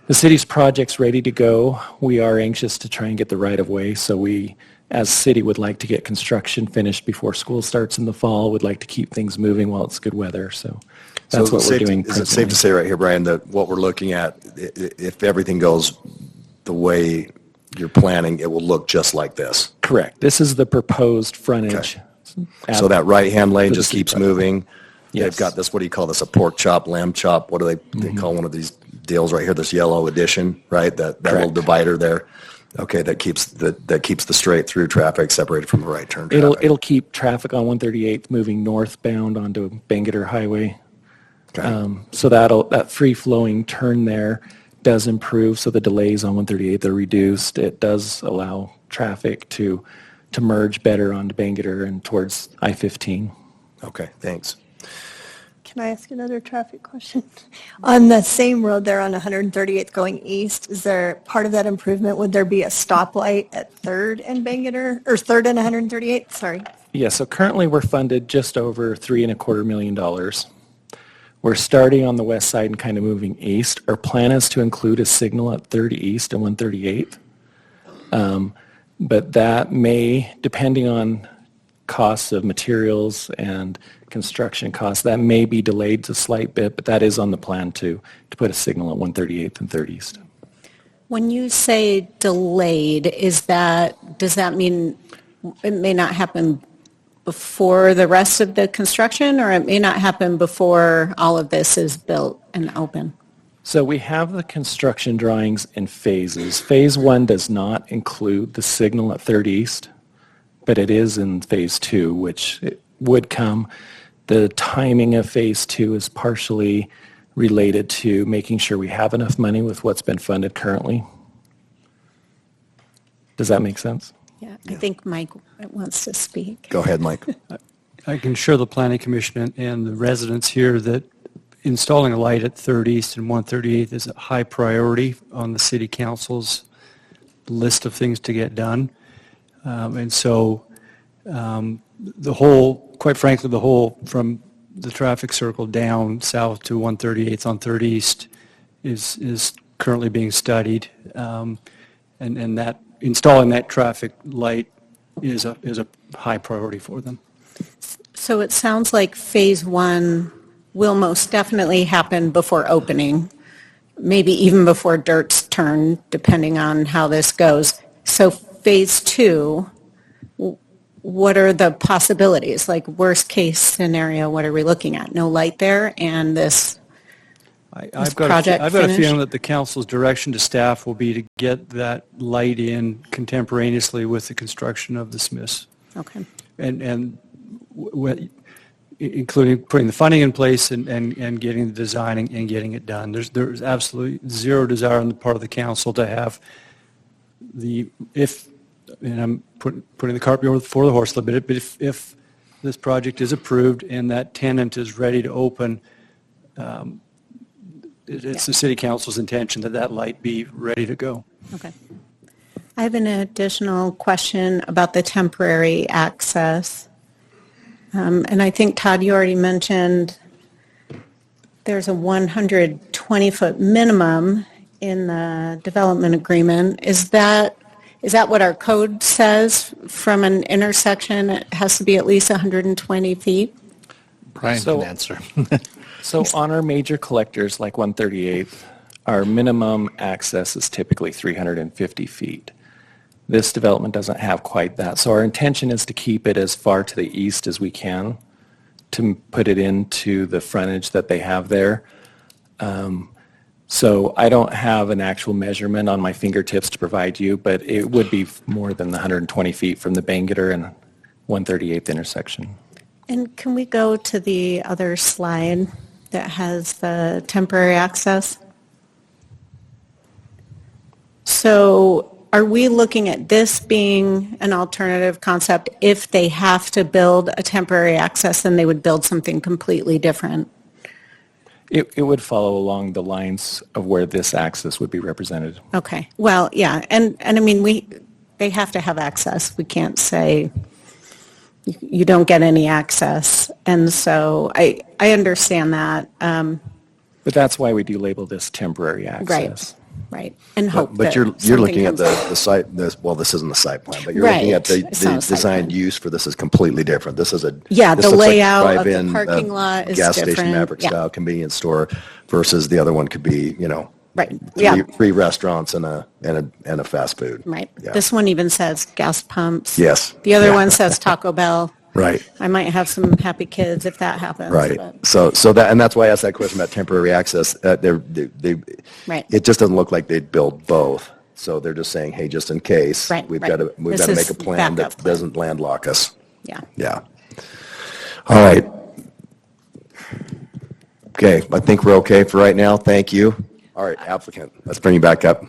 the city's project's ready to go. We are anxious to try and get the right of way. So we, as city, would like to get construction finished before school starts in the fall. Would like to keep things moving while it's good weather. So that's what we're doing.
Is it safe to say right here, Brian, that what we're looking at, if everything goes the way you're planning, it will look just like this?
Correct. This is the proposed frontage.
So that right-hand lane
For the
just keeps
street.
moving? They've
Yes.
got this, what do you call this, a pork chop, lamb chop? What do they call one of these deals right here, this yellow addition, right? That little
Correct.
divider there? Okay, that keeps the straight through traffic separated from the right turn traffic.
It'll keep traffic on 138th moving northbound onto Bangor Highway. So that free-flowing turn there does improve, so the delays on 138th are reduced. It does allow traffic to merge better onto Bangor and towards I-15.
Okay, thanks.
Can I ask another traffic question? On the same road there on 138th going east, is there part of that improvement, would there be a stoplight at 3rd and Bangor, or 3rd and 138th? Sorry.
Yeah, so currently we're funded just over $3.25 million. We're starting on the west side and kind of moving east. Our plan is to include a signal at 3rd East and 138th. But that may, depending on costs of materials and construction costs, that may be delayed a slight bit, but that is on the plan to put a signal at 138th and 3rd East.
When you say delayed, does that mean it may not happen before the rest of the construction, or it may not happen before all of this is built and open?
So we have the construction drawings in phases. Phase 1 does not include the signal at 3rd East, but it is in Phase 2, which it would come. The timing of Phase 2 is partially related to making sure we have enough money with what's been funded currently. Does that make sense?
Yeah, I think Mike wants to speak.
Go ahead, Mike.
I can assure the Planning Commission and the residents here that installing a light at 3rd East and 138th is a high priority on the City Council's list of things to get done. And so the whole, quite frankly, the whole from the traffic circle down south to 138th on 3rd East is currently being studied. And that installing that traffic light is a high priority for them.
So it sounds like Phase 1 will most definitely happen before opening, maybe even before dirt's turned, depending on how this goes. So Phase 2, what are the possibilities? Like worst case scenario, what are we looking at? No light there and this
I've got a feeling that the council's direction to staff will be to get that light in contemporaneously with the construction of the Smiths.
Okay.
And including putting the funding in place and getting the designing and getting it done. There's absolutely zero desire on the part of the council to have and I'm putting the cart before the horse a little bit, but if this project is approved and that tenant is ready to open, it's the City Council's intention that light be ready to go.
Okay. I have an additional question about the temporary access. And I think, Todd, you already mentioned there's a 120-foot minimum in the development agreement. Is that what our code says from an intersection? It has to be at least 120 feet?
Brian can answer.
So on our major collectors like 138th, our minimum access is typically 350 feet. This development doesn't have quite that. So our intention is to keep it as far to the east as we can to put it into the frontage that they have there. So I don't have an actual measurement on my fingertips to provide you, but it would be more than the 120 feet from the Bangor and 138th intersection.
And can we go to the other slide that has the temporary access? So are we looking at this being an alternative concept? If they have to build a temporary access, then they would build something completely different?
It would follow along the lines of where this access would be represented.
Okay. Well, yeah. And I mean, they have to have access. We can't say you don't get any access. And so I understand that.
But that's why we do label this temporary access.
Right. And hope
But
that
you're looking at
something
the site, well, this isn't the site plan, but you're
Right.
looking at the
It's not a site
design
plan.
use for this is completely different. This is
Yeah,
this
the
looks like
layout of the
drive-in,
parking lot is
gas station
different.
Maverick
Yeah.
style convenience store versus the other one could be,
Right, yeah.
Three restaurants and a fast food.
Right.
Yeah.
This one even says gas pumps.
Yes.
The other
Yeah.
one says Taco Bell.
Right.
I might have some happy kids if that happens.
Right.
but-
So that, and that's why I asked that question about temporary access.
Right.
It just doesn't look like they'd build both. So they're just saying, hey, just in case,
Right,
we've
right.
got to
This
make
is
a plan that
backup plan.
doesn't landlock us.
Yeah.
Yeah. All right. Okay, I think we're okay for right now. Thank you. All right, applicant, let's bring you back up.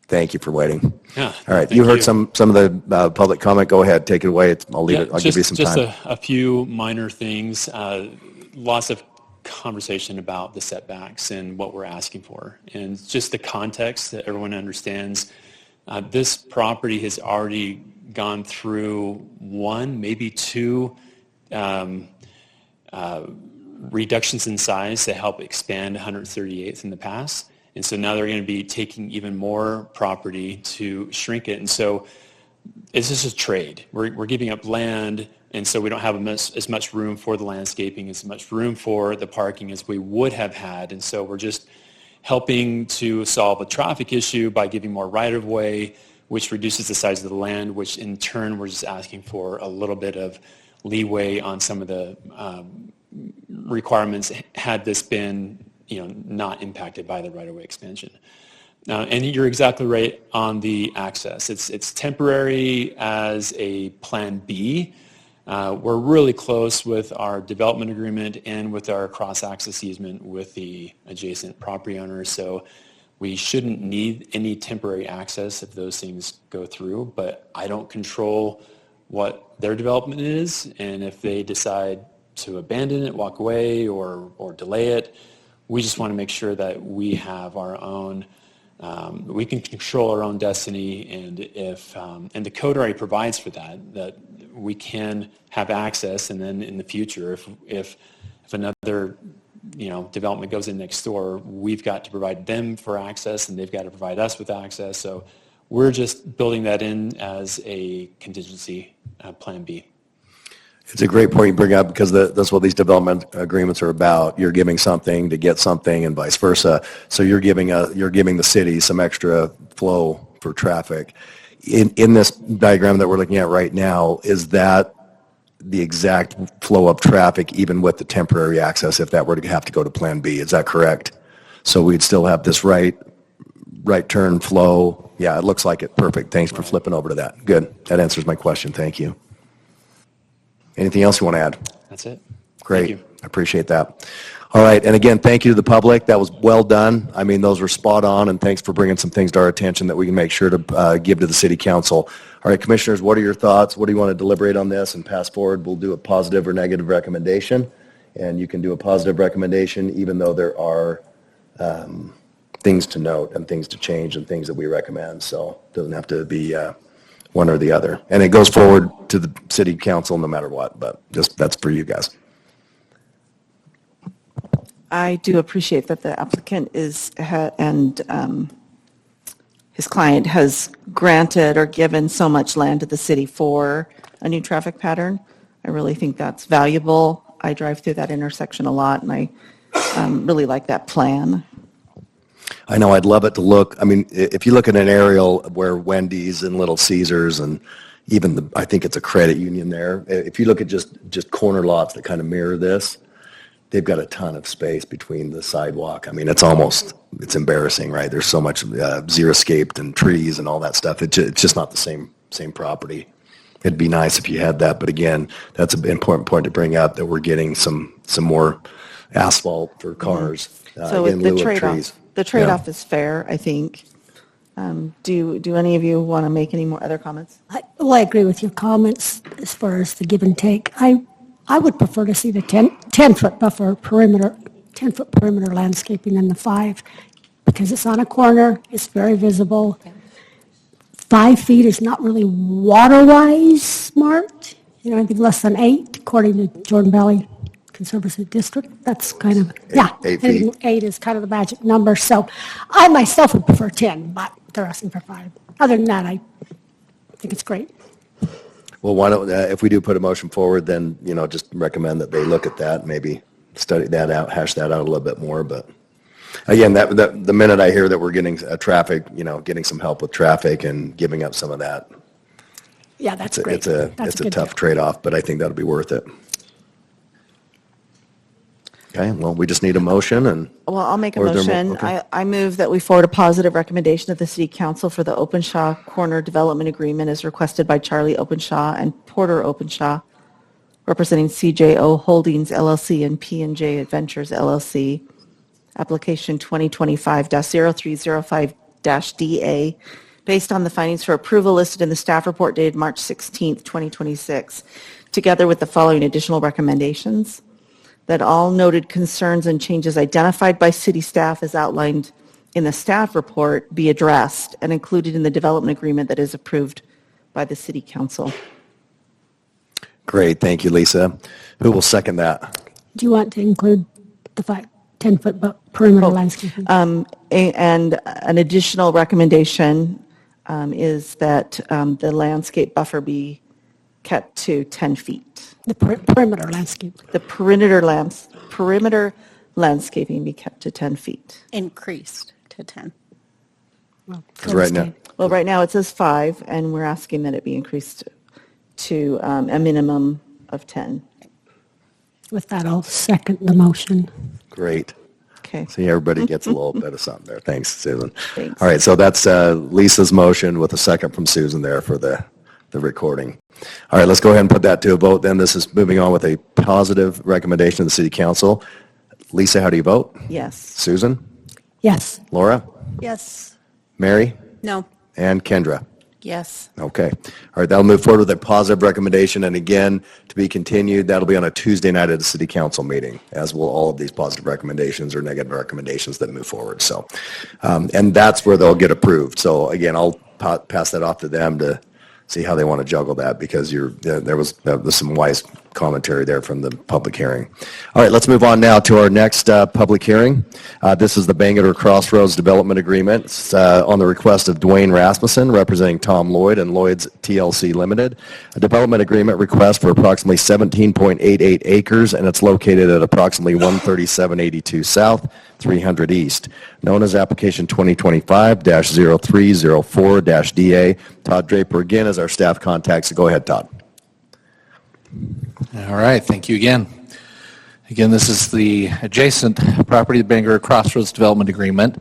Thank you for waiting.
Yeah,
All right,
thank
you heard
you.
some of the public comment. Go ahead, take it away. I'll leave it. I'll give you some
just
time.
a few minor things. Lots of conversation about the setbacks and what we're asking for. And just the context that everyone understands, this property has already gone through one, maybe two reductions in size to help expand 138th in the past. And so now they're going to be taking even more property to shrink it. And so it's just a trade. We're giving up land, and so we don't have as much room for the landscaping, as much room for the parking as we would have had. And so we're just helping to solve a traffic issue by giving more right-of-way, which reduces the size of the land, which in turn we're just asking for a little bit of leeway on some of the requirements had this been not impacted by the right-of-way expansion. And you're exactly right on the access. It's temporary as a plan B. We're really close with our development agreement and with our cross-access easement with the adjacent property owners. So we shouldn't need any temporary access if those things go through, but I don't control what their development is, and if they decide to abandon it, walk away, or delay it, we just want to make sure that we have our own, we can control our own destiny, and if and the code already provides for that we can have access, and then in the future, if another development goes in next door, we've got to provide them for access, and they've got to provide us with access. So we're just building that in as a contingency plan B.
It's a great point you bring up, because that's what these development agreements are about. You're giving something to get something, and vice versa. So you're giving the city some extra flow for traffic. In this diagram that we're looking at right now, is that the exact flow of traffic, even with the temporary access, if that were to have to go to Plan B? Is that correct? So we'd still have this right turn flow. Yeah, it looks like it. Perfect. Thanks for flipping over to that. Good. That answers my question. Thank you. Anything else you want to add?
That's it.
Great.
Thank you.
I appreciate that. All right. And again, thank you to the public. That was well done. I mean, those were spot on, and thanks for bringing some things to our attention that we can make sure to give to the city council. All right, commissioners, what are your thoughts? What do you want to deliberate on this and pass forward? We'll do a positive or negative recommendation, and you can do a positive recommendation even though there are things to note and things to change and things that we recommend. So it doesn't have to be one or the other. And it goes forward to the city council no matter what, but just that's for you guys.
I do appreciate that the applicant and his client has granted or given so much land to the city for a new traffic pattern. I really think that's valuable. I drive through that intersection a lot, and I really like that plan.
I know, I'd love it to look, I mean, if you look at an aerial where Wendy's and Little Caesars and even I think it's a credit union there, if you look at just corner lots that kind of mirror this, they've got a ton of space between the sidewalk. I mean, it's embarrassing, right? There's so much xeriscaped and trees and all that stuff. It's just not the same property. It'd be nice if you had that, but again, that's an important point to bring up, that we're getting some more asphalt for cars
So
in
the
lieu of
trade-off,
trees.
the trade-off is fair, I think. Do any of you want to make any more other comments?
I agree with your comments as far as the give and take. I would prefer to see the 10-foot buffer perimeter, 10-foot perimeter landscaping than the 5, because it's on a corner, it's very visible. 5 feet is not really water-wise smart. Anything less than 8, according to Jordan Valley Conservancy District. That's kind of,
8 feet.
8 is kind of the magic number. So I myself would prefer 10, but they're asking for 5. Other than that, I think it's great.
Well, why don't, if we do put a motion forward, then, just recommend that they look at that, maybe study that out, hash that out a little bit more, but. Again, the minute I hear that we're getting traffic, getting some help with traffic and giving up some of that,
Yeah, that's
it's
great.
a
That's
tough
deal.
trade-off, but I think that'll be worth it. Okay, well, we just need a motion and.
Well, I'll make a
or is there
motion.
okay.
I move that we forward a positive recommendation to the City Council for the Openshaw Corner Development Agreement as requested by Charlie Openshaw and Porter Openshaw, representing CJO Holdings LLC and P&J Adventures LLC, application 2025-0305-DA, based on the findings for approval listed in the staff report dated March 16th, 2026, together with the following additional recommendations: that all noted concerns and changes identified by city staff as outlined in the staff report be addressed and included in the development agreement that is approved by the City Council.
Great, thank you, Lisa. Who will second that?
Do you want to include the 10-foot perimeter landscaping?
And an additional recommendation is that the landscape buffer be kept to 10 feet.
The perimeter landscape.
The perimeter landscaping be kept to 10 feet.
Increased to 10.
Because right now,
Well, right now it says 5, and we're asking that it be increased to a minimum of 10.
With that, I'll second the motion.
great.
Okay.
See, everybody gets a little bit of something there. Thanks, Susan.
Thanks.
All right, so that's Lisa's motion with a second from Susan there for the recording. All right, let's go ahead and put that to a vote then. This is moving on with a positive recommendation of the City Council. Lisa, how do you vote?
Yes.
Susan?
Yes.
Laura?
Yes.
Mary?
No.
And Kendra?
Yes.
Okay. All right, that'll move forward with a positive recommendation. And again, to be continued, that'll be on a Tuesday night at the City Council meeting, as will all of these positive recommendations or negative recommendations that move forward. So, and that's where they'll get approved. So again, I'll pass that off to them to see how they want to juggle that, because there was some wise commentary there from the public hearing. All right, let's move on now to our next public hearing. This is the Bangor Crossroads Development Agreement. It's on the request of Dwayne Rasmussen, representing Tom Lloyd and Lloyd's TLC Limited. A development agreement request for approximately 17.88 acres, and it's located at approximately 13782 South, 300 East, known as application 2025-0304-DA. Todd Draper again is our staff contact, so go ahead, Todd.
All right, thank you again. Again, this is the adjacent property, the Bangor Crossroads Development Agreement.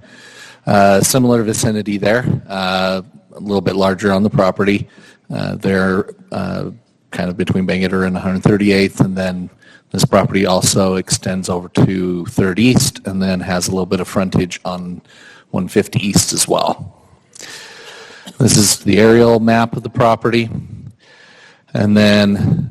Similar vicinity there, a little bit larger on the property. They're kind of between Bangor and 138th, and then this property also extends over to 3rd East and then has a little bit of frontage on 150 East as well. This is the aerial map of the property. And then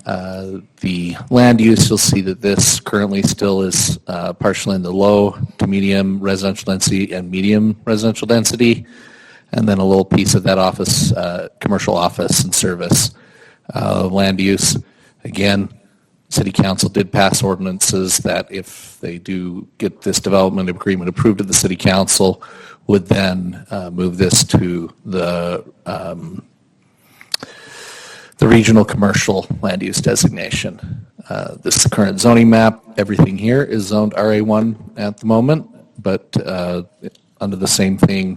the land use, you'll see that this currently still is partially in the low to medium residential density and medium residential density. And then a little piece of that office, commercial office and service land use. Again, City Council did pass ordinances that if they do get this development agreement approved at the City Council, would then move this to the regional commercial land use designation. This current zoning map, everything here is zoned RA1 at the moment, but under the same thing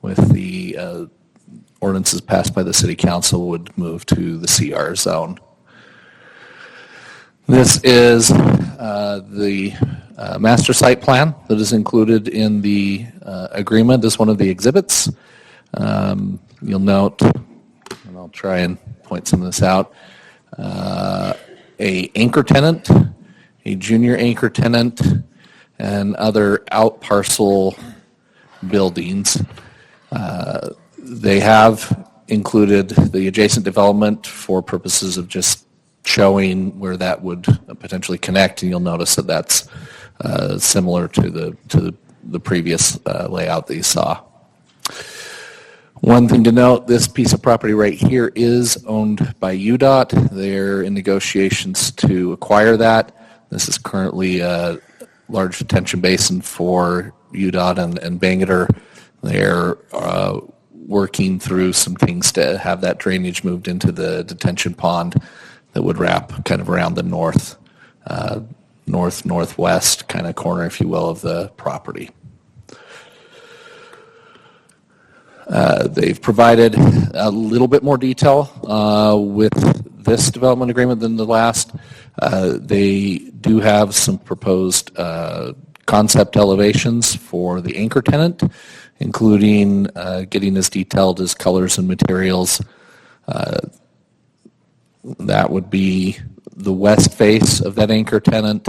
with the ordinances passed by the City Council would move to the CR zone. This is the master site plan that is included in the agreement as one of the exhibits. You'll note, and I'll try and point some of this out, a anchor tenant, a junior anchor tenant, and other out parcel buildings. They have included the adjacent development for purposes of just showing where that would potentially connect, and you'll notice that that's similar to the previous layout that you saw. One thing to note, this piece of property right here is owned by UDOT. They're in negotiations to acquire that. This is currently a large detention basin for UDOT and Bangor. They're working through some things to have that drainage moved into the detention pond that would wrap kind of around the northwest kind of corner, if you will, of the property. They've provided a little bit more detail with this development agreement than the last. They do have some proposed concept elevations for the anchor tenant, including getting as detailed as colors and materials. That would be the west face of that anchor tenant,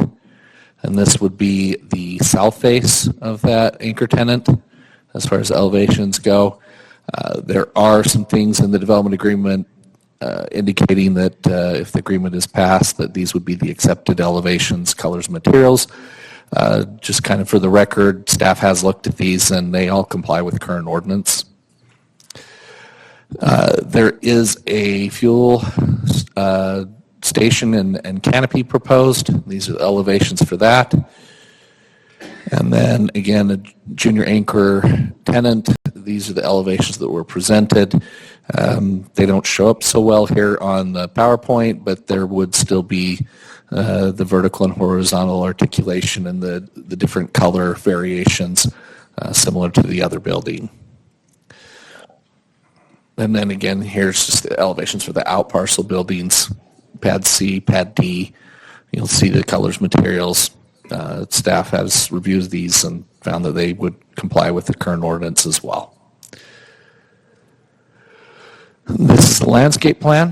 and this would be the south face of that anchor tenant as far as elevations go. There are some things in the development agreement indicating that if the agreement is passed, that these would be the accepted elevations, colors, materials. Just kind of for the record, staff has looked at these and they all comply with current ordinance. There is a fuel station and canopy proposed. These are the elevations for that. And then again, a junior anchor tenant. These are the elevations that were presented. They don't show up so well here on the PowerPoint, but there would still be the vertical and horizontal articulation and the different color variations similar to the other building. And then again, here's just the elevations for the out parcel buildings, pad C, pad D. You'll see the colors, materials. Staff has reviewed these and found that they would comply with the current ordinance as well. This is the landscape plan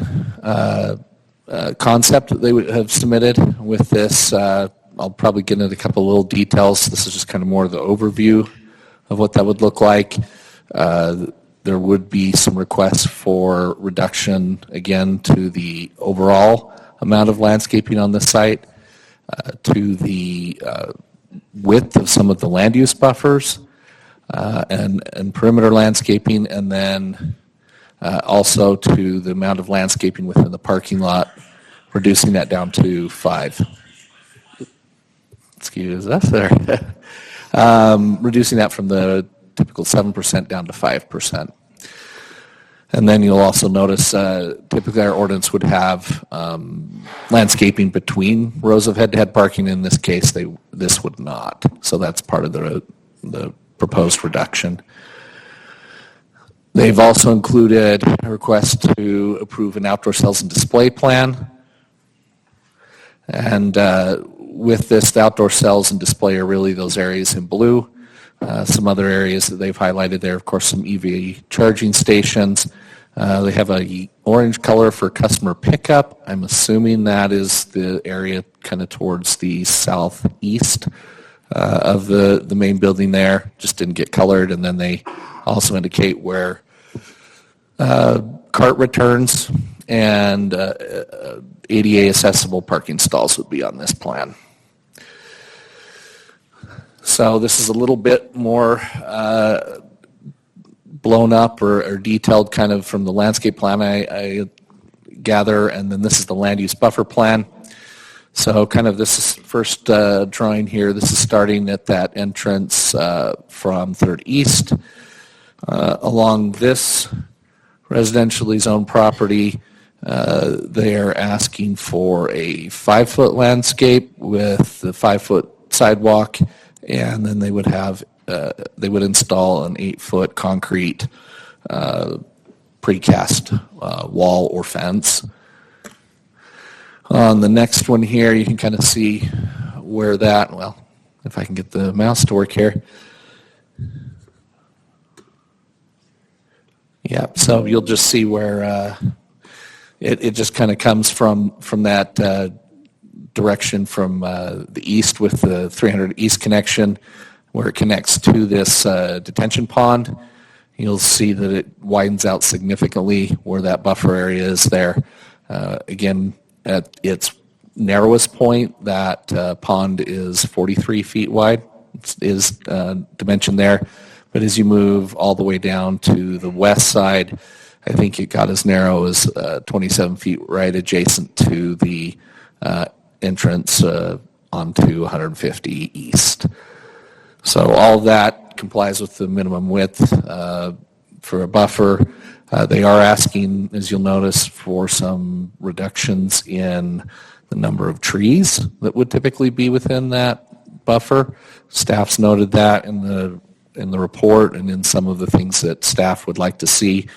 concept that they would have submitted with this. I'll probably get into a couple little details. This is just kind of more of the overview of what that would look like. There would be some requests for reduction, again, to the overall amount of landscaping on the site, to the width of some of the land use buffers, and perimeter landscaping, and then also to the amount of landscaping within the parking lot, reducing that down to 5. Excuse us there. Reducing that from the typical 7% down to 5%. And then you'll also notice typically our ordinance would have landscaping between rows of head-to-head parking. In this case, this would not. So that's part of the proposed reduction. They've also included a request to approve an outdoor sales and display plan. And with this, the outdoor sales and display are really those areas in blue. Some other areas that they've highlighted there, of course, some EV charging stations. They have a orange color for customer pickup. I'm assuming that is the area kind of towards the southeast of the main building there. Just didn't get colored. And then they also indicate where cart returns and ADA accessible parking stalls would be on this plan. So this is a little bit more blown up or detailed kind of from the landscape plan I gather, and then this is the land use buffer plan. So kind of this is first drawing here. This is starting at that entrance from 3rd East. Along this residentially zoned property, they are asking for a 5-foot landscape with the 5-foot sidewalk, and then they would have they would install an 8-foot concrete precast wall or fence. On the next one here, you can kind of see where that, well, if I can get the mouse to work here. Yeah, so you'll just see where it just kind of comes from that direction from the east with the 300 East connection, where it connects to this detention pond. You'll see that it widens out significantly where that buffer area is there. Again, at its narrowest point, that pond is 43 feet wide, is dimension there. But as you move all the way down to the west side, I think it got as narrow as 27 feet right adjacent to the entrance onto 150 East. So all of that complies with the minimum width for a buffer. They are asking, as you'll notice, for some reductions in the number of trees that would typically be within that buffer. Staff's noted that in the in the report and in some of the things that staff would like to see.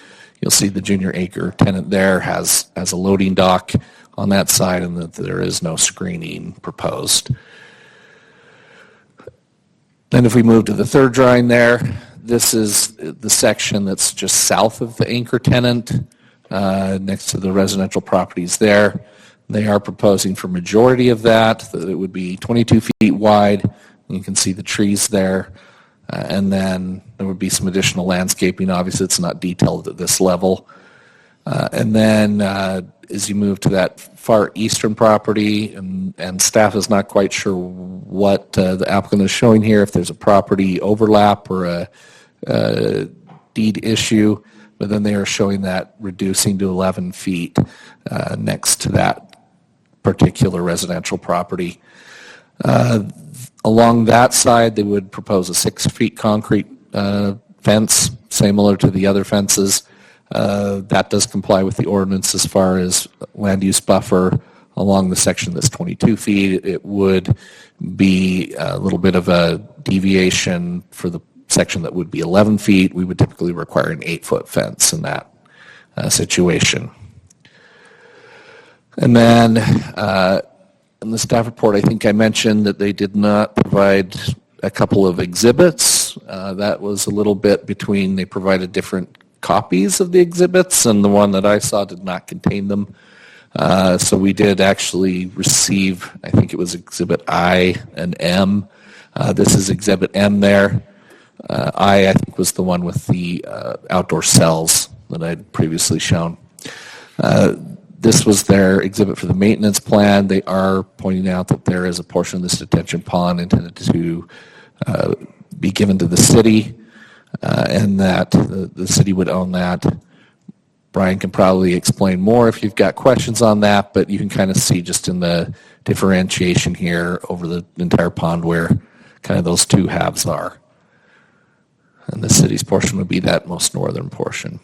You'll see the junior acre tenant there has a loading dock on that side, and that there is no screening proposed. Then if we move to the third drawing there, this is the section that's just south of the anchor tenant, next to the residential properties there. They are proposing for majority of that it would be 22 feet wide. You can see the trees there. And then there would be some additional landscaping. Obviously, it's not detailed at this level. And then as you move to that far eastern property, and staff is not quite sure what the applicant is showing here, if there's a property overlap or a deed issue, but then they are showing that reducing to 11 feet next to that particular residential property. Along that side, they would propose a 6 feet concrete fence, similar to the other fences. That does comply with the ordinance as far as land use buffer. Along the section that's 22 feet, it would be a little bit of a deviation for the section that would be 11 feet. We would typically require an 8-foot fence in that situation. And then in the staff report, I think I mentioned that they did not provide a couple of exhibits. That was a little bit between, they provided different copies of the exhibits, and the one that I saw did not contain them. So we did actually receive, I think it was Exhibit I and M. This is Exhibit M there. I think, was the one with the outdoor cells that I'd previously shown. This was their exhibit for the maintenance plan. They are pointing out that there is a portion of this detention pond intended to be given to the city, and that the city would own that. Brian can probably explain more if you've got questions on that, but you can kind of see just in the differentiation here over the entire pond where kind of those two halves are. And the city's portion would be that most northern portion.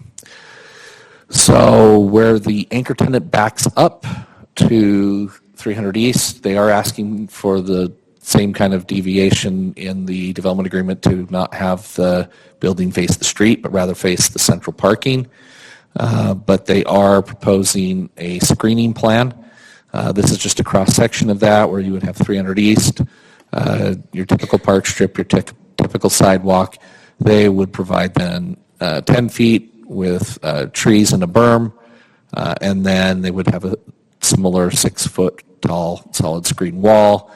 So where the anchor tenant backs up to 300 East, they are asking for the same kind of deviation in the development agreement to not have the building face the street, but rather face the central parking. But they are proposing a screening plan. This is just a cross-section of that where you would have 300 East, your typical park strip, your typical sidewalk. They would provide then 10 feet with trees and a berm, and then they would have a similar 6-foot tall solid screen wall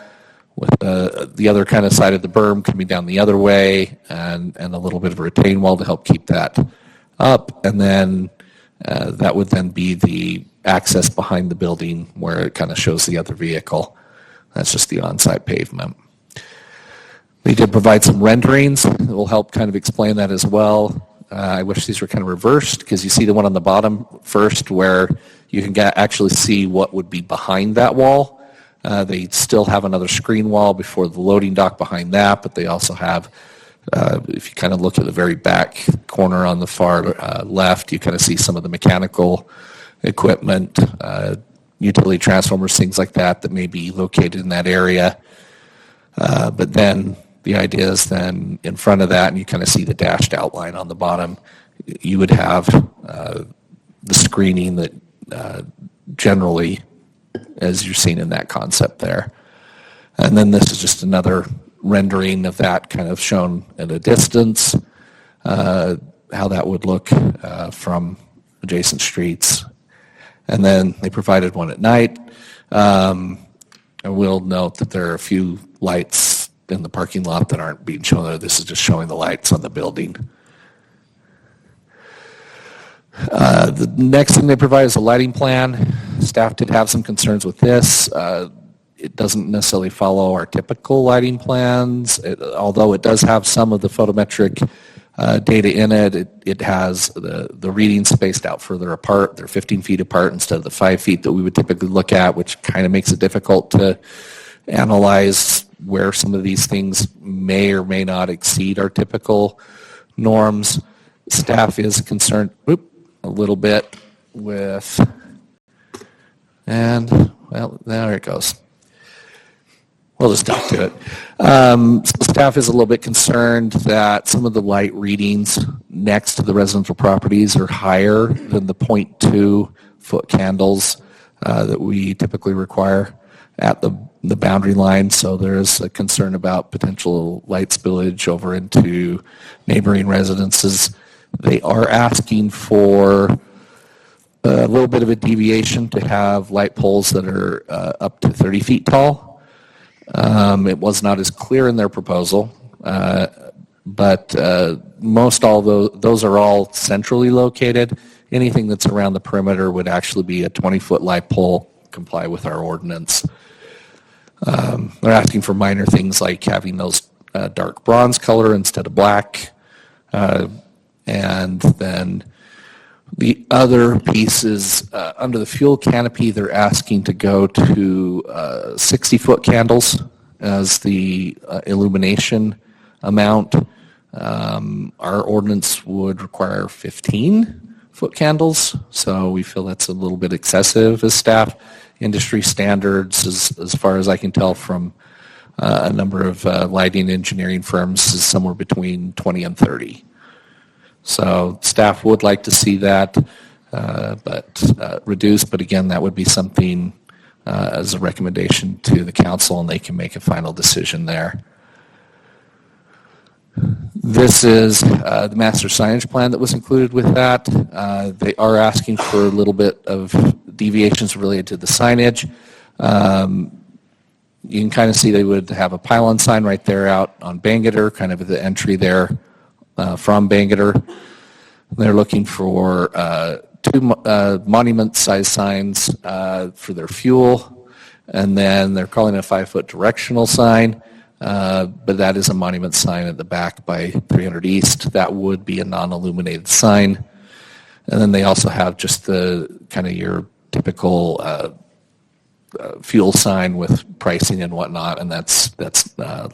with the other kind of side of the berm coming down the other way, and a little bit of a retaining wall to help keep that up. And then that would then be the access behind the building where it kind of shows the other vehicle. That's just the on-site pavement. They did provide some renderings that will help kind of explain that as well. I wish these were kind of reversed, because you see the one on the bottom first where you can actually see what would be behind that wall. They still have another screen wall before the loading dock behind that, but they also have, if you kind of look at the very back corner on the far left, you kind of see some of the mechanical equipment, utility transformers, things like that that may be located in that area. But then the idea is then in front of that, and you kind of see the dashed outline on the bottom, you would have the screening that generally, as you're seeing in that concept there. And then this is just another rendering of that kind of shown at a distance, how that would look from adjacent streets. And then they provided one at night. And we'll note that there are a few lights in the parking lot that aren't being shown there. This is just showing the lights on the building. The next thing they provide is a lighting plan. Staff did have some concerns with this. It doesn't necessarily follow our typical lighting plans, although it does have some of the photometric data in it. It has the readings spaced out further apart. They're 15 feet apart instead of the 5 feet that we would typically look at, which kind of makes it difficult to analyze where some of these things may or may not exceed our typical norms. Staff is concerned a little bit with, and well, there it goes. We'll just talk to it. Staff is a little bit concerned that some of the light readings next to the residential properties are higher than the 0.2 foot candles that we typically require at the boundary line. So there's a concern about potential light spillage over into neighboring residences. They are asking for a little bit of a deviation to have light poles that are up to 30 feet tall. It was not as clear in their proposal, but most all those are all centrally located. Anything that's around the perimeter would actually be a 20-foot light pole, comply with our ordinance. They're asking for minor things like having those dark bronze color instead of black. And then the other pieces, under the fuel canopy, they're asking to go to 60-foot candles as the illumination amount. Our ordinance would require 15-foot candles, so we feel that's a little bit excessive as staff. Industry standards, as far as I can tell from a number of lighting engineering firms, is somewhere between 20 and 30. So staff would like to see that, but reduced. But again, that would be something as a recommendation to the council, and they can make a final decision there. This is the master signage plan that was included with that. They are asking for a little bit of deviations related to the signage. You can kind of see they would have a pylon sign right there out on Bangerter, kind of at the entry there. From Bangerter. They're looking for two monument-sized signs for their fuel, and then they're calling it a 5-foot directional sign, but that is a monument sign at the back by 300 East. That would be a non-illuminated sign. And then they also have just the kind of your typical fuel sign with pricing and whatnot, and that's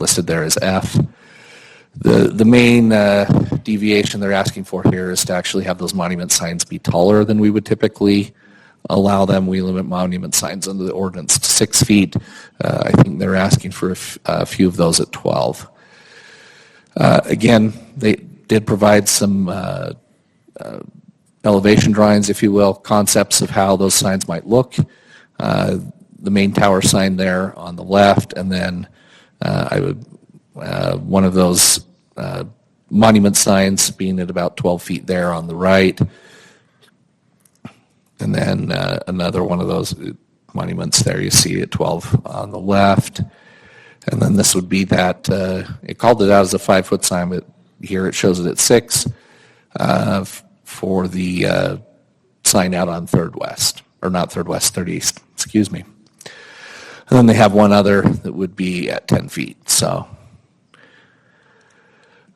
listed there as F. The main deviation they're asking for here is to actually have those monument signs be taller than we would typically allow them. We limit monument signs under the ordinance to 6 feet. I think they're asking for a few of those at 12. Again, they did provide some elevation drawings, if you will, concepts of how those signs might look. The main tower sign there on the left, and then one of those monument signs being at about 12 feet there on the right. And then another one of those monuments there you see at 12 on the left. And then this would be that, it called it out as a 5-foot sign, but here it shows it at 6 for the sign out on 3rd West, or not 3rd West, 3rd East, excuse me. And then they have one other that would be at 10 feet, so.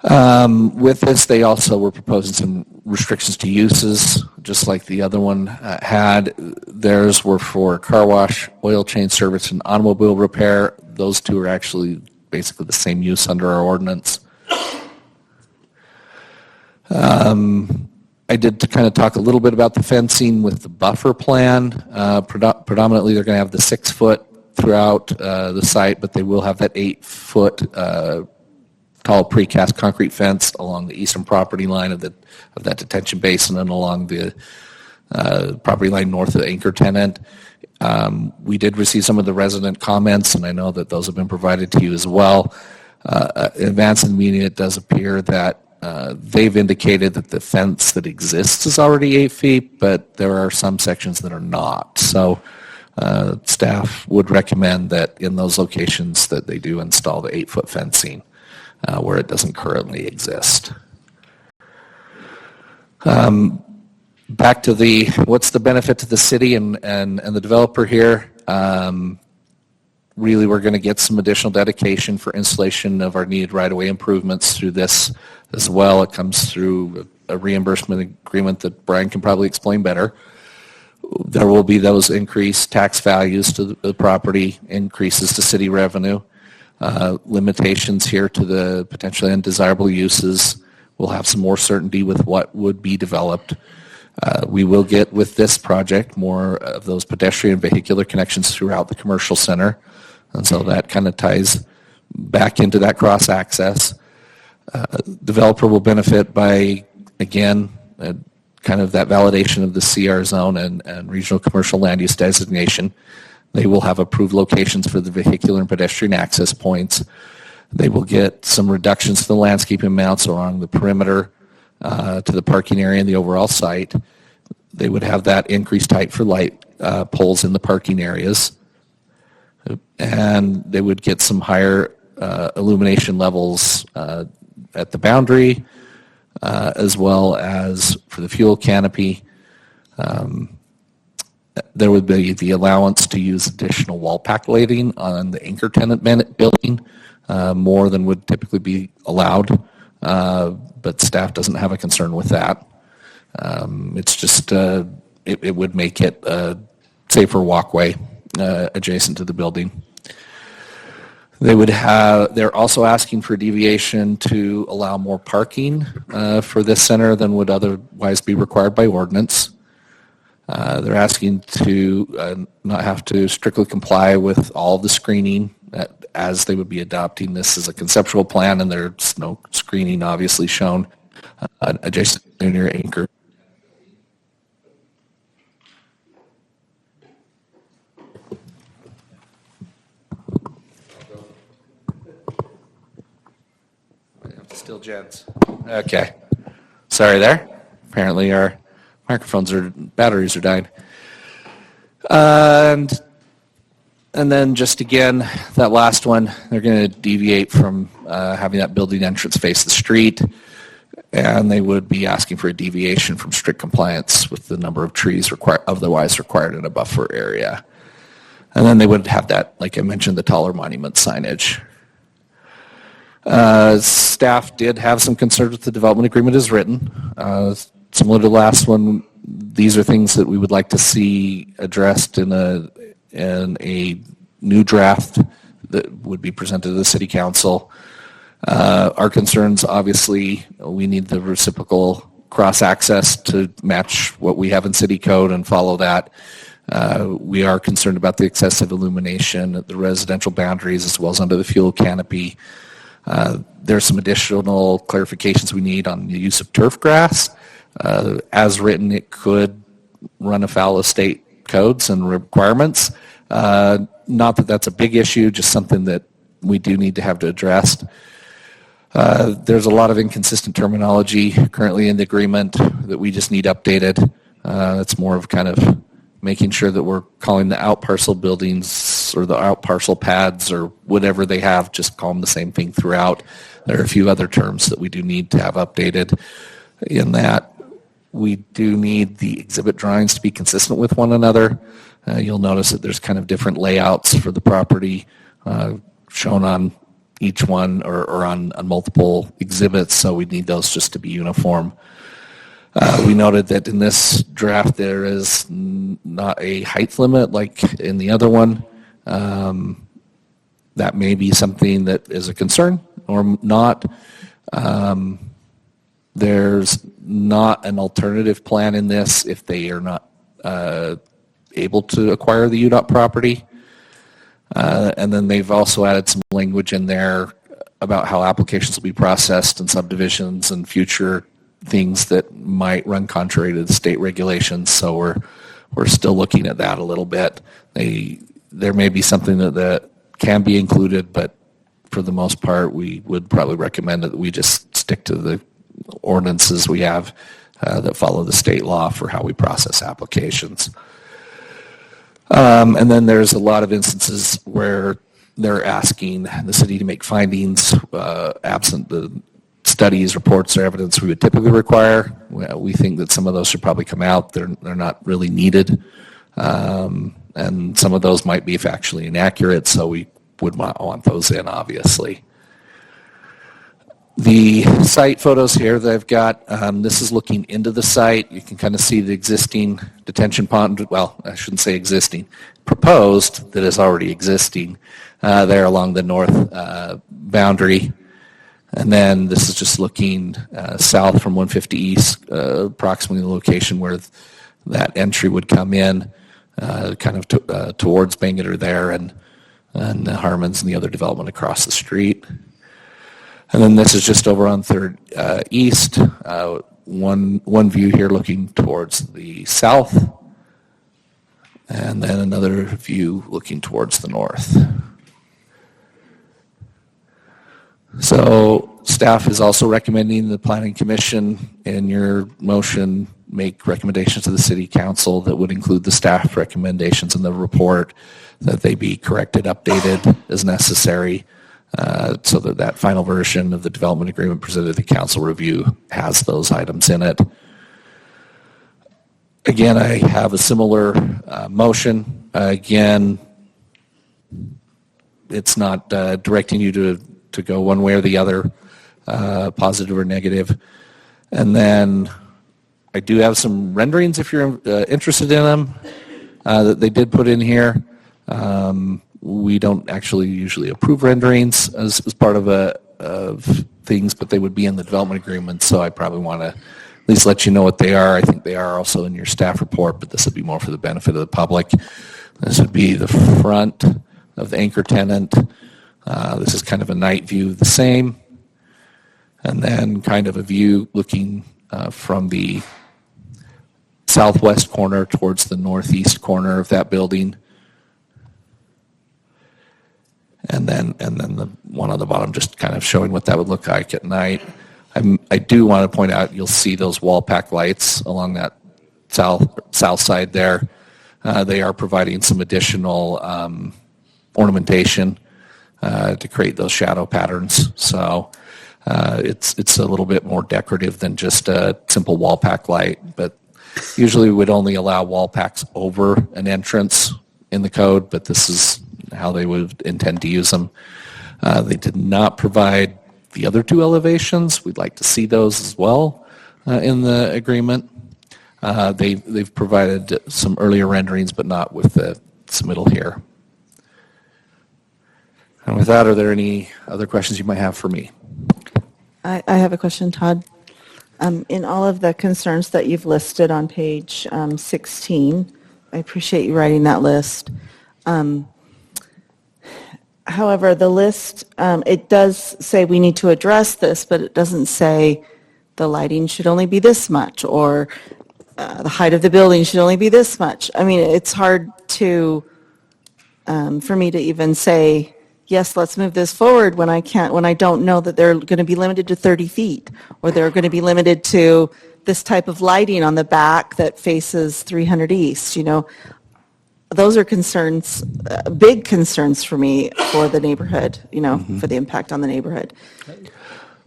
With this, they also were proposing some restrictions to uses, just like the other one had. Theirs were for car wash, oil change service, and automobile repair. Those two are actually basically the same use under our ordinance. I did kind of talk a little bit about the fencing with the buffer plan. Predominantly, they're going to have the 6-foot throughout the site, but they will have that 8-foot tall precast concrete fence along the eastern property line of that detention basin and along the property line north of the anchor tenant. We did receive some of the resident comments, and I know that those have been provided to you as well. In advance of the meeting, it does appear that they've indicated that the fence that exists is already 8 feet, but there are some sections that are not. So staff would recommend that in those locations that they do install the 8-foot fencing where it doesn't currently exist. Back to what's the benefit to the city and the developer here. Really, we're going to get some additional dedication for installation of our needed right-of-way improvements through this as well. It comes through a reimbursement agreement that Brian can probably explain better. There will be those increased tax values to the property, increases to city revenue, limitations here to the potentially undesirable uses. We'll have some more certainty with what would be developed. We will get with this project more of those pedestrian vehicular connections throughout the commercial center. And so that kind of ties back into that cross-access. Developer will benefit by, again, kind of that validation of the CR zone and regional commercial land use designation. They will have approved locations for the vehicular and pedestrian access points. They will get some reductions to the landscaping amounts along the perimeter to the parking area and the overall site. They would have that increased height for light poles in the parking areas. And they would get some higher illumination levels at the boundary, as well as for the fuel canopy. There would be the allowance to use additional wall pack lighting on the anchor tenant building, more than would typically be allowed, but staff doesn't have a concern with that. It's just, it would make it a safer walkway adjacent to the building. They're also asking for deviation to allow more parking for this center than would otherwise be required by ordinance. They're asking to not have to strictly comply with all of the screening as they would be adopting this as a conceptual plan, and there's no screening obviously shown adjacent to near anchor. Still Jen's. Okay. Sorry there. Apparently our batteries are dying. And then just again, that last one, they're going to deviate from having that building entrance face the street, and they would be asking for a deviation from strict compliance with the number of trees otherwise required in a buffer area. And then they would have that, like I mentioned, the taller monument signage. Staff did have some concerns with the development agreement as written. Similar to the last one, these are things that we would like to see addressed in a new draft that would be presented to the City Council. Our concerns, obviously, we need the reciprocal cross-access to match what we have in City Code and follow that. We are concerned about the excessive illumination at the residential boundaries as well as under the fuel canopy. There's some additional clarifications we need on the use of turf grass. As written, it could run afoul of state codes and requirements. Not that that's a big issue, just something that we do need to have to address. There's a lot of inconsistent terminology currently in the agreement that we just need updated. It's more of kind of making sure that we're calling the out parcel buildings or the out parcel pads or whatever they have, just call them the same thing throughout. There are a few other terms that we do need to have updated. In that, we do need the exhibit drawings to be consistent with one another. You'll notice that there's kind of different layouts for the property shown on each one or on multiple exhibits, so we need those just to be uniform. We noted that in this draft there is not a height limit like in the other one. That may be something that is a concern or not. There's not an alternative plan in this if they are not able to acquire the UDOT property. And then they've also added some language in there about how applications will be processed and subdivisions and future things that might run contrary to the state regulations. So we're still looking at that a little bit. There may be something that can be included, but for the most part, we would probably recommend that we just stick to the ordinances we have that follow the state law for how we process applications. And then there's a lot of instances where they're asking the city to make findings absent the studies, reports, or evidence we would typically require. We think that some of those should probably come out. They're not really needed. And some of those might be factually inaccurate, so we would want those in, obviously. The site photos here that I've got, this is looking into the site. You can kind of see the existing detention pond, well, I shouldn't say existing, proposed that is already existing there along the north boundary. And then this is just looking south from 150 East, approximately the location where that entry would come in, kind of towards Bangor there. And and the Harmons and the other development across the street. And then this is just over on 3rd East, one view here looking towards the south, and then another view looking towards the north. So staff is also recommending the Planning Commission in your motion make recommendations to the City Council that would include the staff recommendations in the report, that they be corrected, updated as necessary, so that that final version of the development agreement presented to the council review has those items in it. Again, I have a similar motion. Again, it's not directing you to go one way or the other, positive or negative. And then I do have some renderings if you're interested in them that they did put in here. We don't actually usually approve renderings as part of things, but they would be in the development agreement, so I probably want to at least let you know what they are. I think they are also in your staff report, but this would be more for the benefit of the public. This would be the front of the anchor tenant. This is kind of a night view of the same. And then kind of a view looking from the southwest corner towards the northeast corner of that building. And then the one on the bottom just kind of showing what that would look like at night. I do want to point out, you'll see those wall pack lights along that south side there. They are providing some additional ornamentation to create those shadow patterns. So it's a little bit more decorative than just a simple wall pack light, but usually we would only allow wall packs over an entrance in the code, but this is how they would intend to use them. They did not provide the other two elevations. We'd like to see those as well in the agreement. They've provided some earlier renderings, but not with the submittal here. And with that, are there any other questions you might have for me?
I have a question, Todd. In all of the concerns that you've listed on page 16, I appreciate you writing that list. However, the list, it does say we need to address this, but it doesn't say the lighting should only be this much, or the height of the building should only be this much. I mean, it's hard to, for me to even say, yes, let's move this forward when I don't know that they're going to be limited to 30 feet, or they're going to be limited to this type of lighting on the back that faces 300 East, you know. Those are concerns, big concerns for me for the neighborhood, you know, for the impact on the neighborhood.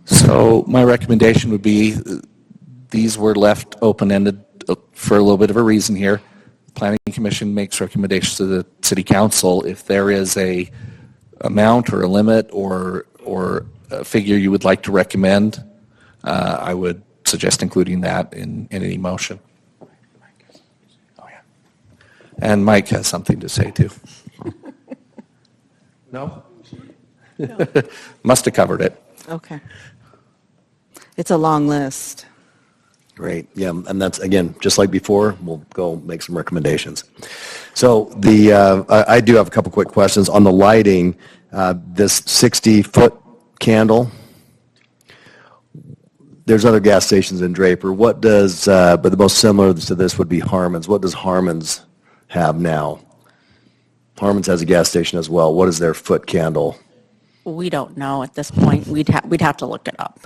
So my recommendation would be these were left open-ended for a little bit of a reason here. The Planning Commission makes recommendations to the City Council. If there is a amount or a limit or a figure you would like to recommend, I would suggest including that in any motion. And Mike has something to say too. No? Must have covered it.
Okay. It's a long list.
Great. Yeah, and that's, again, just like before, we'll go make some recommendations. So I do have a couple quick questions. On the lighting, this 60-foot candle, there's other gas stations in Draper. What does, but the most similar to this would be Harmon's. What does Harmon's have now? Harmon's has a gas station as well. What is their foot candle?
We don't know at this point. We'd have to look it up.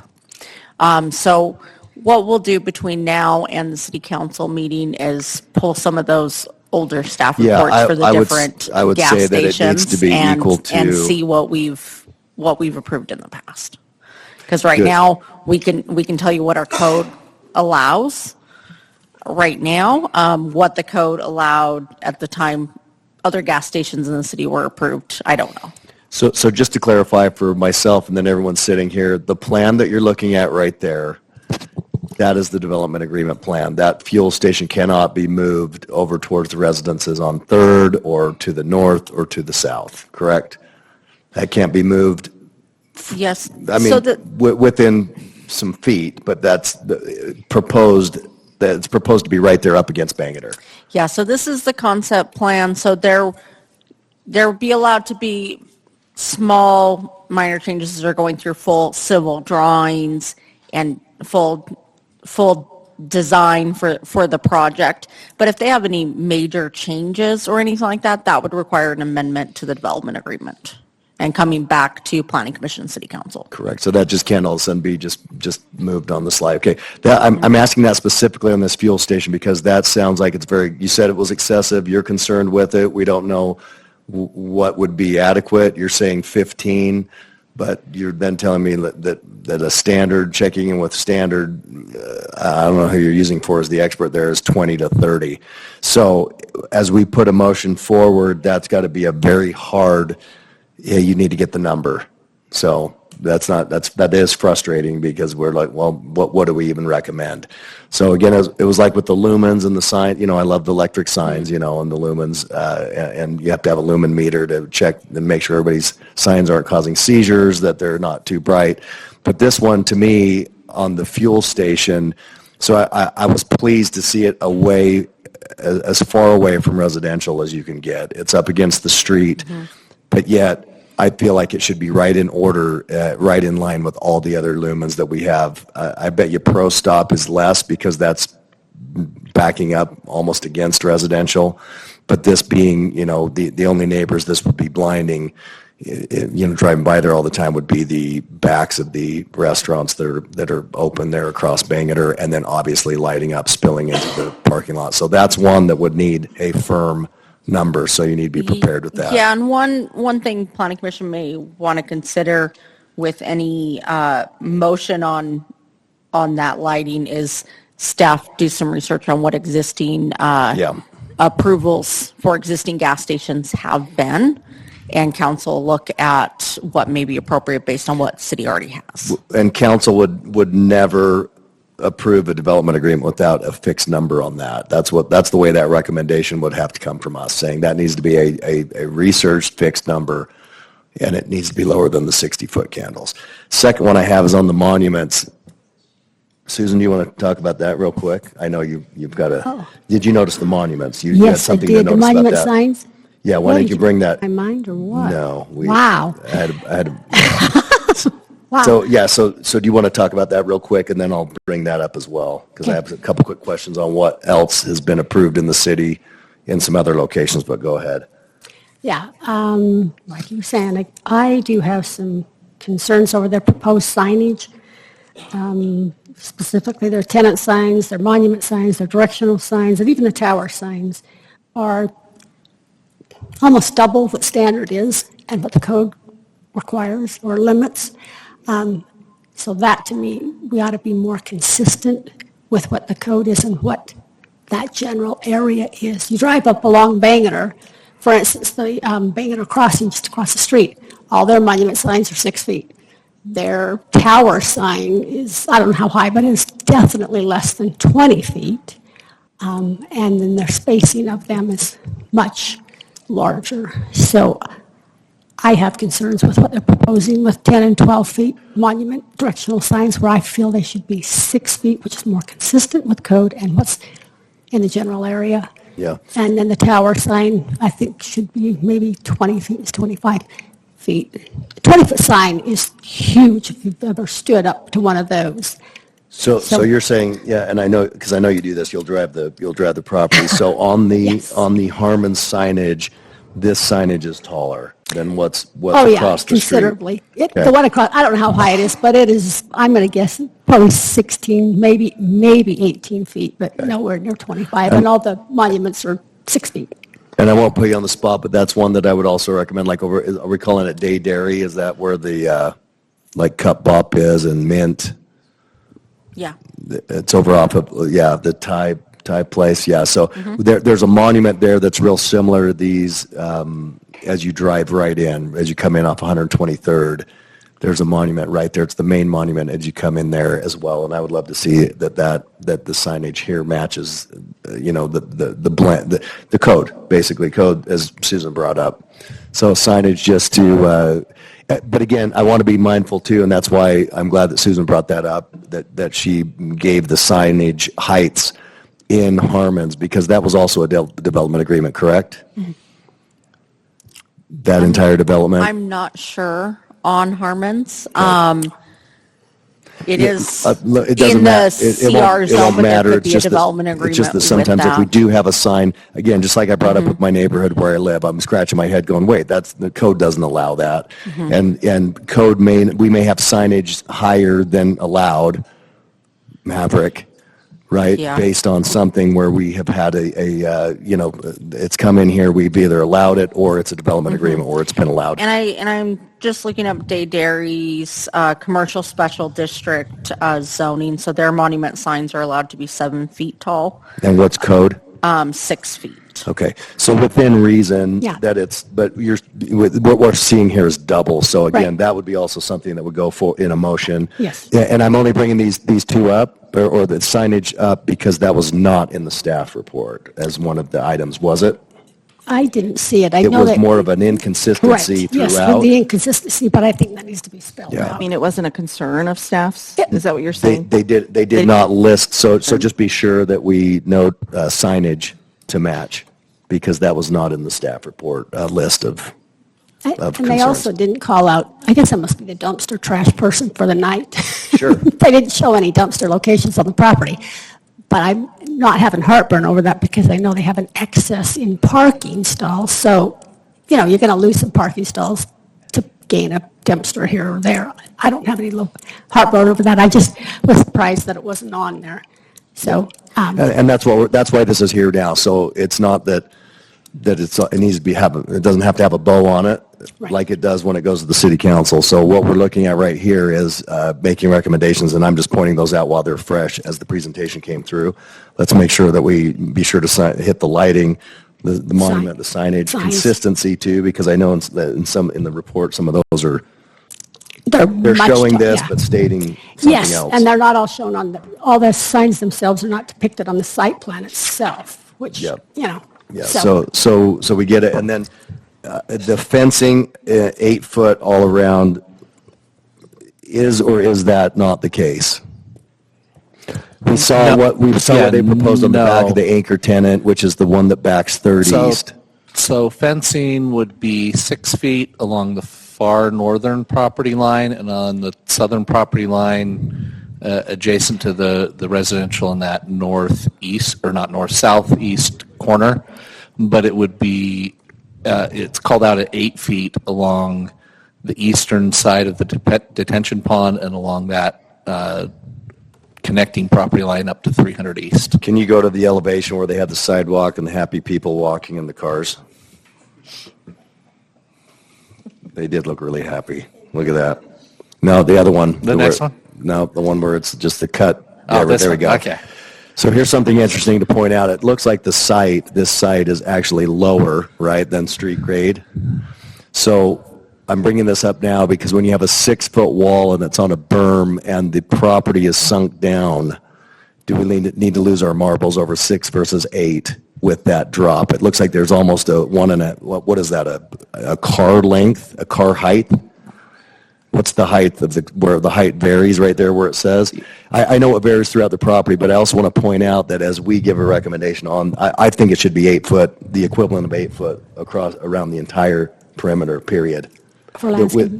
So what we'll do between now and the city council meeting is pull some of those older staff reports for the different gas
say that it needs to be equal to,
and see what we've approved in the past. Because right now we can tell you what our code allows. Right now, what the code allowed at the time other gas stations in the city were approved, I don't know.
So just to clarify for myself and then everyone sitting here, the plan that you're looking at right there, that is the development agreement plan. That fuel station cannot be moved over towards the residences on 3rd or to the north or to the south, correct? That can't be moved.
Yes.
I mean, within some feet, but that's proposed. It's proposed to be right there up against Bangerter.
Yeah, so this is the concept plan. So there would be allowed to be small minor changes that are going through full civil drawings and full design for the project. But if they have any major changes or anything like that, that would require an amendment to the development agreement and coming back to Planning Commission and City Council.
Correct. So that just can't all of a sudden be just moved on the slide. Okay. I'm asking that specifically on this fuel station because that sounds like it's you said it was excessive. You're concerned with it. We don't know what would be adequate. You're saying 15, but you're then telling me that a standard, checking in with standard, I don't know who you're using for as the expert there, is 20 to 30. So as we put a motion forward, that's got to be a very hard, you need to get the number. So that is frustrating because we're like, well, what do we even recommend? So again, it was like with the lumens and the sign, I love the electric signs, and the lumens, and you have to have a lumen meter to check and make sure everybody's signs aren't causing seizures, that they're not too bright. But this one, to me, on the fuel station, so I was pleased to see it as far away from residential as you can get. It's up against the street, but yet I feel like it should be right in order, right in line with all the other lumens that we have. I bet you Pro Stop is less because that's backing up almost against residential. But this being, the only neighbors this would be blinding, driving by there all the time would be the backs of the restaurants that are open there across Bangerter, and then obviously lighting up, spilling into the parking lot. So that's one that would need a firm number, so you need to be prepared with that.
Yeah, and one thing Planning Commission may want to consider with any motion on that lighting is staff do some research on what existing approvals for existing gas stations have been, and council look at what may be appropriate based on what city already has.
And council would never approve a development agreement without a fixed number on that. That's the way that recommendation would have to come from us, saying that needs to be a researched fixed number, and it needs to be lower than the 60-foot candles. Second one I have is on the monuments. Susan, do you want to talk about that real quick? I know you've got a.
Oh.
Did you notice the monuments? You had
Yes, I
something to
did. The
notice about
monument
that.
signs?
Yeah, why didn't you bring that?
My mind or what?
No.
Wow.
I had
Wow.
So do you want to talk about that real quick, and then I'll bring that up as well, because I have a couple quick questions on what else has been approved in the city in some other locations, but go ahead.
Yeah, like you were saying, I do have some concerns over their proposed signage. Specifically, their tenant signs, their monument signs, their directional signs, and even the tower signs are almost double what standard is and what the code requires or limits. So that, to me, we ought to be more consistent with what the code is and what that general area is. You drive up along Bangerter, for instance, the Bangerter crossing just across the street, all their monument signs are 6 feet. Their tower sign is, I don't know how high, but it's definitely less than 20 feet. And then their spacing of them is much larger. So I have concerns with what they're proposing with 10 and 12 feet monument directional signs, where I feel they should be 6 feet, which is more consistent with code and what's in the general area.
Yeah.
And then the tower sign, I think, should be maybe 20 feet, it's 25 feet. A 20-foot sign is huge if you've ever stood up to one of those.
So you're saying, yeah, and I know, because I know you do this, you'll drive the property. So on the Harmon signage, this signage is taller than what's across the street.
Considerably. The one across, I don't know how high it is, but it is, I'm going to guess, probably 16, maybe 18 feet, but nowhere near 25. And all the monuments are 6 feet.
And I won't put you on the spot, but that's one that I would also recommend, like are we calling it Day Dairy? Is that where the, like Cup Bop is and Mint?
Yeah.
It's over off of, the Thai place, yeah. So there's a monument there that's real similar to these as you drive right in, as you come in off 123rd. There's a monument right there. It's the main monument as you come in there as well. And I would love to see that the signage here matches, the blend, the code, basically code as Susan brought up. So signage just to, but again, I want to be mindful too, and that's why I'm glad that Susan brought that up, that she gave the signage heights in Harmon's, because that was also a development agreement, correct? that entire development?
I'm not sure on Harmon's. It is
It doesn't
in the
matter. It won't,
CR
it
zone,
won't
but there
matter.
could be a development
It's
agreement
just that
with
sometimes if we
that.
do have a sign, again, just like I brought up with my neighborhood where I live, I'm scratching my head going, wait, that's, the code doesn't allow that. And code we may have signage higher than allowed, Maverick, right?
Yeah.
Based on something where we have had it's come in here, we've either allowed it or it's a development agreement or it's been allowed.
And I'm just looking up Day Dairy's commercial special district zoning. So their monument signs are allowed to be 7 feet tall,
And what's code?
6 feet.
Okay, so within reason
Yeah.
that but what we're seeing here is double. So again,
Right.
that would be also something that would go for in a motion.
Yes.
Yeah, and I'm only bringing these two up or the signage up because that was not in the staff report as one of the items, was it?
I didn't see it. I
It
know
was
that.
more of an
Correct.
inconsistency
Yes,
throughout.
with the inconsistency, but I think that needs to be spelled
Yeah.
I
out.
mean, it wasn't a concern of staff's? Is that what you're saying?
They did not list, so just be sure that we note signage to match because that was not in the staff report list of
And they
concerns.
also didn't call out, I guess I must be the dumpster trash person for the night.
Sure.
They didn't show any dumpster locations on the property. But I'm not having heartburn over that because I know they have an excess in parking stalls. So, you're going to lose some parking stalls to gain a dumpster here or there. I don't have any heartburn over that. I just was surprised that it wasn't on there. So,
And that's why this is here now. So it's not that it needs to be it doesn't have to have a bow on it
Right.
like it does when it goes to the city council. So what we're looking at right here is making recommendations, and I'm just pointing those out while they're fresh as the presentation came through. Let's make sure that we be sure to hit the lighting, the monument, the signage,
Signs.
consistency too, because I know in the report some of those are
they're much
showing
ta-
this
yeah.
but stating something
Yes,
else.
and they're not all shown on all the signs themselves are not depicted on the site plan itself, which,
Yep.
Yeah,
so we get it. And then the fencing, 8 foot all around, is that not the case? We saw what they proposed on the back of the anchor tenant, which is the one that backs Third East.
So fencing would be 6 feet along the far northern property line and on the southern property line adjacent to the residential in that northeast, or not north, southeast corner. But it would be, it's called out at 8 feet along the eastern side of the detention pond and along that connecting property line up to 300 East.
Can you go to the elevation where they have the sidewalk and the happy people walking in the cars? They did look really happy. Look at that. No, the other one.
The next one?
No, the one where it's just the cut.
Oh,
There
this
we
one.
go.
Okay.
So here's something interesting to point out. It looks like this site is actually lower, right, than street grade. So I'm bringing this up now because when you have a 6-foot wall and it's on a berm and the property is sunk down, do we need to lose our marbles over 6 versus 8 with that drop? It looks like there's almost what is that, a car length, a car height? What's the height of where the height varies right there where it says? I know it varies throughout the property, but I also want to point out that as we give a recommendation I think it should be 8 foot, the equivalent of 8 foot around the entire perimeter, period.
for landscaping.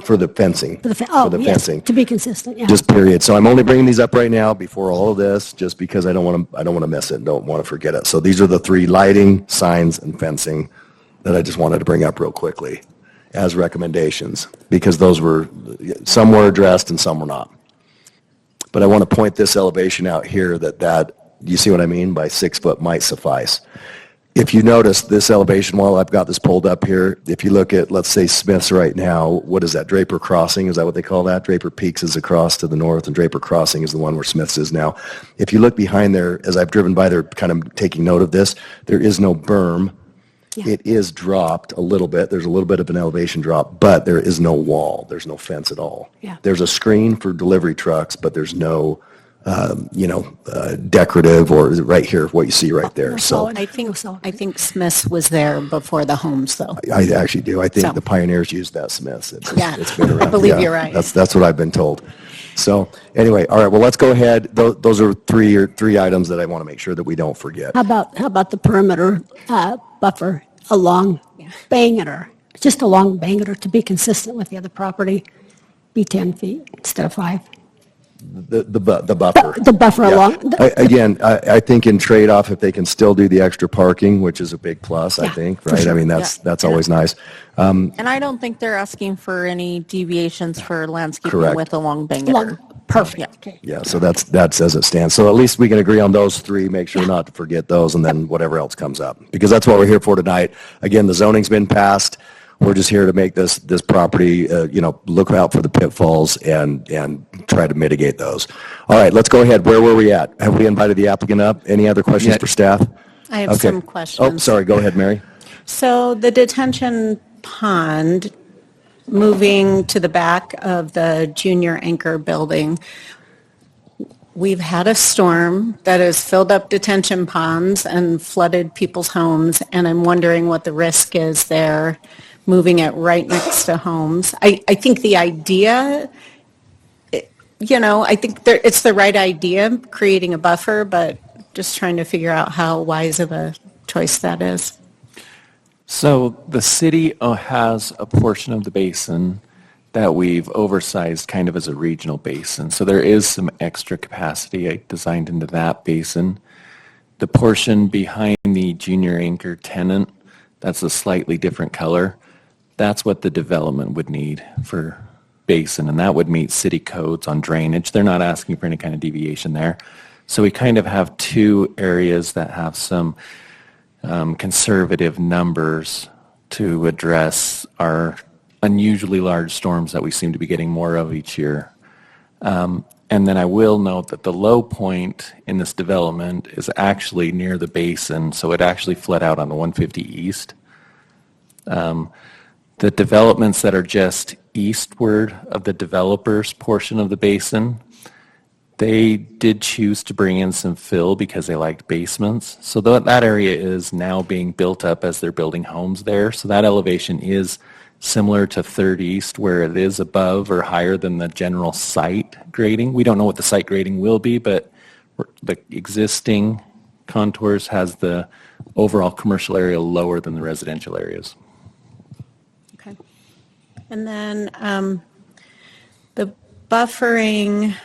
For the fencing.
For the
fencing.
yes, to be consistent, yeah.
Just period. So I'm only bringing these up right now before all of this, just because I don't want to miss it, don't want to forget it. So these are the 3: lighting, signs, and fencing that I just wanted to bring up real quickly as recommendations, because some were addressed and some were not. But I want to point this elevation out here that you see what I mean by 6 foot might suffice. If you notice this elevation, while I've got this pulled up here, if you look at, let's say, Smith's right now, what is that, Draper Crossing? Is that what they call that? Draper Peaks is across to the north, and Draper Crossing is the one where Smith's is now. If you look behind there, as I've driven by there, kind of taking note of this, there is no berm.
Yeah.
It is dropped a little bit. There's a little bit of an elevation drop, but there is no wall. There's no fence at all.
Yeah.
There's a screen for delivery trucks, but there's no decorative or right here, what you see right there. So
I think Smith's was there before the homes, though.
I actually do. I think
So.
the pioneers used that Smith's.
Yeah,
It's been around.
I believe
Yeah,
you're right.
That's what I've been told. So anyway, all right, well, let's go ahead. Those are three items that I want to make sure that we don't forget.
How about the perimeter buffer? a long bangeter, just a long bangeter to be consistent with the other property, be 10 feet instead of 5.
The buffer.
The buffer
Yeah.
along.
Again, I think in trade-off, if they can still do the extra parking, which is a big plus, I
Yeah,
think,
for
right? I
sure.
mean, that's always nice.
And I don't think they're asking for any deviations for landscaping
Correct.
with a long bangeter.
Perfect.
Yeah.
So that's as it stands. So at least we can agree on those three, make sure not to forget those, and then whatever else comes up. Because that's what we're here for tonight. Again, the zoning's been passed. We're just here to make this property, look out for the pitfalls and try to mitigate those. All right, let's go ahead. Where were we at? Have we invited the applicant up? Any other questions for staff?
I have
Okay.
some questions.
Oh, sorry. Go ahead, Mary.
So the detention pond moving to the back of the junior anchor building, we've had a storm that has filled up detention ponds and flooded people's homes, and I'm wondering what the risk is there, moving it right next to homes. I think the idea, I think it's the right idea, creating a buffer, but just trying to figure out how wise of a choice that is.
So the city has a portion of the basin that we've oversized kind of as a regional basin. So there is some extra capacity designed into that basin. The portion behind the junior anchor tenant, that's a slightly different color. That's what the development would need for basin, and that would meet city codes on drainage. They're not asking for any kind of deviation there. So we kind of have two areas that have some conservative numbers to address our unusually large storms that we seem to be getting more of each year. And then I will note that the low point in this development is actually near the basin, so it actually fled out on the 150 East. The developments that are just eastward of the developers portion of the basin, they did choose to bring in some fill because they liked basements. So that area is now being built up as they're building homes there. So that elevation is similar to 3rd East, where it is above or higher than the general site grading. We don't know what the site grading will be, but the existing contours has the overall commercial area lower than the residential areas.
Okay. And then the buffering,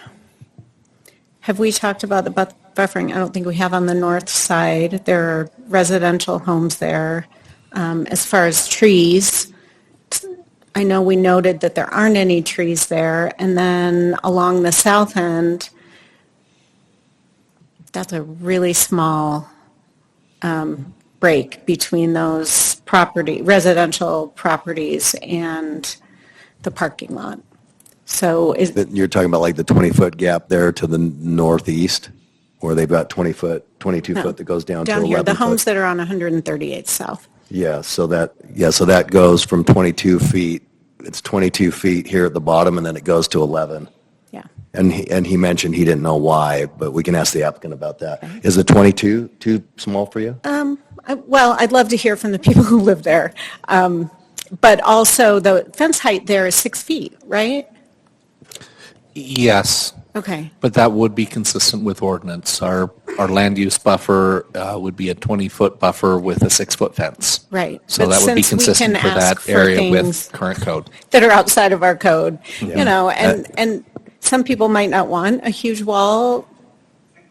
have we talked about the buffering? I don't think we have on the north side. There are residential homes there. As far as trees, I know we noted that there aren't any trees there. And then along the south end, that's a really small break between those residential properties and the parking lot. So
You're talking about like the 20-foot gap there to the northeast, where they've got 22 foot that goes down to 11
here, the
foot.
homes that are on 138th South.
Yeah, so that goes from 22 feet. It's 22 feet here at the bottom, and then it goes to 11.
Yeah.
And he mentioned he didn't know why, but we can ask the applicant about that. Is the 22 too small for you?
Well, I'd love to hear from the people who live there. But also, the fence height there is 6 feet, right?
Yes.
Okay.
But that would be consistent with ordinance. Our land use buffer would be a 20-foot buffer with a 6-foot fence.
Right.
So
But
that would be
since we
consistent
can
for
ask
that
for
area with
things
current code.
that are outside of our code,
Yeah.
and some people might not want a huge wall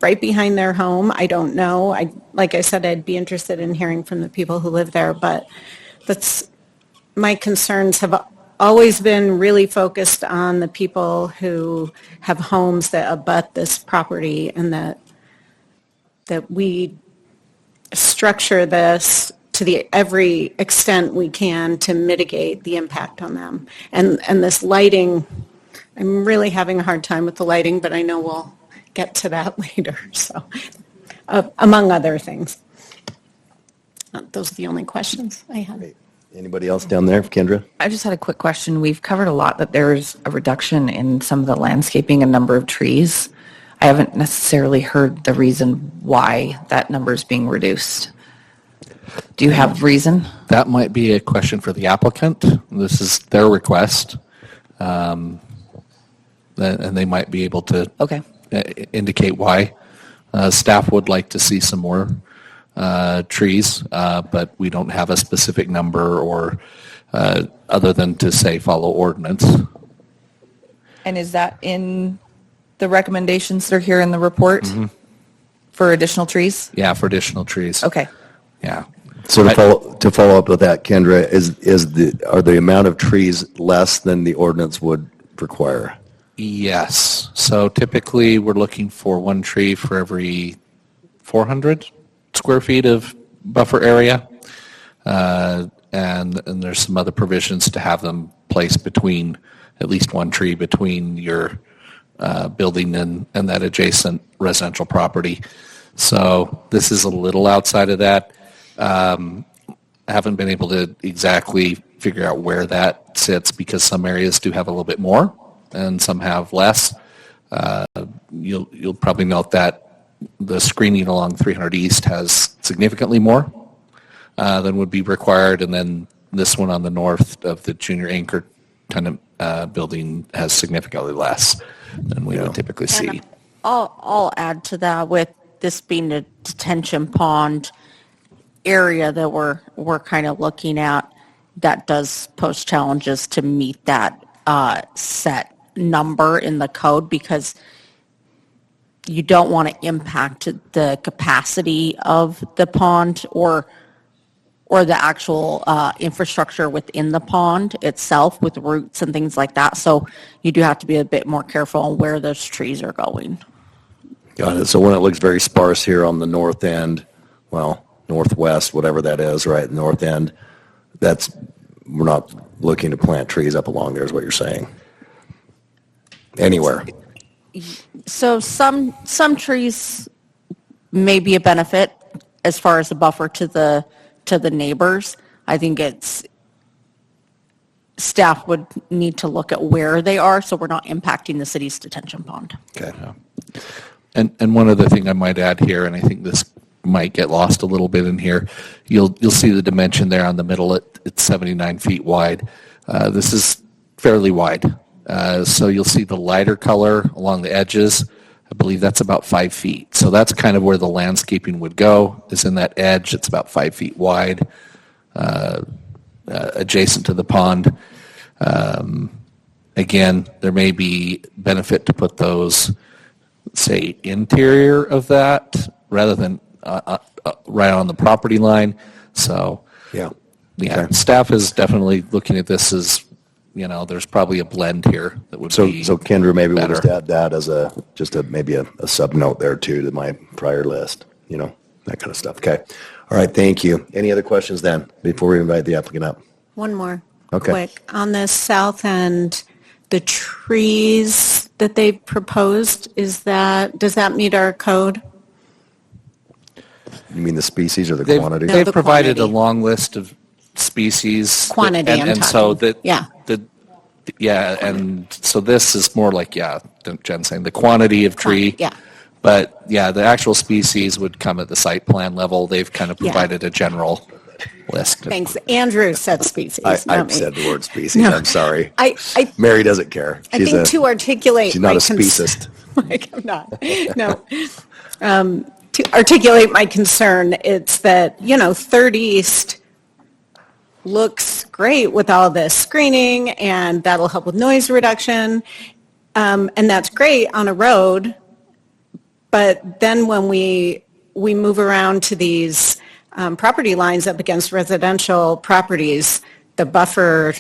right behind their home. I don't know. Like I said, I'd be interested in hearing from the people who live there, but my concerns have always been really focused on the people who have homes that abut this property, and that we structure this to every extent we can to mitigate the impact on them. And this lighting, I'm really having a hard time with the lighting, but I know we'll get to that later, so, among other things. Those are the only questions I have.
Anybody else down there, Kendra?
I just had a quick question. We've covered a lot that there's a reduction in some of the landscaping and number of trees. I haven't necessarily heard the reason why that number is being reduced. Do you have reason?
That might be a question for the applicant. This is their request. And they might be able to indicate why. Staff would like to see some more trees, but we don't have a specific number or other than to say follow ordinance.
And is that in the recommendations that are here in the report for additional trees?
Yeah, for additional trees.
Okay.
Yeah.
So to follow up with that, Kendra, are the amount of trees less than the ordinance would require?
Yes. So typically we're looking for one tree for every 400 square feet of buffer area. And there's some other provisions to have them placed between at least one tree between your building and that adjacent residential property. So this is a little outside of that. I haven't been able to exactly figure out where that sits because some areas do have a little bit more and some have less. You'll probably note that the screening along 300 East has significantly more than would be required, and then this one on the north of the junior anchor tenant building has significantly less than we would typically see.
And I'll add to that with this being a detention pond area that we're kind of looking at, that does pose challenges to meet that set number in the code because you don't want to impact the capacity of the pond or the actual infrastructure within the pond itself with roots and things like that. So you do have to be a bit more careful on where those trees are going.
Got it. So when it looks very sparse here on the north end, well, northwest, whatever that is, right, north end, we're not looking to plant trees up along there is what you're saying. Anywhere.
So some trees may be a benefit as far as the buffer to the neighbors. I think staff would need to look at where they are so we're not impacting the city's detention pond.
Okay.
And one other thing I might add here, and I think this might get lost a little bit in here, you'll see the dimension there on the middle. It's 79 feet wide. This is fairly wide. So you'll see the lighter color along the edges. I believe that's about 5 feet. So that's kind of where the landscaping would go, is in that edge. It's about 5 feet wide, adjacent to the pond. Again, there may be benefit to put those, say, interior of that rather than right on the property line. So
yeah,
okay. Staff is definitely looking at this as, there's probably a blend here that would be
So Kendra, maybe
better.
we'll just add that maybe a sub note there too to my prior list, that kind of stuff. Okay. All right. Thank you. Any other questions then before we invite the applicant up?
One more.
Okay.
Quick. On the south end, the trees that they proposed, does that meet our code?
You mean the species or the
They've,
quantity?
they've
the
provided
quantity.
a long list of species.
Quantity, I'm
and so
talking.
Yeah. And so this is more like, Jen's saying, the quantity of tree.
Yeah.
But yeah, the actual species would come at the site plan level. They've kind of provided a general list.
Thanks. Andrew said species,
I've
not me.
said the word species.
No.
I'm sorry.
I
Mary doesn't care.
I think to articulate
she's not
my
a speciest.
Like I'm not. No. To articulate my concern, it's that, 3rd East looks great with all this screening and that'll help with noise reduction. And that's great on a road. But then when we move around to these property lines up against residential properties, the buffer,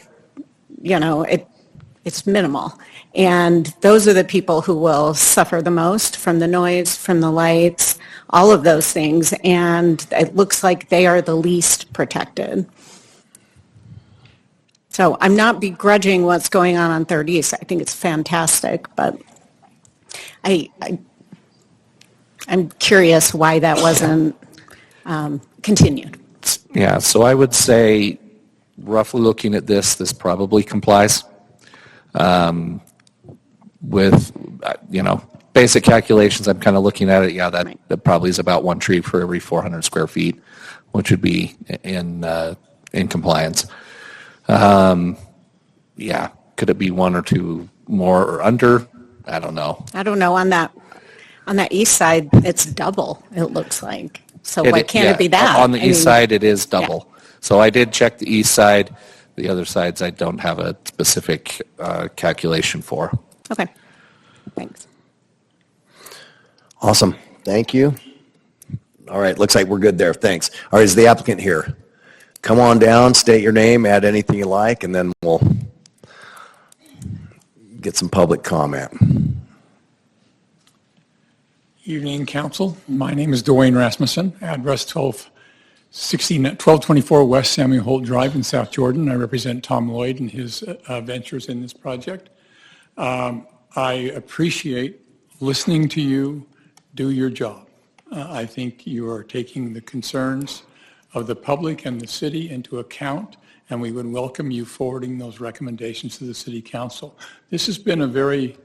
it's minimal. And those are the people who will suffer the most from the noise, from the lights, all of those things. And it looks like they are the least protected. So I'm not begrudging what's going on 3rd East. I think it's fantastic, but I'm curious why that wasn't continued.
Yeah, so I would say, roughly looking at this probably complies with, basic calculations. I'm kind of looking at it. Yeah, that probably is about one tree for every 400 square feet, which would be in compliance. Yeah, could it be one or two more or under? I don't know.
I don't know. On that east side, it's double, it looks like. So why can't it be that?
On the
I
east
mean,
side, it is double. So I did check the east side. The other sides, I don't have a specific calculation for.
Okay, thanks.
Awesome. Thank you. All right, looks like we're good there. Thanks. All right, is the applicant here? Come on down, state your name, add anything you like, and then we'll get some public comment.
Evening, Council. My name is Dwayne Rasmussen, address 1224 West Samuel Holt Drive in South Jordan. I represent Tom Lloyd and his ventures in this project. I appreciate listening to you do your job. I think you are taking the concerns of the public and the city into account, and we would welcome you forwarding those recommendations to the City Council. This has been a very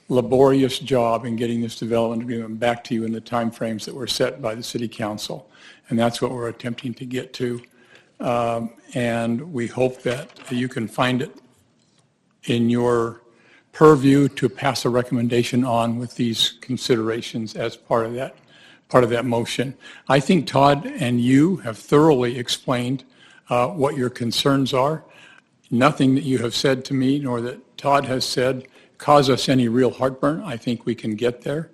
laborious job in getting this development agreement back to you in the timeframes that were set by the City Council, and that's what we're attempting to get to. And we hope that you can find it in your purview to pass a recommendation on with these considerations as part of that motion. I think Todd and you have thoroughly explained what your concerns are. Nothing that you have said to me nor that Todd has said cause us any real heartburn. I think we can get there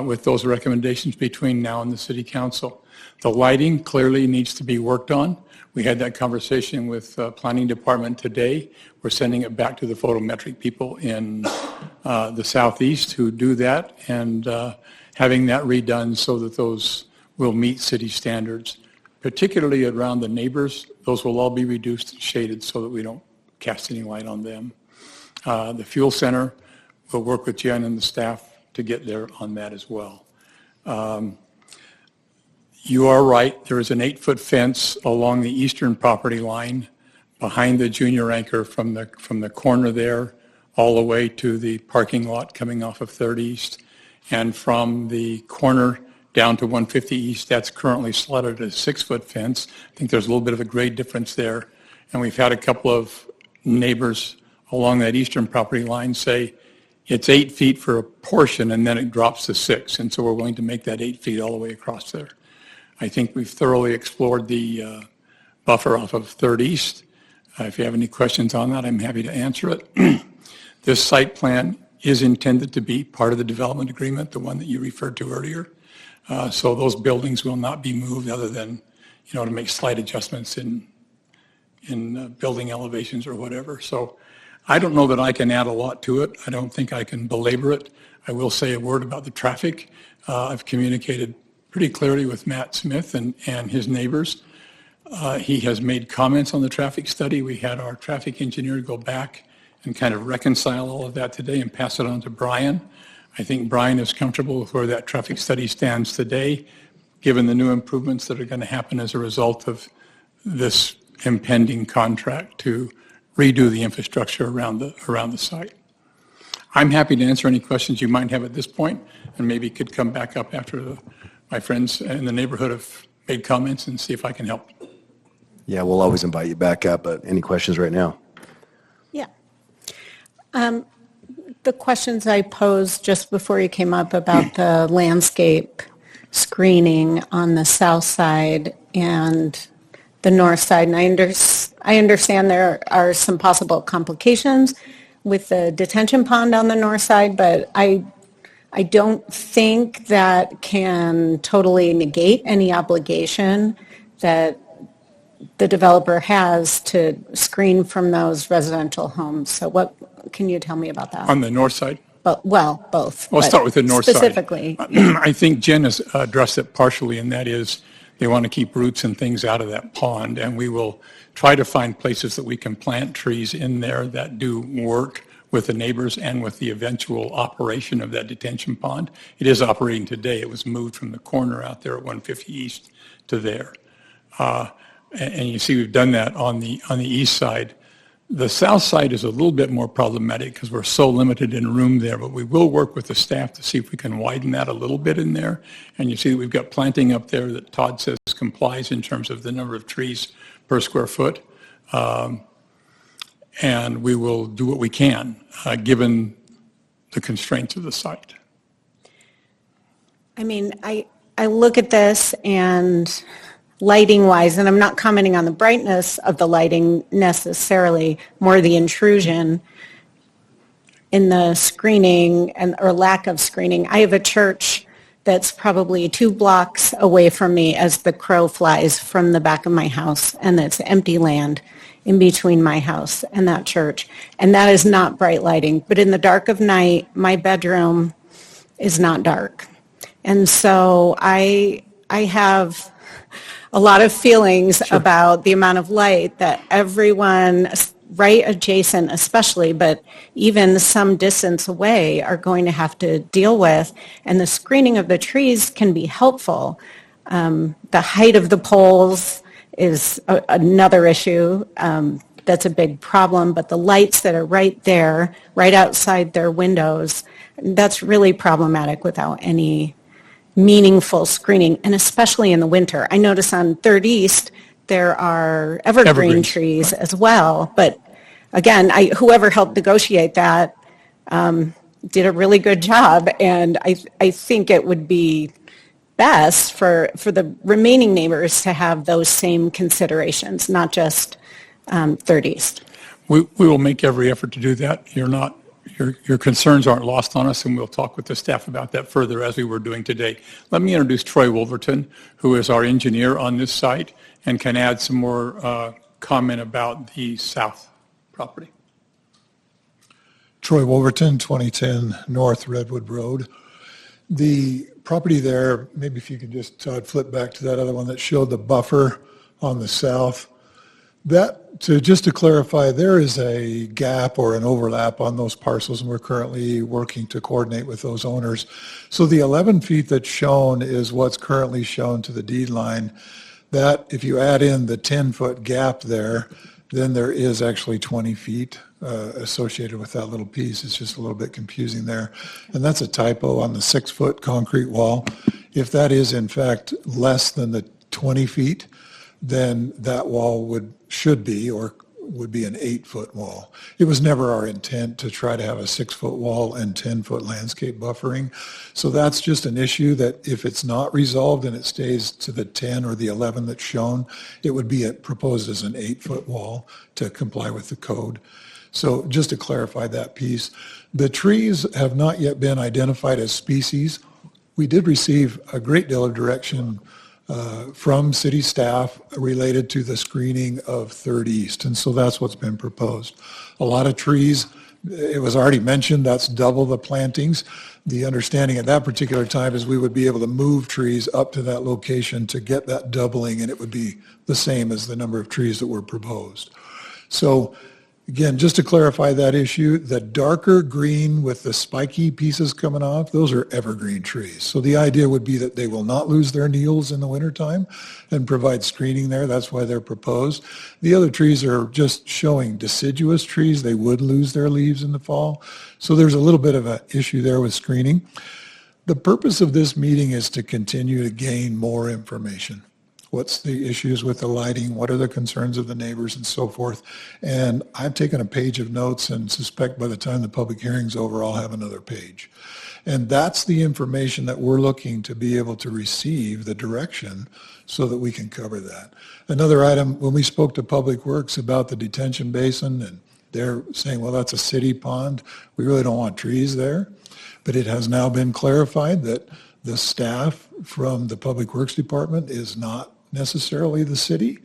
with those recommendations between now and the City Council. The lighting clearly needs to be worked on. We had that conversation with Planning Department today. We're sending it back to the photometric people in the southeast who do that, and having that redone so that those will meet city standards, particularly around the neighbors. Those will all be reduced and shaded so that we don't cast any light on them. The fuel center will work with Jen and the staff to get there on that as well. You are right. There is an 8-foot fence along the eastern property line behind the junior anchor from the corner there all the way to the parking lot coming off of 3rd East. And from the corner down to 150 East, that's currently slotted as a 6-foot fence. I think there's a little bit of a grade difference there. And we've had a couple of neighbors along that eastern property line say it's 8 feet for a portion and then it drops to 6. And so we're willing to make that 8 feet all the way across there. I think we've thoroughly explored the buffer off of 3rd East. If you have any questions on that, I'm happy to answer it. This site plan is intended to be part of the development agreement, the one that you referred to earlier. So those buildings will not be moved other than, to make slight adjustments in building elevations or whatever. So I don't know that I can add a lot to it. I don't think I can belabor it. I will say a word about the traffic. I've communicated pretty clearly with Matt Smith and his neighbors. He has made comments on the traffic study. We had our traffic engineer go back and kind of reconcile all of that today and pass it on to Brian. I think Brian is comfortable with where that traffic study stands today, given the new improvements that are going to happen as a result of this impending contract to redo the infrastructure around the site. I'm happy to answer any questions you might have at this point, and maybe could come back up after my friends in the neighborhood have made comments and see if I can help.
Yeah, we'll always invite you back up, but any questions right now?
Yeah. The questions I posed just before you came up about the landscape screening on the south side and the north side, and I understand there are some possible complications with the detention pond on the north side, but I don't think that can totally negate any obligation that the developer has to screen from those residential homes. So what can you tell me about that?
On the north side?
Both.
I'll start with the north
specifically.
side. I think Jen has addressed it partially, and that is they want to keep roots and things out of that pond, and we will try to find places that we can plant trees in there that do work with the neighbors and with the eventual operation of that detention pond. It is operating today. It was moved from the corner out there at 150 East to there. And you see we've done that on the east side. The south side is a little bit more problematic because we're so limited in room there, but we will work with the staff to see if we can widen that a little bit in there. And you see that we've got planting up there that Todd says complies in terms of the number of trees per square foot. And we will do what we can, given the constraints of the site.
I mean, I look at this and lighting wise, and I'm not commenting on the brightness of the lighting necessarily, more the intrusion in the screening or lack of screening. I have a church that's probably 2 blocks away from me as the crow flies from the back of my house, and it's empty land in between my house and that church. And that is not bright lighting. But in the dark of night, my bedroom is not dark. And so I have a lot of feelings about the amount of light that everyone right adjacent especially, but even some distance away are going to have to deal with. And the screening of the trees can be helpful. The height of the poles is another issue. That's a big problem, but the lights that are right there, right outside their windows, that's really problematic without any meaningful screening, and especially in the winter. I notice on 3rd East, there are evergreen trees as well, but again, whoever helped negotiate that did a really good job, and I think it would be best for the remaining neighbors to have those same considerations, not just 3rd East.
We will make every effort to do that. Your concerns aren't lost on us, and we'll talk with the staff about that further as we were doing today. Let me introduce Troy Wolverton, who is our engineer on this site and can add some more comment about the south property.
Troy Wolverton, 2010 North Redwood Road. The property there, maybe if you could just, Todd, flip back to that other one that showed the buffer on the south. Just to clarify, there is a gap or an overlap on those parcels, and we're currently working to coordinate with those owners. So the 11 feet that's shown is what's currently shown to the deed line. That, if you add in the 10-foot gap there, then there is actually 20 feet associated with that little piece. It's just a little bit confusing there. And that's a typo on the 6-foot concrete wall. If that is in fact less than the 20 feet, then that wall should be an 8-foot wall. It was never our intent to try to have a 6-foot wall and 10-foot landscape buffering. So that's just an issue that if it's not resolved and it stays to the 10 or the 11 that's shown, it would be proposed as an 8-foot wall to comply with the code. So just to clarify that piece, the trees have not yet been identified as species. We did receive a great deal of direction from city staff related to the screening of 3rd East, and so that's what's been proposed. A lot of trees, it was already mentioned, that's double the plantings. The understanding at that particular time is we would be able to move trees up to that location to get that doubling, and it would be the same as the number of trees that were proposed. So again, just to clarify that issue, the darker green with the spiky pieces coming off, those are evergreen trees. So the idea would be that they will not lose their needles in the wintertime and provide screening there. That's why they're proposed. The other trees are just showing deciduous trees. They would lose their leaves in the fall. So there's a little bit of an issue there with screening. The purpose of this meeting is to continue to gain more information. What's the issues with the lighting? What are the concerns of the neighbors and so forth? And I've taken a page of notes and suspect by the time the public hearing's over, I'll have another page. And that's the information that we're looking to be able to receive the direction so that we can cover that. Another item, when we spoke to Public Works about the detention basin, and they're saying, well, that's a city pond. We really don't want trees there. But it has now been clarified that the staff from the Public Works Department is not necessarily the city,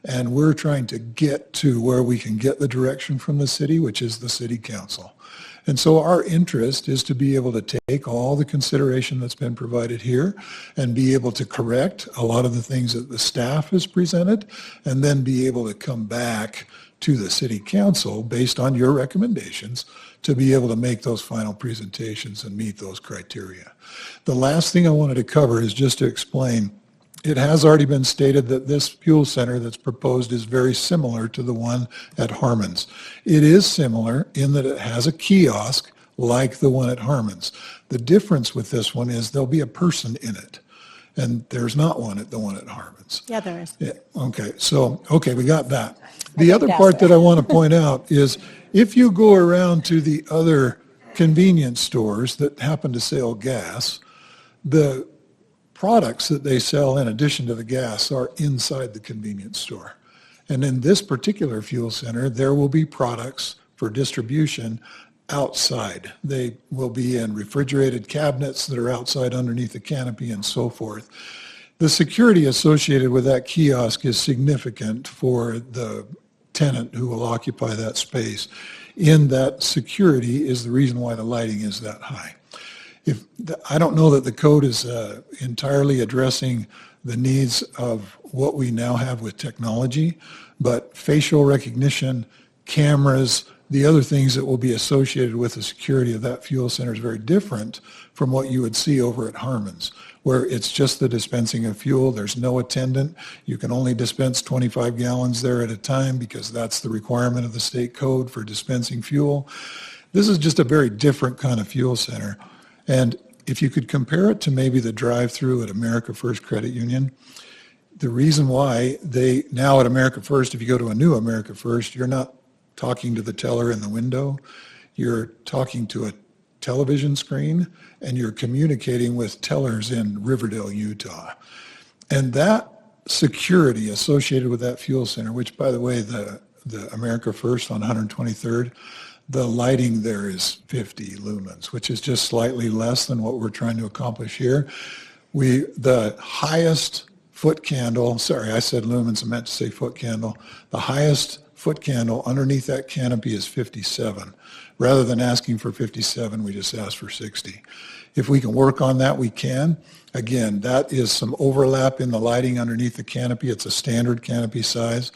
and we're trying to get to where we can get the direction from the city, which is the city council. And so our interest is to be able to take all the consideration that's been provided here and be able to correct a lot of the things that the staff has presented, and then be able to come back to the city council based on your recommendations to be able to make those final presentations and meet those criteria. The last thing I wanted to cover is just to explain, it has already been stated that this fuel center that's proposed is very similar to the one at Harmon's. It is similar in that it has a kiosk like the one at Harmon's. The difference with this one is there'll be a person in it, and there's not one at the one at Harmon's.
Yeah, there is.
Yeah, okay, we got that. The other part that I want to point out is if you go around to the other convenience stores that happen to sell gas, the products that they sell in addition to the gas are inside the convenience store. And in this particular fuel center, there will be products for distribution outside. They will be in refrigerated cabinets that are outside underneath the canopy and so forth. The security associated with that kiosk is significant for the tenant who will occupy that space. In that security is the reason why the lighting is that high. I don't know that the code is entirely addressing the needs of what we now have with technology, but facial recognition, cameras, the other things that will be associated with the security of that fuel center is very different from what you would see over at Harmon's, where it's just the dispensing of fuel. There's no attendant. You can only dispense 25 gallons there at a time because that's the requirement of the state code for dispensing fuel. This is just a very different kind of fuel center. And if you could compare it to maybe the drive-through at America First Credit Union, the reason why they, now at America First, if you go to a new America First, you're not talking to the teller in the window, you're talking to a television screen, and you're communicating with tellers in Riverdale, Utah. And that security associated with that fuel center, which, by the way, the America First on 123rd, the lighting there is 50 lumens, which is just slightly less than what we're trying to accomplish here. The highest foot candle, sorry, I said lumens, I meant to say foot candle, the highest foot candle underneath that canopy is 57. Rather than asking for 57, we just asked for 60. If we can work on that, we can. Again, that is some overlap in the lighting underneath the canopy. It's a standard canopy size.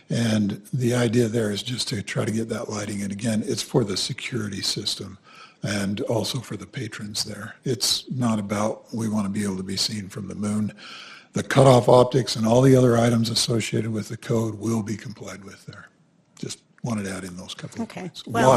And the idea there is just to try to get that lighting. And again, it's for the security system and also for the patrons there. It's not about, we want to be able to be seen from the moon. The cutoff optics and all the other items associated with the code will be complied with there. Just wanted to add in those couple of points.
Well,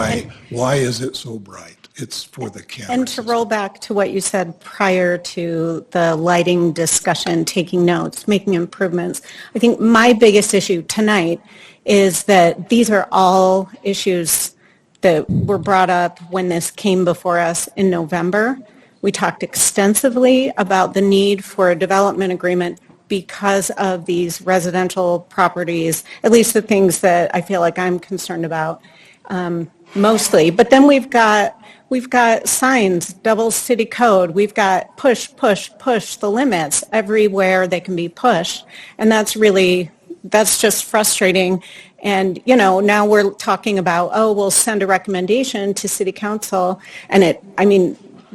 Why is it so bright? It's for the camera.
And to roll back to what you said prior to the lighting discussion, taking notes, making improvements, I think my biggest issue tonight is that these are all issues that were brought up when this came before us in November. We talked extensively about the need for a development agreement because of these residential properties, at least the things that I feel like I'm concerned about mostly. But then we've got signs, double city code. We've got push the limits everywhere they can be pushed. And that's just frustrating. And, now we're talking about, we'll send a recommendation to city council. And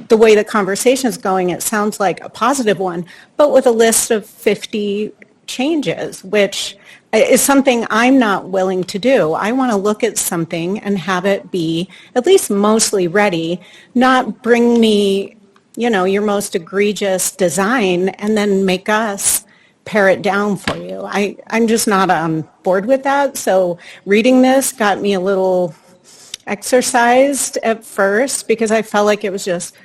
the way the conversation is going, it sounds like a positive one, but with a list of 50 changes, which is something I'm not willing to do. I want to look at something and have it be at least mostly ready, not bring me, your most egregious design and then make us pare it down for you. I'm just not on board with that. So reading this got me a little exercised at first because I felt like it was just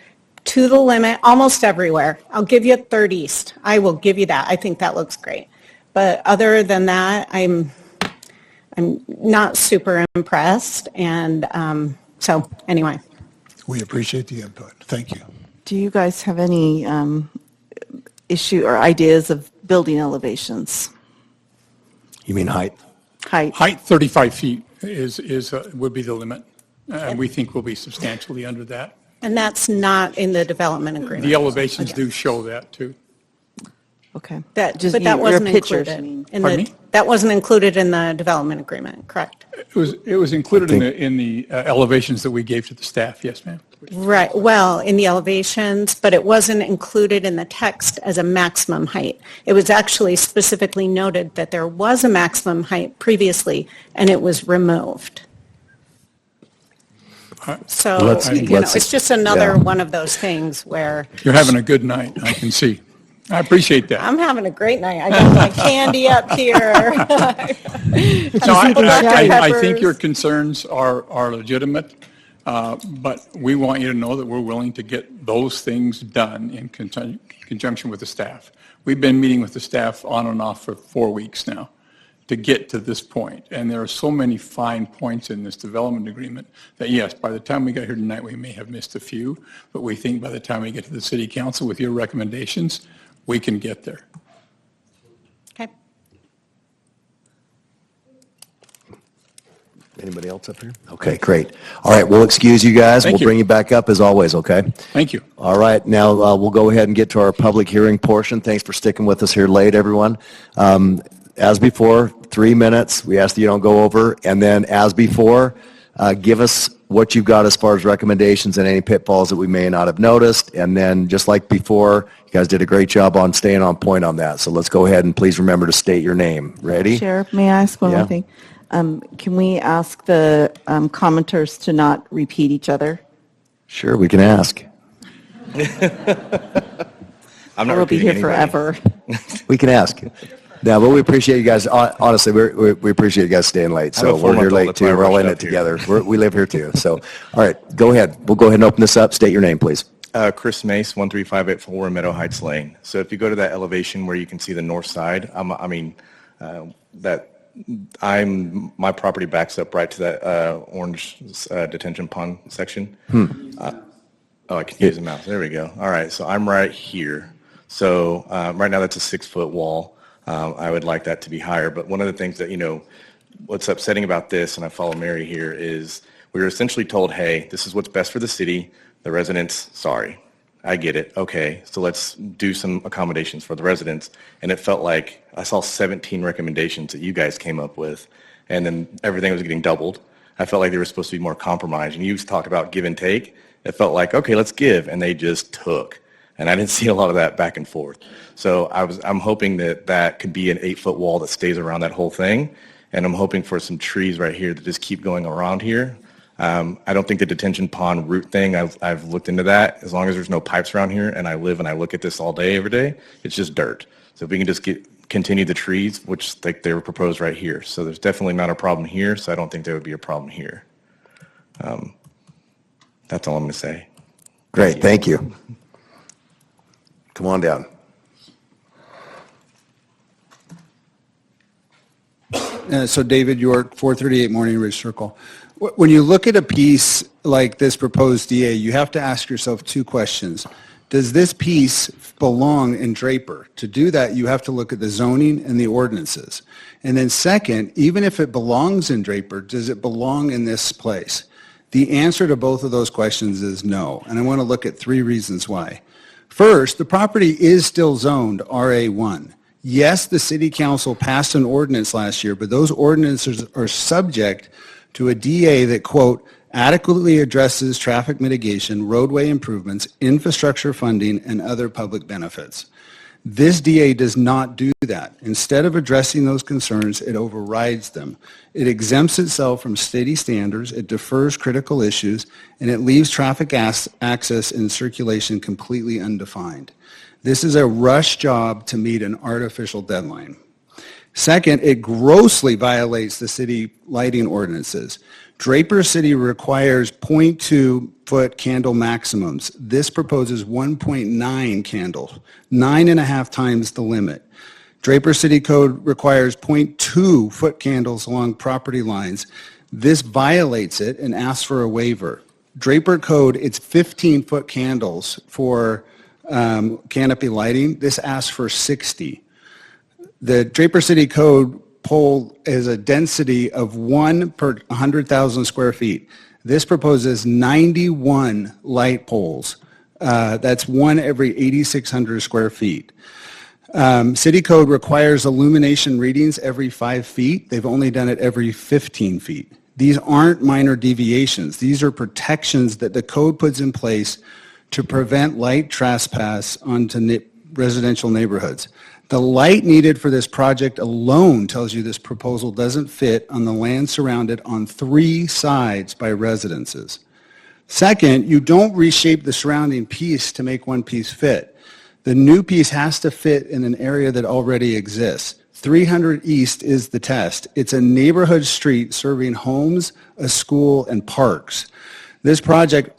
to the limit almost everywhere. I'll give you Third East. I will give you that. I think that looks great. But other than that, I'm not super impressed. And so anyway.
We appreciate the input. Thank you.
Do you guys have any issue or ideas of building elevations?
You mean height?
Height.
Height, 35 feet would be the limit. And we think we'll be substantially under that.
And that's not in the development agreement.
The elevations do show that too.
Okay.
But that wasn't included.
Pardon me?
That wasn't included in the development agreement, correct?
It was included in the elevations that we gave to the staff. Yes, ma'am.
Right. Well, in the elevations, but it wasn't included in the text as a maximum height. It was actually specifically noted that there was a maximum height previously, and it was removed. So, it's just another one of those things where...
You're having a good night, I can see. I appreciate that.
I'm having a great night. I got my candy up here.
No, I think your concerns are legitimate, but we want you to know that we're willing to get those things done in conjunction with the staff. We've been meeting with the staff on and off for 4 weeks now to get to this point. And there are so many fine points in this development agreement that, yes, by the time we got here tonight, we may have missed a few, but we think by the time we get to the city council with your recommendations, we can get there.
Okay.
Anybody else up here? Okay, great. All right, we'll excuse you guys.
Thank
We'll
you.
bring you back up as always, okay?
Thank you.
All right, now we'll go ahead and get to our public hearing portion. Thanks for sticking with us here late, everyone. As before, 3 minutes. We ask that you don't go over. And then as before, give us what you've got as far as recommendations and any pitfalls that we may not have noticed. And then just like before, you guys did a great job on staying on point on that. So let's go ahead and please remember to state your name. Ready?
Sheriff, may I ask one
Yeah.
more thing? Can we ask the commenters to not repeat each other?
Sure, we can ask.
I'm not
We'll be
repeating
here
anybody.
forever.
We can ask. No, but we appreciate you guys. Honestly, we appreciate you guys staying late.
I'm a
So we're here
4-month-old,
late
that's why I
too. We're all in
rushed
it
up here.
together. We live here too. So, all right, go ahead. We'll go ahead and open this up. State your name, please.
Chris Mace, 13584 Meadow Heights Lane. So if you go to that elevation where you can see the north side, my property backs up right to that orange detention pond section. I can use the mouse. There we go. All right, so I'm right here. So right now that's a 6-foot wall. I would like that to be higher. But one of the things that, what's upsetting about this, and I follow Mary here, is we were essentially told, hey, this is what's best for the city. The residents, sorry, I get it. Okay, so let's do some accommodations for the residents. And it felt like I saw 17 recommendations that you guys came up with, and then everything was getting doubled. I felt like they were supposed to be more compromised. And you talked about give and take. It felt like, okay, let's give, and they just took. And I didn't see a lot of that back and forth. So I'm hoping that could be an 8-foot wall that stays around that whole thing. And I'm hoping for some trees right here that just keep going around here. I don't think the detention pond route thing, I've looked into that. As long as there's no pipes around here and I live and I look at this all day, every day, it's just dirt. So if we can just continue the trees, which they were proposed right here. So there's definitely not a problem here. So I don't think there would be a problem here. That's all I'm going to say.
Great, thank you. Come on down.
So David York, 438 Morning Ridge Circle. When you look at a piece like this proposed DA, you have to ask yourself two questions. Does this piece belong in Draper? To do that, you have to look at the zoning and the ordinances. And then second, even if it belongs in Draper, does it belong in this place? The answer to both of those questions is no. And I want to look at 3 reasons why. First, the property is still zoned RA1. Yes, the city council passed an ordinance last year, but those ordinances are subject to a DA that, quote, adequately addresses traffic mitigation, roadway improvements, infrastructure funding, and other public benefits. This DA does not do that. Instead of addressing those concerns, it overrides them. It exempts itself from city standards, it defers critical issues, and it leaves traffic access and circulation completely undefined. This is a rush job to meet an artificial deadline. Second, it grossly violates the city lighting ordinances. Draper City requires 0.2-foot candle maximums. This proposes 1.9 candles, 9.5 times the limit. Draper City Code requires 0.2-foot candles along property lines. This violates it and asks for a waiver. Draper Code, it's 15-foot candles for canopy lighting. This asks for 60. The Draper City Code pole is a density of 1 per 100,000 square feet. This proposes 91 light poles. That's 1 every 8,600 square feet. City Code requires illumination readings every 5 feet. They've only done it every 15 feet. These aren't minor deviations. These are protections that the code puts in place to prevent light trespass onto residential neighborhoods. The light needed for this project alone tells you this proposal doesn't fit on the land surrounded on 3 sides by residences. Second, you don't reshape the surrounding piece to make one piece fit. The new piece has to fit in an area that already exists. 300 East is the test. It's a neighborhood street serving homes, a school, and parks. This project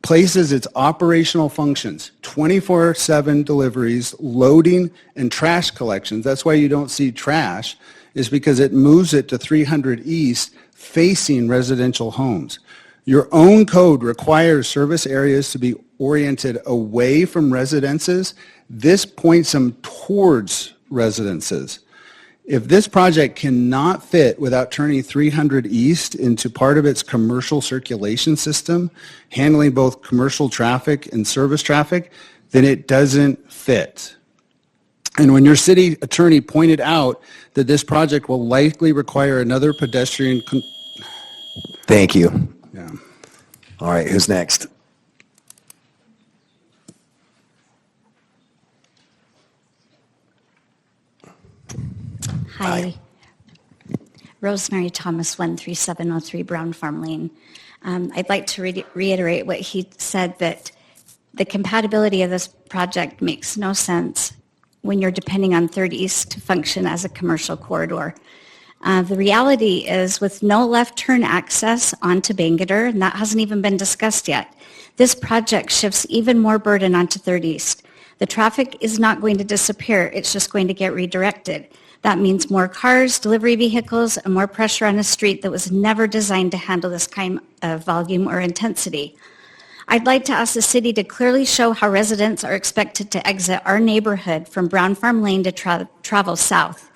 places its operational functions, 24/7 deliveries, loading, and trash collections. That's why you don't see trash, is because it moves it to 300 East facing residential homes. Your own code requires service areas to be oriented away from residences. This points them towards residences. If this project cannot fit without turning 300 East into part of its commercial circulation system, handling both commercial traffic and service traffic, then it doesn't fit. And when your city attorney pointed out that this project will likely require another pedestrian...
Thank you.
Yeah.
All right, who's next?
Hi. Rosemary Thomas, 13703 Brown Farm Lane. I'd like to reiterate what he said, that the compatibility of this project makes no sense when you're depending on 3rd East to function as a commercial corridor. The reality is, with no left turn access onto Bangerter, and that hasn't even been discussed yet, this project shifts even more burden onto 3rd East. The traffic is not going to disappear, it's just going to get redirected. That means more cars, delivery vehicles, and more pressure on a street that was never designed to handle this kind of volume or intensity. I'd like to ask the city to clearly show how residents are expected to exit our neighborhood from Brown Farm Lane to travel south.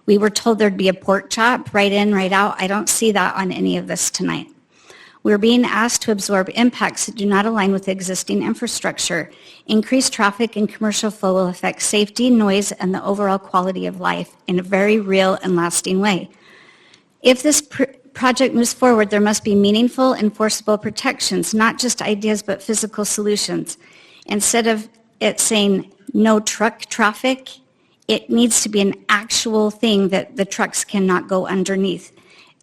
We were told there'd be a pork chop, right in, right out. I don't see that on any of this tonight. We're being asked to absorb impacts that do not align with existing infrastructure. Increased traffic and commercial flow will affect safety, noise, and the overall quality of life in a very real and lasting way. If this project moves forward, there must be meaningful, enforceable protections, not just ideas, but physical solutions. Instead of it saying no truck traffic, it needs to be an actual thing that the trucks cannot go underneath.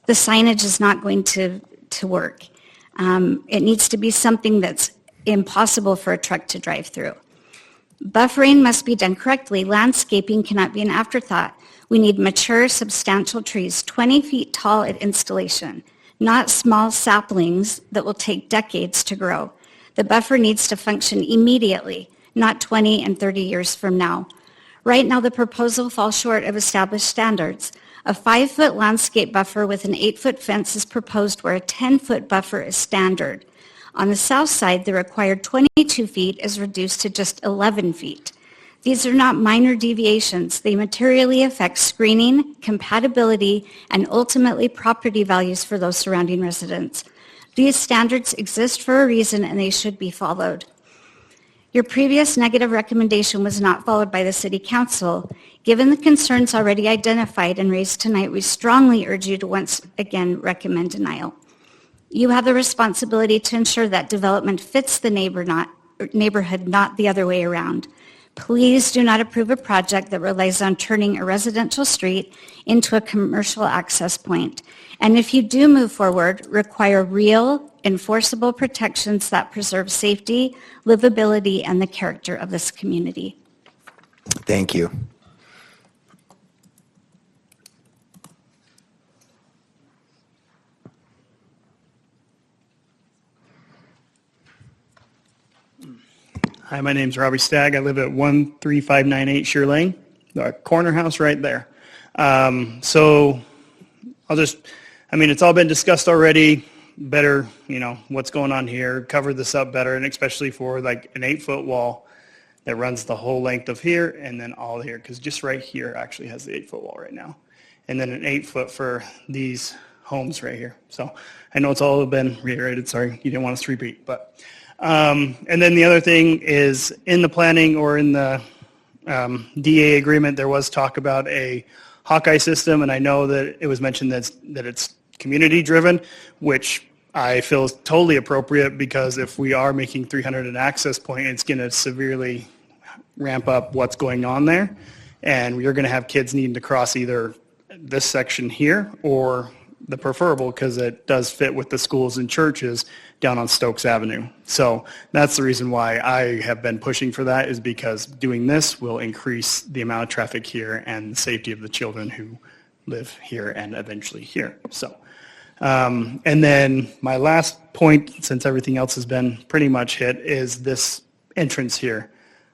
The signage is not going to work. It needs to be something that's impossible for a truck to drive through. Buffering must be done correctly. Landscaping cannot be an afterthought. We need mature, substantial trees, 20 feet tall at installation, not small saplings that will take decades to grow. The buffer needs to function immediately, not 20 and 30 years from now. Right now, the proposal falls short of established standards. A 5-foot landscape buffer with an 8-foot fence is proposed, where a 10-foot buffer is standard. On the south side, the required 22 feet is reduced to just 11 feet. These are not minor deviations. They materially affect screening, compatibility, and ultimately property values for those surrounding residents. These standards exist for a reason, and they should be followed. Your previous negative recommendation was not followed by the City Council. Given the concerns already identified and raised tonight, we strongly urge you to once again recommend denial. You have the responsibility to ensure that development fits the neighborhood, not the other way around. Please do not approve a project that relies on turning a residential street into a commercial access point. And if you do move forward, require real, enforceable protections that preserve safety, livability, and the character of this community.
Thank you.
Hi, my name's Robbie Stagg. I live at 13598 Sheer Lane, the corner house right there. So it's all been discussed already. Better, what's going on here, cover this up better, and especially for like an 8-foot wall that runs the whole length of here and then all here, because just right here actually has the 8-foot wall right now. And then an 8-foot for these homes right here. So I know it's all been reiterated. Sorry, you didn't want us to repeat, but. And then the other thing is, in the planning or in the DA agreement, there was talk about a Hawkeye system, and I know that it was mentioned that it's community driven, which I feel is totally appropriate, because if we are making 300 an access point, it's going to severely ramp up what's going on there, and you're going to have kids needing to cross either this section here or the preferable, because it does fit with the schools and churches down on Stokes Avenue. So that's the reason why I have been pushing for that, is because doing this will increase the amount of traffic here and the safety of the children who live here and eventually here. So, and then my last point, since everything else has been pretty much hit, is this entrance here.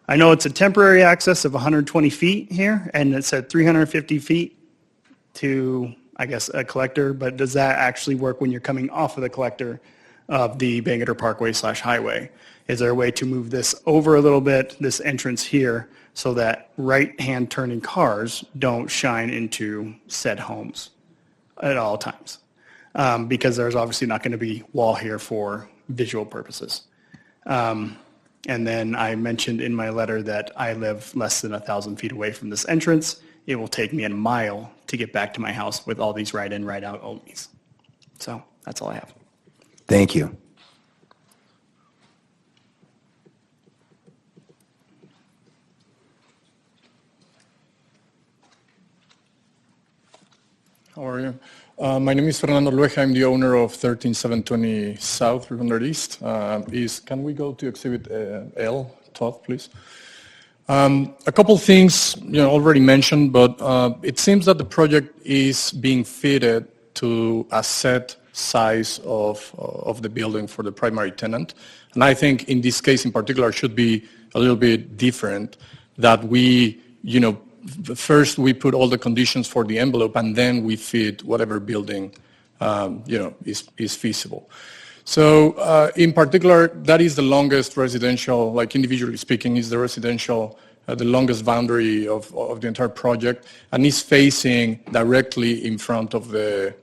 I know it's a temporary access of 120 feet here, and it said 350 feet to, I guess, a collector, but does that actually work when you're coming off of the collector of the Bangerter Parkway / highway. Is there a way to move this over a little bit, this entrance here, so that right-hand turning cars don't shine into said homes at all times? Because there's obviously not going to be wall here for visual purposes. And then I mentioned in my letter that I live less than 1,000 feet away from this entrance. It will take me a mile to get back to my house with all these right-in, right-out onlys. So that's all I have.
Thank you.
How are you? My name is Fernando Lueja. I'm the owner of 13720 South, 300 East. Can we go to Exhibit L, Todd, please? A couple things already mentioned, but it seems that the project is being fitted to a set size of the building for the primary tenant. And I think in this case in particular should be a little bit different, that we, first we put all the conditions for the envelope and then we fit whatever building, is feasible. So in particular, that is the longest residential, like individually speaking, is the residential, the longest boundary of the entire project, and is facing directly in front of the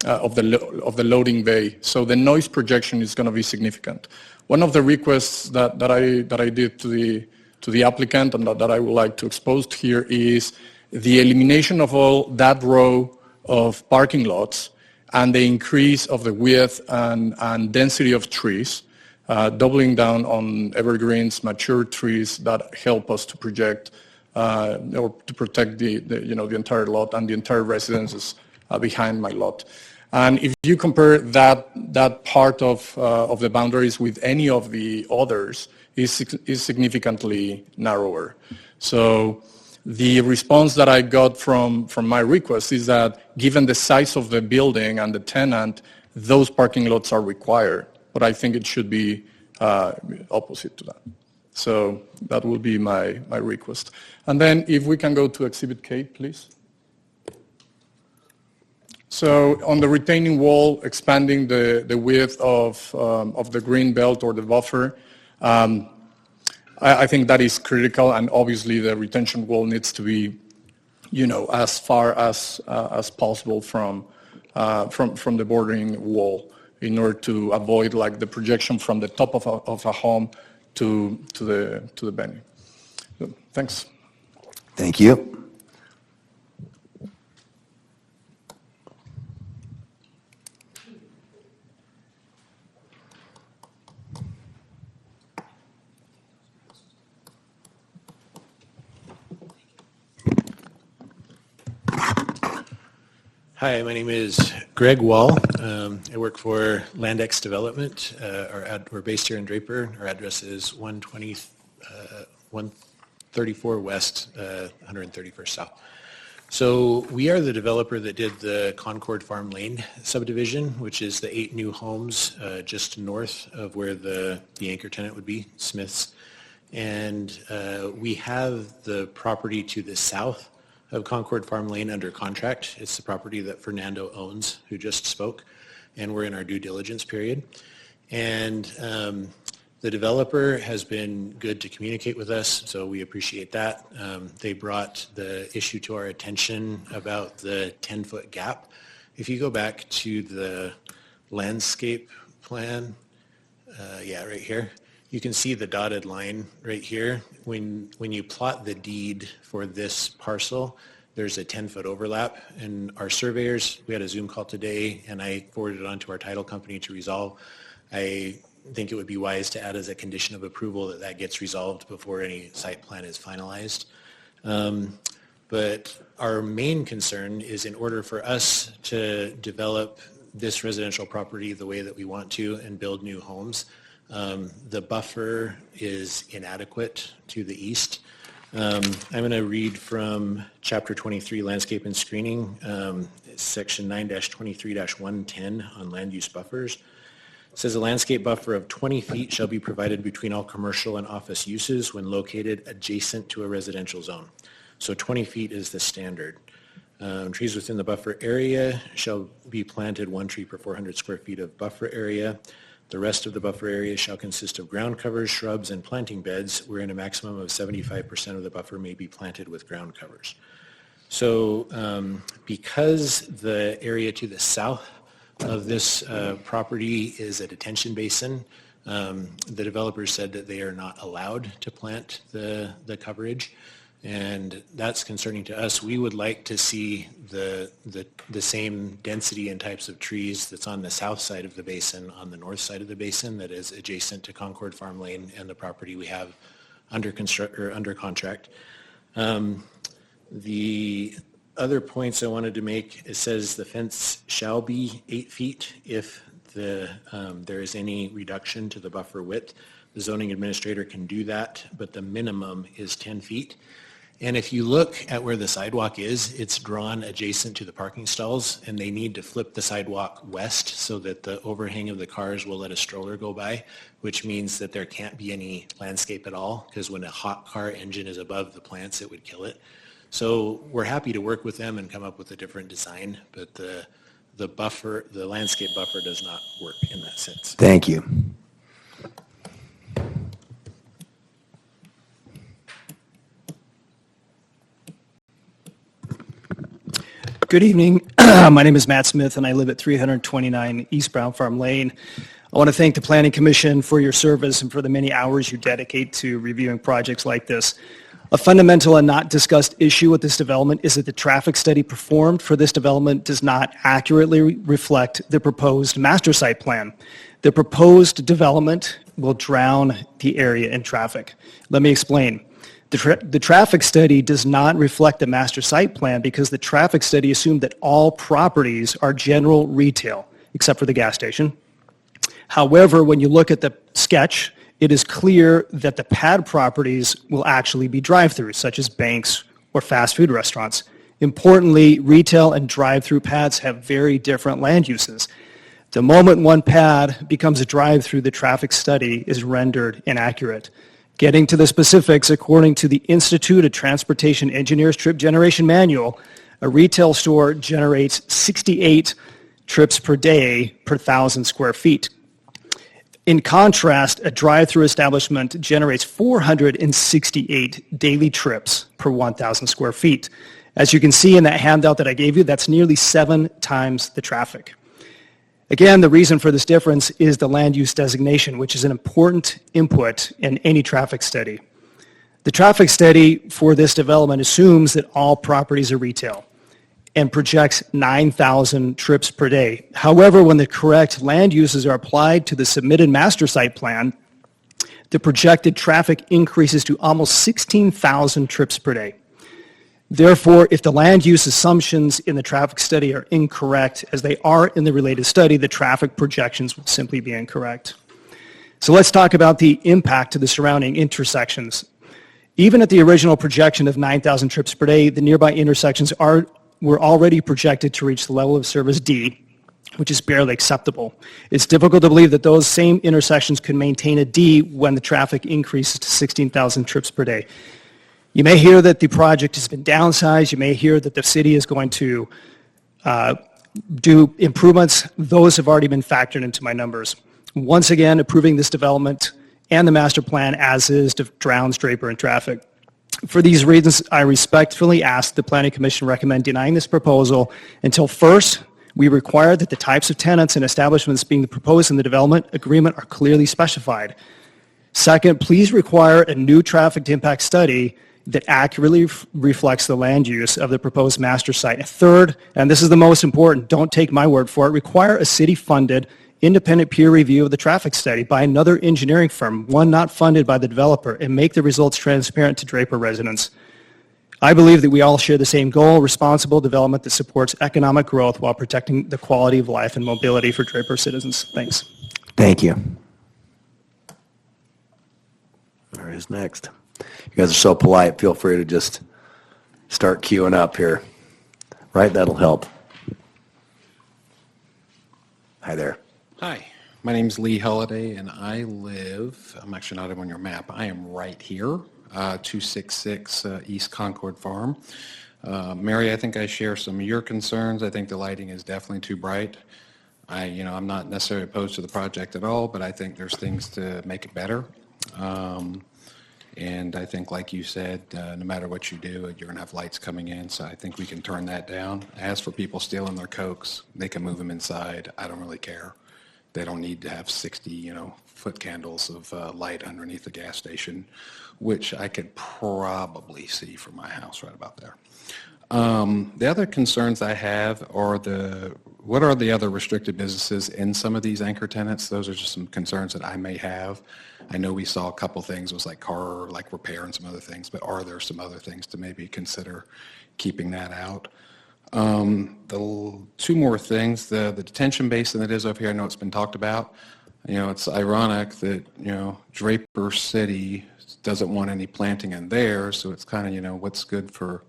loading bay. So the noise projection is going to be significant. One of the requests that I did to the applicant and that I would like to expose here is the elimination of all that row of parking lots and the increase of the width and density of trees, doubling down on evergreens, mature trees that help us to project or to protect the entire lot and the entire residences behind my lot. And if you compare that part of the boundaries with any of the others, is significantly narrower. So the response that I got from my request is that given the size of the building and the tenant, those parking lots are required. But I think it should be opposite to that. So that will be my request. And then if we can go to Exhibit K, please. So on the retaining wall, expanding the width of the green belt or the buffer, I think that is critical, and obviously the retention wall needs to be, as far as possible from the bordering wall in order to avoid like the projection from the top of a home to the venue. So, thanks.
Thank you.
Hi, my name is Greg Wall. I work for Landex Development. We're based here in Draper. Our address is 134 West, 131st South. So we are the developer that did the Concord Farm Lane subdivision, which is the 8 new homes just north of where the anchor tenant would be, Smith's. And we have the property to the south of Concord Farm Lane under contract. It's the property that Fernando owns, who just spoke, and we're in our due diligence period. And the developer has been good to communicate with us, so we appreciate that. They brought the issue to our attention about the 10-foot gap. If you go back to the landscape plan, right here, you can see the dotted line right here. When you plot the deed for this parcel, there's a 10-foot overlap. And our surveyors, we had a Zoom call today, and I forwarded it on to our title company to resolve. I think it would be wise to add as a condition of approval that gets resolved before any site plan is finalized. But our main concern is in order for us to develop this residential property the way that we want to and build new homes, the buffer is inadequate to the east. I'm going to read from Chapter 23, Landscape and Screening, Section 9-23-110 on land use buffers. It says a landscape buffer of 20 feet shall be provided between all commercial and office uses when located adjacent to a residential zone. So 20 feet is the standard. Trees within the buffer area shall be planted 1 tree per 400 square feet of buffer area. The rest of the buffer area shall consist of ground covers, shrubs, and planting beds, wherein a maximum of 75% of the buffer may be planted with ground covers. So because the area to the south of this property is a detention basin, the developers said that they are not allowed to plant the coverage, and that's concerning to us. We would like to see the same density and types of trees that's on the south side of the basin on the north side of the basin that is adjacent to Concord Farm Lane and the property we have under contract. The other points I wanted to make, it says the fence shall be 8 feet if there is any reduction to the buffer width. The zoning administrator can do that, but the minimum is 10 feet. And if you look at where the sidewalk is, it's drawn adjacent to the parking stalls, and they need to flip the sidewalk west so that the overhang of the cars will let a stroller go by, which means that there can't be any landscape at all, because when a hot car engine is above the plants, it would kill it. So we're happy to work with them and come up with a different design, but the landscape buffer does not work in that sense.
Thank you.
Good evening. My name is Matt Smith, and I live at 329 East Brown Farm Lane. I want to thank the Planning Commission for your service and for the many hours you dedicate to reviewing projects like this. A fundamental and not discussed issue with this development is that the traffic study performed for this development does not accurately reflect the proposed master site plan. The proposed development will drown the area in traffic. Let me explain. The traffic study does not reflect the master site plan because the traffic study assumed that all properties are general retail, except for the gas station. However, when you look at the sketch, it is clear that the pad properties will actually be drive-throughs, such as banks or fast food restaurants. Importantly, retail and drive-through pads have very different land uses. The moment one pad becomes a drive-through, the traffic study is rendered inaccurate. Getting to the specifics, according to the Institute of Transportation Engineers Trip Generation Manual, a retail store generates 68 trips per day per 1,000 square feet. In contrast, a drive-through establishment generates 468 daily trips per 1,000 square feet. As you can see in that handout that I gave you, that's nearly 7 times the traffic. Again, the reason for this difference is the land use designation, which is an important input in any traffic study. The traffic study for this development assumes that all properties are retail and projects 9,000 trips per day. However, when the correct land uses are applied to the submitted master site plan, the projected traffic increases to almost 16,000 trips per day. Therefore, if the land use assumptions in the traffic study are incorrect, as they are in the related study, the traffic projections will simply be incorrect. So let's talk about the impact to the surrounding intersections. Even at the original projection of 9,000 trips per day, the nearby intersections were already projected to reach the level of service D, which is barely acceptable. It's difficult to believe that those same intersections could maintain a D when the traffic increases to 16,000 trips per day. You may hear that the project has been downsized. You may hear that the city is going to do improvements. Those have already been factored into my numbers. Once again, approving this development and the master plan as is drowns Draper in traffic. For these reasons, I respectfully ask the Planning Commission recommend denying this proposal until first, we require that the types of tenants and establishments being proposed in the development agreement are clearly specified. Second, please require a new traffic impact study that accurately reflects the land use of the proposed master site. Third, and this is the most important, don't take my word for it, require a city-funded independent peer review of the traffic study by another engineering firm, one not funded by the developer, and make the results transparent to Draper residents. I believe that we all share the same goal, responsible development that supports economic growth while protecting the quality of life and mobility for Draper citizens. Thanks.
Thank you. Where is next? You guys are so polite. Feel free to just start queuing up here. Right? That'll help. Hi there.
Hi, my name's Lee Halliday, and I live, I'm actually not on your map, I am right here, 266 East Concord Farm. Mary, I think I share some of your concerns. I think the lighting is definitely too bright. I'm not necessarily opposed to the project at all, but I think there's things to make it better. And I think, like you said, no matter what you do, you're going to have lights coming in, so I think we can turn that down. As for people stealing their Cokes, they can move them inside. I don't really care. They don't need to have 60, foot candles of light underneath the gas station, which I could probably see from my house right about there. The other concerns I have are what are the other restricted businesses in some of these anchor tenants? Those are just some concerns that I may have. I know we saw a couple things, it was like car, like repair and some other things, but are there some other things to maybe consider keeping that out? The two more things, the detention basin that is over here, I know it's been talked about. It's ironic that, Draper City doesn't want any planting in there, so it's kind of, what's good for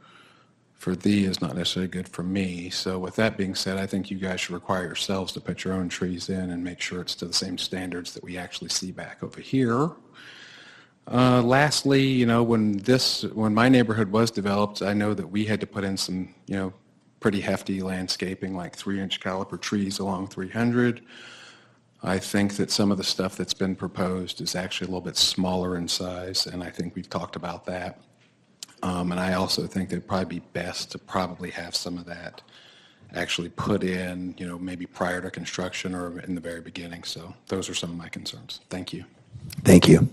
thee is not necessarily good for me. So with that being said, I think you guys should require yourselves to put your own trees in and make sure it's to the same standards that we actually see back over here. Lastly, when my neighborhood was developed, I know that we had to put in some, pretty hefty landscaping, like 3-inch caliper trees along 300. I think that some of the stuff that's been proposed is actually a little bit smaller in size, and I think we've talked about that. And I also think it'd probably be best to probably have some of that actually put in, maybe prior to construction or in the very beginning. So those are some of my concerns. Thank you.
Thank you.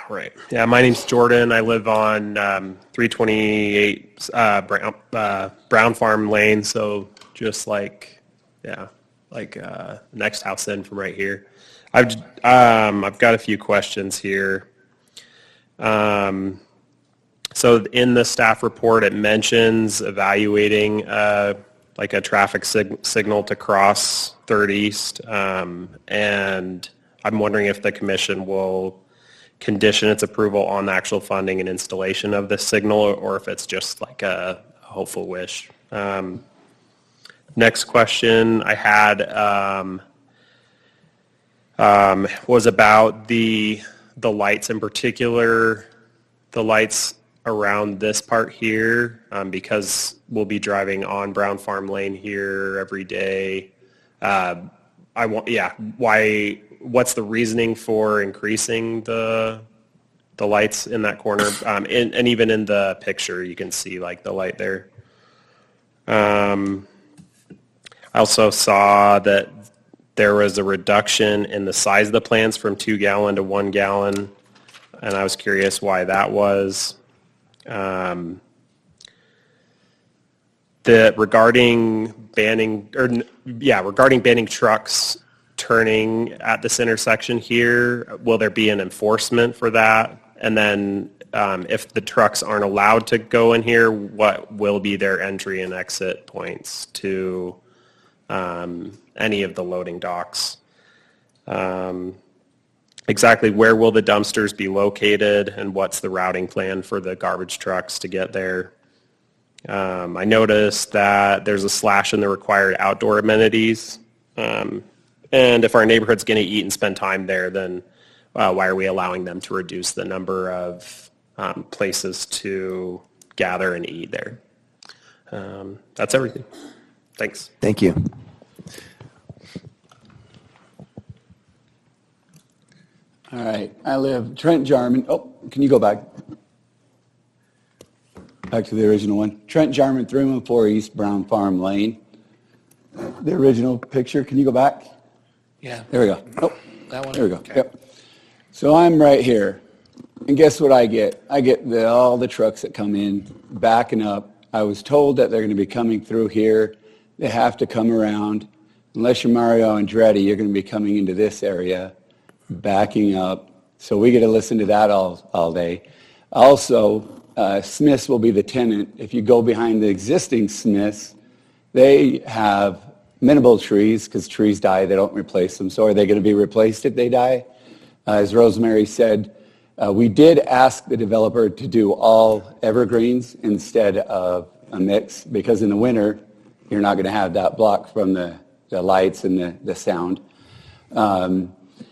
Right. Yeah, my name's Jordan. I live on 328 Brown Farm Lane, so just next house in from right here. I've got a few questions here. So in the staff report, it mentions evaluating like a traffic signal to cross 3rd East, and I'm wondering if the commission will condition its approval on the actual funding and installation of this signal, or if it's just like a hopeful wish. Next question I had was about the lights, in particular, the lights around this part here, because we'll be driving on Brown Farm Lane here every day. What's the reasoning for increasing the lights in that corner? And even in the picture, you can see like the light there. I also saw that there was a reduction in the size of the plants from 2 gallon to 1 gallon, and I was curious why that was. Regarding banning trucks turning at this intersection here, will there be an enforcement for that? And then if the trucks aren't allowed to go in here, what will be their entry and exit points to any of the loading docks? Exactly where will the dumpsters be located, and what's the routing plan for the garbage trucks to get there? I noticed that there's a slash in the required outdoor amenities. And if our neighborhood's going to eat and spend time there, then why are we allowing them to reduce the number of places to gather and eat there? That's everything. Thanks.
Thank you.
All right. I live Trent Jarman. Oh, can you go back? Back to the original one. Trent Jarman, 314 East Brown Farm Lane. The original picture. Can you go back?
Yeah.
There we go. Oh,
that one?
there we go.
Okay.
Yep. So I'm right here. And guess what I get? I get all the trucks that come in, backing up. I was told that they're going to be coming through here. They have to come around. Unless you're Mario Andretti, you're going to be coming into this area, backing up. So we get to listen to that all day. Also, Smith's will be the tenant. If you go behind the existing Smith's, they have minimal trees because trees die. They don't replace them. So are they going to be replaced if they die? As Rosemary said, we did ask the developer to do all evergreens instead of a mix because in the winter, you're not going to have that block from the lights and the sound.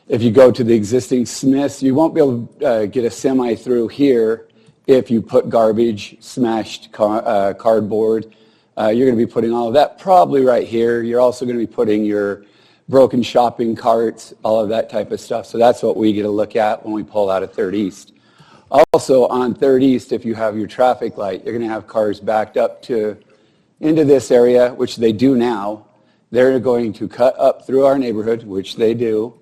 If you go to the existing Smiths, you won't be able to get a semi through here. if you put garbage, smashed cardboard, you're going to be putting all of that probably right here. You're also going to be putting your broken shopping carts, all of that type of stuff. So that's what we get to look at when we pull out of 3rd East. Also on 3rd East, if you have your traffic light, you're going to have cars backed up into this area, which they do now. They're going to cut up through our neighborhood, which they do.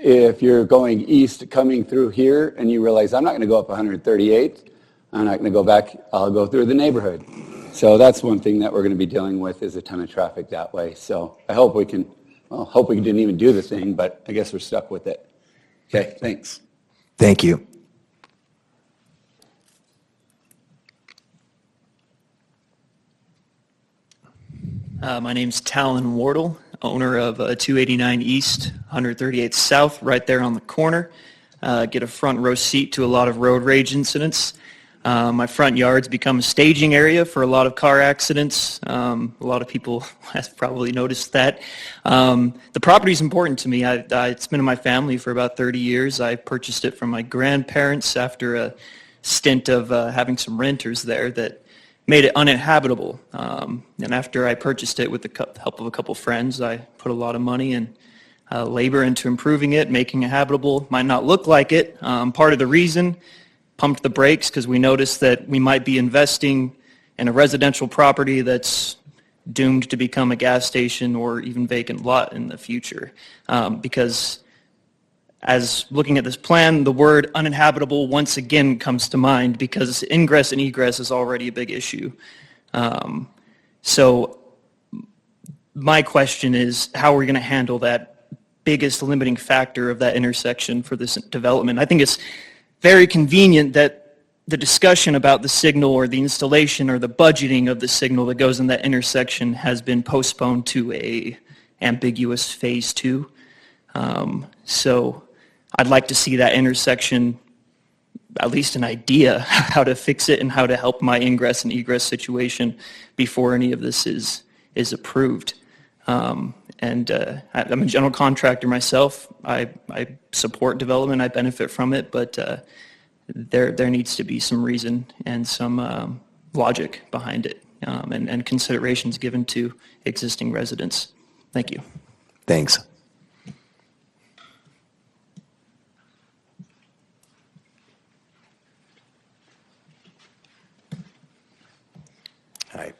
If you're going east coming through here and you realize I'm not going to go up 138, I'm not going to go back, I'll go through the neighborhood. So that's one thing that we're going to be dealing with is a ton of traffic that way. So I hope we didn't even do the thing, but I guess we're stuck with it. Okay, thanks.
Thank you.
My name's Talon Wardle, owner of 289 East, 138 South, right there on the corner. Get a front row seat to a lot of road rage incidents. My front yard's become a staging area for a lot of car accidents. A lot of people have probably noticed that. The property's important to me. It's been in my family for about 30 years. I purchased it from my grandparents after a stint of having some renters there that made it uninhabitable. And after I purchased it with the help of a couple friends, I put a lot of money and labor into improving it, making it habitable. Might not look like it. Part of the reason, pumped the brakes because we noticed that we might be investing in a residential property that's doomed to become a gas station or even vacant lot in the future. Because as looking at this plan, the word uninhabitable once again comes to mind because ingress and egress is already a big issue. So my question is, how are we going to handle that biggest limiting factor of that intersection for this development? I think it's very convenient that the discussion about the signal or the installation or the budgeting of the signal that goes in that intersection has been postponed to a ambiguous phase 2. So I'd like to see that intersection, at least an idea how to fix it and how to help my ingress and egress situation before any of this is approved. I'm a general contractor myself. I support development. I benefit from it, but there needs to be some reason and some logic behind it and considerations given to existing residents. Thank you.
Thanks. Hi.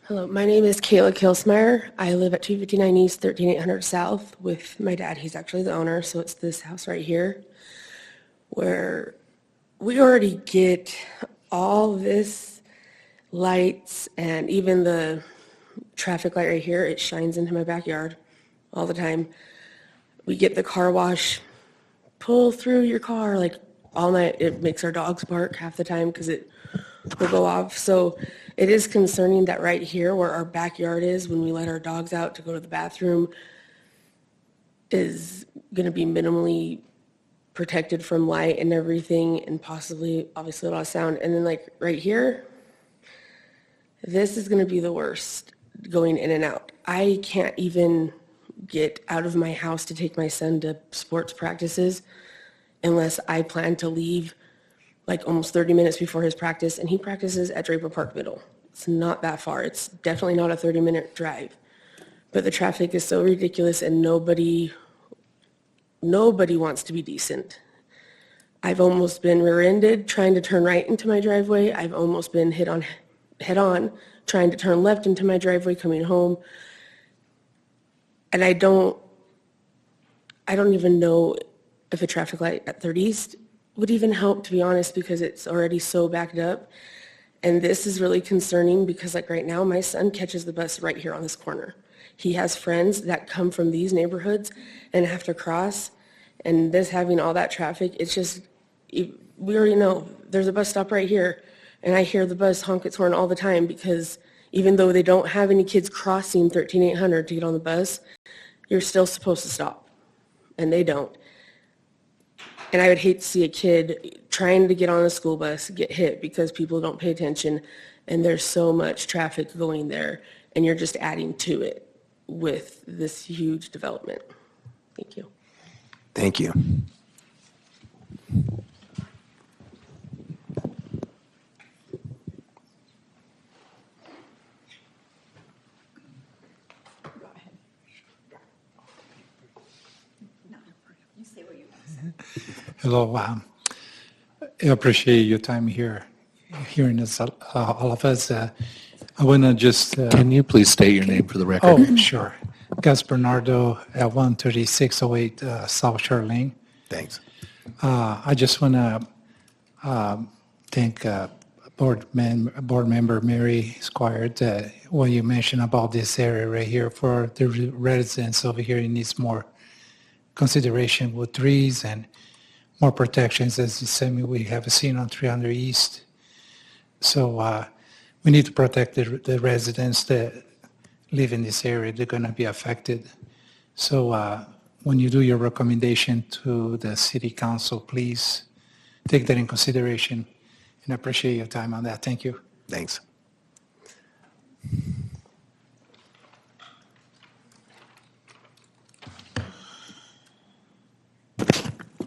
Hello, my name is Kayla Kilsmeyer. I live at 259 East, 13800 South with my dad. He's actually the owner, so it's this house right here where we already get all this lights and even the traffic light right here. It shines into my backyard all the time. We get the car wash, pull through your car like all night. It makes our dogs bark half the time because it will go off. So it is concerning that right here where our backyard is when we let our dogs out to go to the bathroom is going to be minimally protected from light and everything and possibly obviously a lot of sound. And then like right here, this is going to be the worst going in and out. I can't even get out of my house to take my son to sports practices unless I plan to leave like almost 30 minutes before his practice, and he practices at Draper Park Middle. It's not that far. It's definitely not a 30-minute drive. But the traffic is so ridiculous, and nobody wants to be decent. I've almost been rear-ended trying to turn right into my driveway. I've almost been hit on head-on trying to turn left into my driveway coming home. And I don't even know if a traffic light at 3rd East would even help, to be honest, because it's already so backed up. And this is really concerning because like right now, my son catches the bus right here on this corner. He has friends that come from these neighborhoods and have to cross. And this having all that traffic, it's just, we already know there's a bus stop right here. And I hear the bus honk its horn all the time because even though they don't have any kids crossing 13800 to get on the bus, you're still supposed to stop. And they don't. And I would hate to see a kid trying to get on a school bus get hit because people don't pay attention and there's so much traffic going there and you're just adding to it with this huge development. Thank you.
Thank you.
Hello. I appreciate your time here, hearing us, all of us. I want to just...
Can you please state your name for the record?
Oh, sure. Gus Bernardo at 13608 South Shore Lane.
Thanks.
I just want to thank board member Mary Squire that what you mentioned about this area right here for the residents over here. It needs more consideration with trees and more protections, as you said we have seen on 300 East. So we need to protect the residents that live in this area. They're going to be affected. So when you do your recommendation to the city council, please take that in consideration, and I appreciate your time on that. Thank you.
Thanks.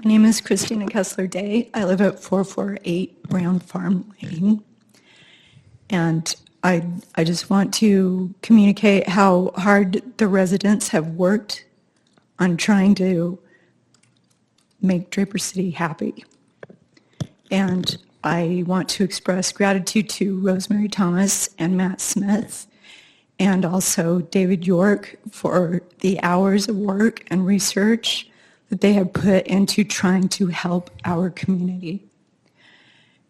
My name is Christina Kessler Day. I live at 448 Brown Farm Lane. And I just want to communicate how hard the residents have worked on trying to make Draper City happy. And I want to express gratitude to Rosemary Thomas and Matt Smith, and also David York for the hours of work and research that they have put into trying to help our community.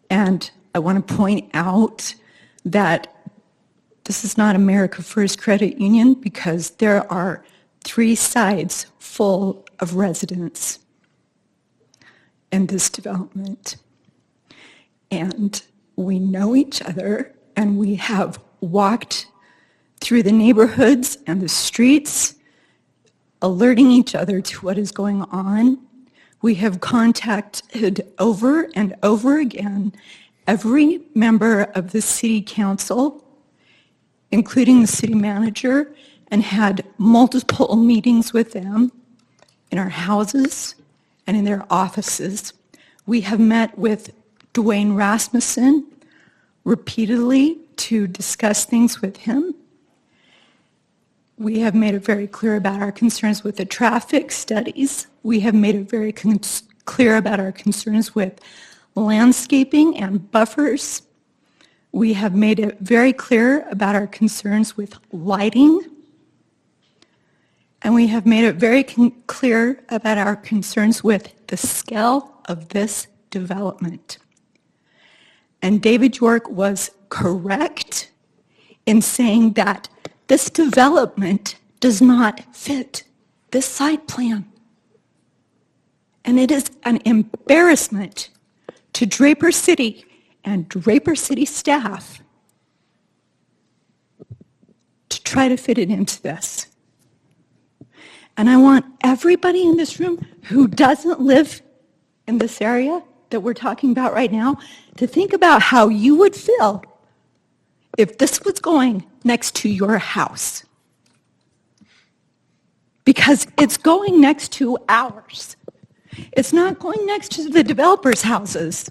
And I want to point out that this is not America First Credit Union, because there are 3 sides full of residents in this development. And we know each other, and we have walked through the neighborhoods and the streets, alerting each other to what is going on. We have contacted over and over again every member of the city council, including the city manager, and had multiple meetings with them in our houses and in their offices. We have met with Dwayne Rasmussen repeatedly to discuss things with him. We have made it very clear about our concerns with the traffic studies. We have made it very clear about our concerns with landscaping and buffers. We have made it very clear about our concerns with lighting. And we have made it very clear about our concerns with the scale of this development. And David York was correct in saying that this development does not fit this site plan. And it is an embarrassment to Draper City and Draper City staff to try to fit it into this. And I want everybody in this room who doesn't live in this area that we're talking about right now to think about how you would feel if this was going next to your house. Because it's going next to ours. It's not going next to the developers' houses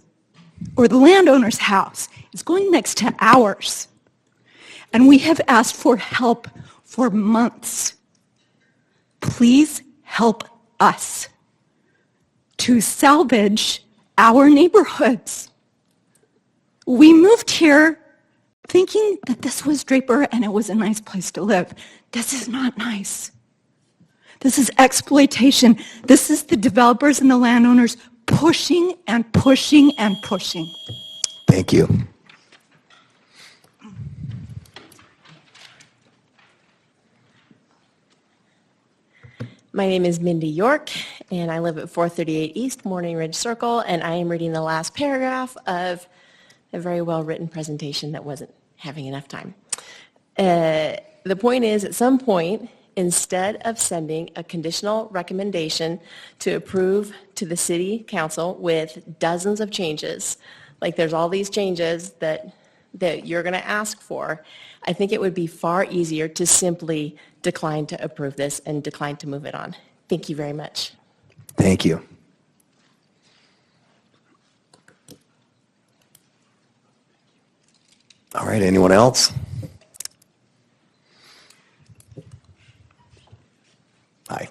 or the landowner's house. It's going next to ours. And we have asked for help for months. Please help us to salvage our neighborhoods. We moved here thinking that this was Draper and it was a nice place to live. This is not nice. This is exploitation. This is the developers and the landowners pushing and pushing and pushing.
Thank you.
My name is Mindy York, and I live at 438 East Morning Ridge Circle, and I am reading the last paragraph of a very well-written presentation that wasn't having enough time. The point is, at some point, instead of sending a conditional recommendation to approve to the city council with dozens of changes, like there's all these changes that you're going to ask for, I think it would be far easier to simply decline to approve this and decline to move it on. Thank you very much.
Thank you. All right, anyone else? Hi.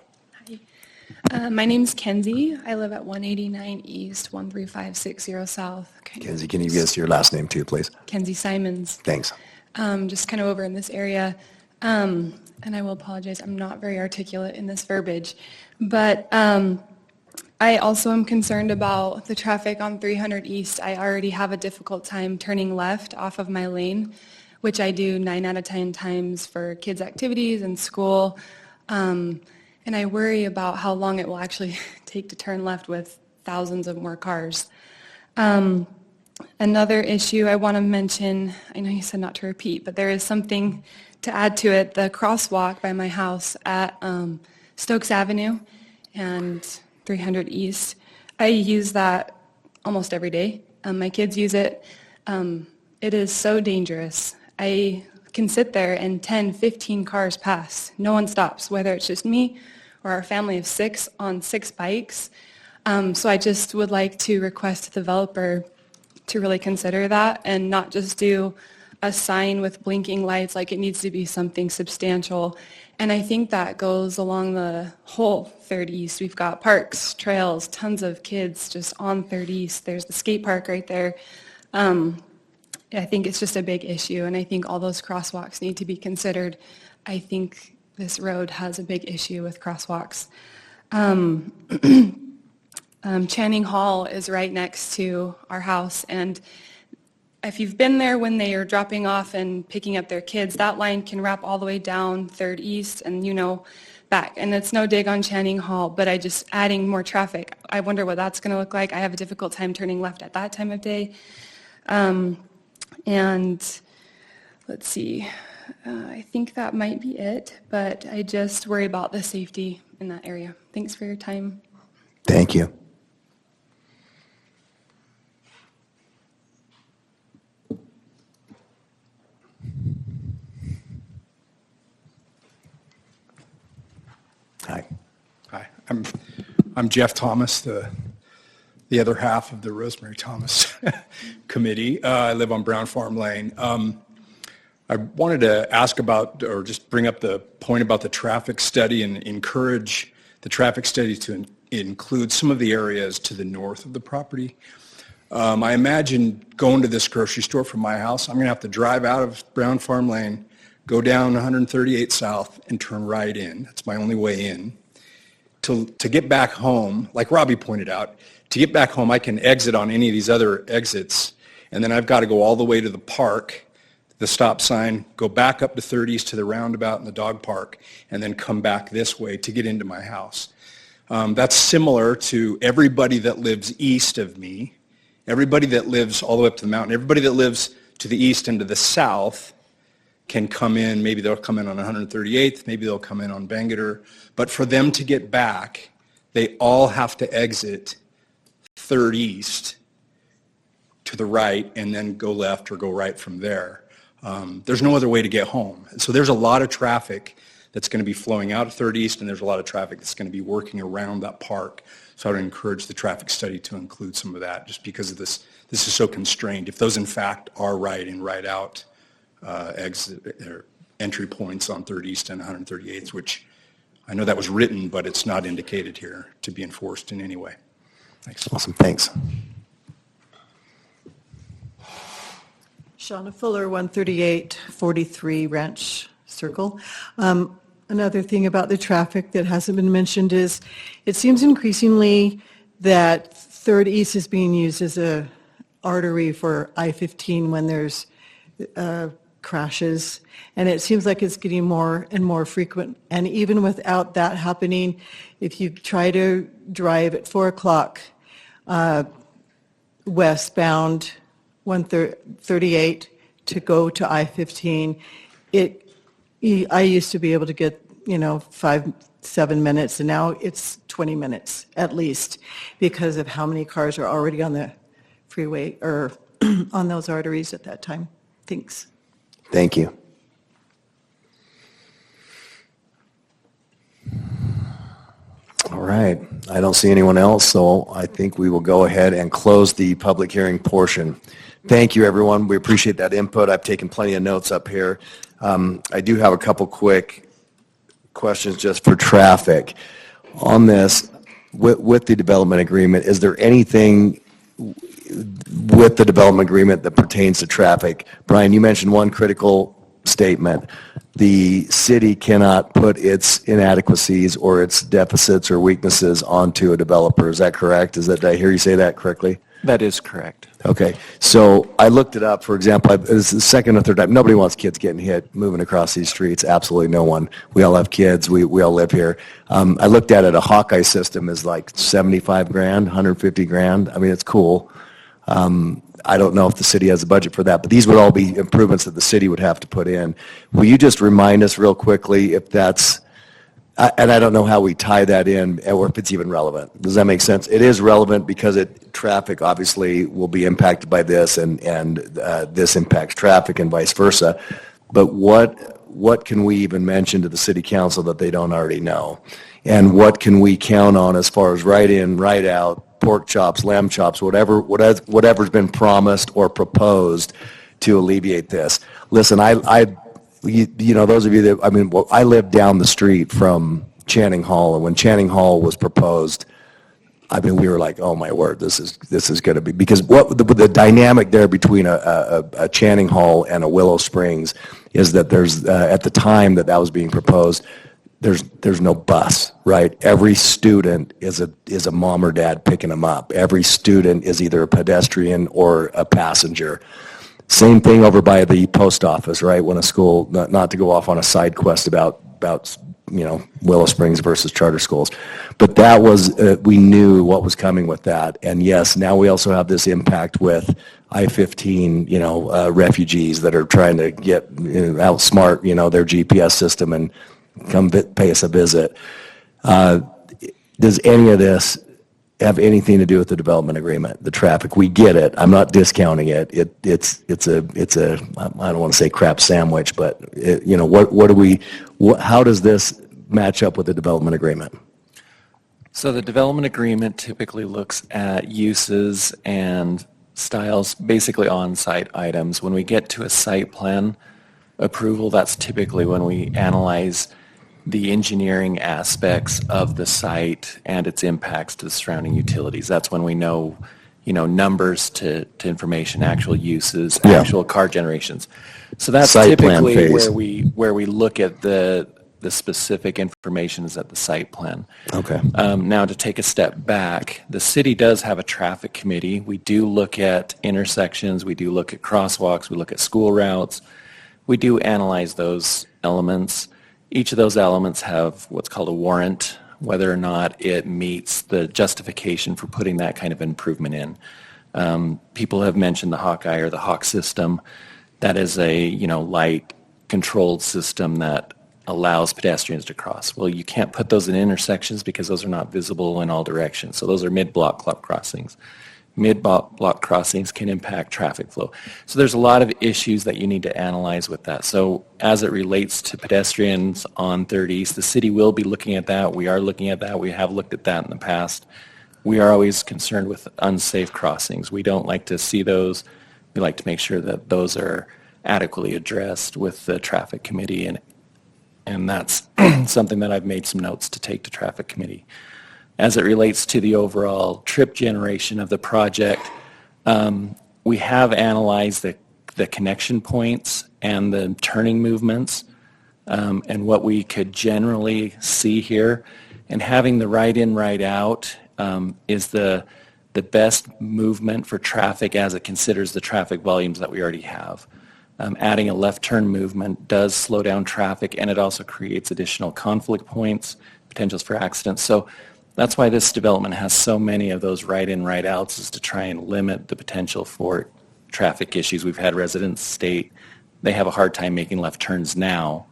My name's Kenzie. I live at 189 East, 13560 South.
Kenzie, can you give us your last name too, please?
Kenzie Simons.
Thanks.
Just kind of over in this area. And I will apologize, I'm not very articulate in this verbiage. But I also am concerned about the traffic on 300 East. I already have a difficult time turning left off of my lane, which I do 9 out of 10 times for kids' activities and school. And I worry about how long it will actually take to turn left with thousands of more cars. Another issue I want to mention, I know you said not to repeat, but there is something to add to it. The crosswalk by my house at Stokes Avenue and 300 East, I use that almost every day. My kids use it. It is so dangerous. I can sit there and 10, 15 cars pass. No one stops, whether it's just me or our family of 6 on 6 bikes. So I just would like to request the developer to really consider that and not just do a sign with blinking lights. Like, it needs to be something substantial. And I think that goes along the whole 3rd East. We've got parks, trails, tons of kids just on 3rd East. There's the skate park right there. I think it's just a big issue, and I think all those crosswalks need to be considered. I think this road has a big issue with crosswalks. Channing Hall is right next to our house, and if you've been there when they are dropping off and picking up their kids, that line can wrap all the way down 3rd East and, back. And it's no dig on Channing Hall, but adding more traffic, I wonder what that's going to look like. I have a difficult time turning left at that time of day. And let's see, I think that might be it, but I just worry about the safety in that area. Thanks for your time.
Thank you. Hi.
Hi, I'm Jeff Thomas, the other half of the Rosemary Thomas Committee. I live on Brown Farm Lane. I wanted to ask about, or just bring up the point about the traffic study and encourage the traffic study to include some of the areas to the north of the property. I imagine going to this grocery store from my house, I'm going to have to drive out of Brown Farm Lane, go down 138 South, and turn right in. That's my only way in. To get back home, like Robbie pointed out, to get back home, I can exit on any of these other exits, and then I've got to go all the way to the park, the stop sign, go back up to 3rd East to the roundabout in the dog park, and then come back this way to get into my house. That's similar to everybody that lives east of me, everybody that lives all the way up to the mountain, everybody that lives to the east and to the south can come in. Maybe they'll come in on 138th, maybe they'll come in on Bangerter, but for them to get back, they all have to exit 3rd East to the right and then go left or go right from there. There's no other way to get home. So there's a lot of traffic that's going to be flowing out of 3rd East, and there's a lot of traffic that's going to be working around that park. So I would encourage the traffic study to include some of that, just because of this is so constrained. If those in fact are right in, right out exit or entry points on 3rd East and 138th, which I know that was written, but it's not indicated here to be enforced in any way. Thanks.
Awesome, thanks.
Shauna Fuller, 13843 Ranch Circle. Another thing about the traffic that hasn't been mentioned is it seems increasingly that 3rd East is being used as a artery for I-15 when there's crashes, and it seems like it's getting more and more frequent. And even without that happening, if you try to drive at 4 o'clock westbound 138 to go to I-15, I used to be able to get 5-7 minutes, and now it's 20 minutes at least because of how many cars are already on the freeway or on those arteries at that time. Thanks.
Thank you. All right. I don't see anyone else, so I think we will go ahead and close the public hearing portion. Thank you, everyone. We appreciate that input. I've taken plenty of notes up here. I do have a couple quick questions just for traffic. On this, with the development agreement, is there anything with the development agreement that pertains to traffic? Brian, you mentioned one critical statement. The city cannot put its inadequacies or its deficits or weaknesses onto a developer. Is that correct? Did I hear you say that correctly?
That is correct.
Okay, so I looked it up. For example, it's the second or third time. Nobody wants kids getting hit moving across these streets. Absolutely no one. We all have kids. We all live here. I looked at it. A Hawkeye system is like 75 grand, 150 grand. I mean, it's cool. I don't know if the city has a budget for that, but these would all be improvements that the city would have to put in. Will you just remind us real quickly if that's, and I don't know how we tie that in or if it's even relevant. Does that make sense? It is relevant because traffic obviously will be impacted by this and this impacts traffic and vice versa. But what can we even mention to the city council that they don't already know? And what can we count on as far as right in, right out, pork chops, lamb chops, whatever's been promised or proposed to alleviate this? Listen, those of you that, I live down the street from Channing Hall, and when Channing Hall was proposed, we were like, oh my word, this is going to be, because what the dynamic there between a Channing Hall and a Willow Springs is that there's, at the time that was being proposed, there's no bus, right? Every student is a mom or dad picking them up. Every student is either a pedestrian or a passenger. Same thing over by the post office, right? When a school, not to go off on a side quest about Willow Springs versus charter schools, but that was we knew what was coming with that. And yes, now we also have this impact with I-15, refugees that are trying to outsmart their GPS system and come pay us a visit. Does any of this have anything to do with the development agreement, the traffic? We get it. I'm not discounting it. It's a I don't want to say crap sandwich, but how does this match up with the development agreement?
So the development agreement typically looks at uses and styles, basically on-site items. When we get to a site plan approval, that's typically when we analyze the engineering aspects of the site and its impacts to the surrounding utilities. That's when we know, numbers to information, actual uses, actual car generations. So that's
site
typically where we look at the specific information is at the site plan.
Okay.
Now to take a step back, the city does have a traffic committee. We do look at intersections, we do look at crosswalks, we look at school routes. We do analyze those elements. Each of those elements have what's called a warrant, whether or not it meets the justification for putting that kind of improvement in. People have mentioned the Hawkeye or the Hawk system. That is a light controlled system that allows pedestrians to cross. Well, you can't put those in intersections because those are not visible in all directions. So those are mid-block crossings. Mid-block crossings can impact traffic flow. So there's a lot of issues that you need to analyze with that. So as it relates to pedestrians on 3rd East, the city will be looking at that. We are looking at that. We have looked at that in the past. We are always concerned with unsafe crossings. We don't like to see those. We like to make sure that those are adequately addressed with the traffic committee, and that's something that I've made some notes to take to traffic committee. As it relates to the overall trip generation of the project, we have analyzed the connection points and the turning movements and what we could generally see here. And having the right in, right out is the best movement for traffic as it considers the traffic volumes that we already have. Adding a left turn movement does slow down traffic, and it also creates additional conflict points, potentials for accidents. So that's why this development has so many of those right in, right outs, is to try and limit the potential for traffic issues. We've had residents state they have a hard time making left turns now.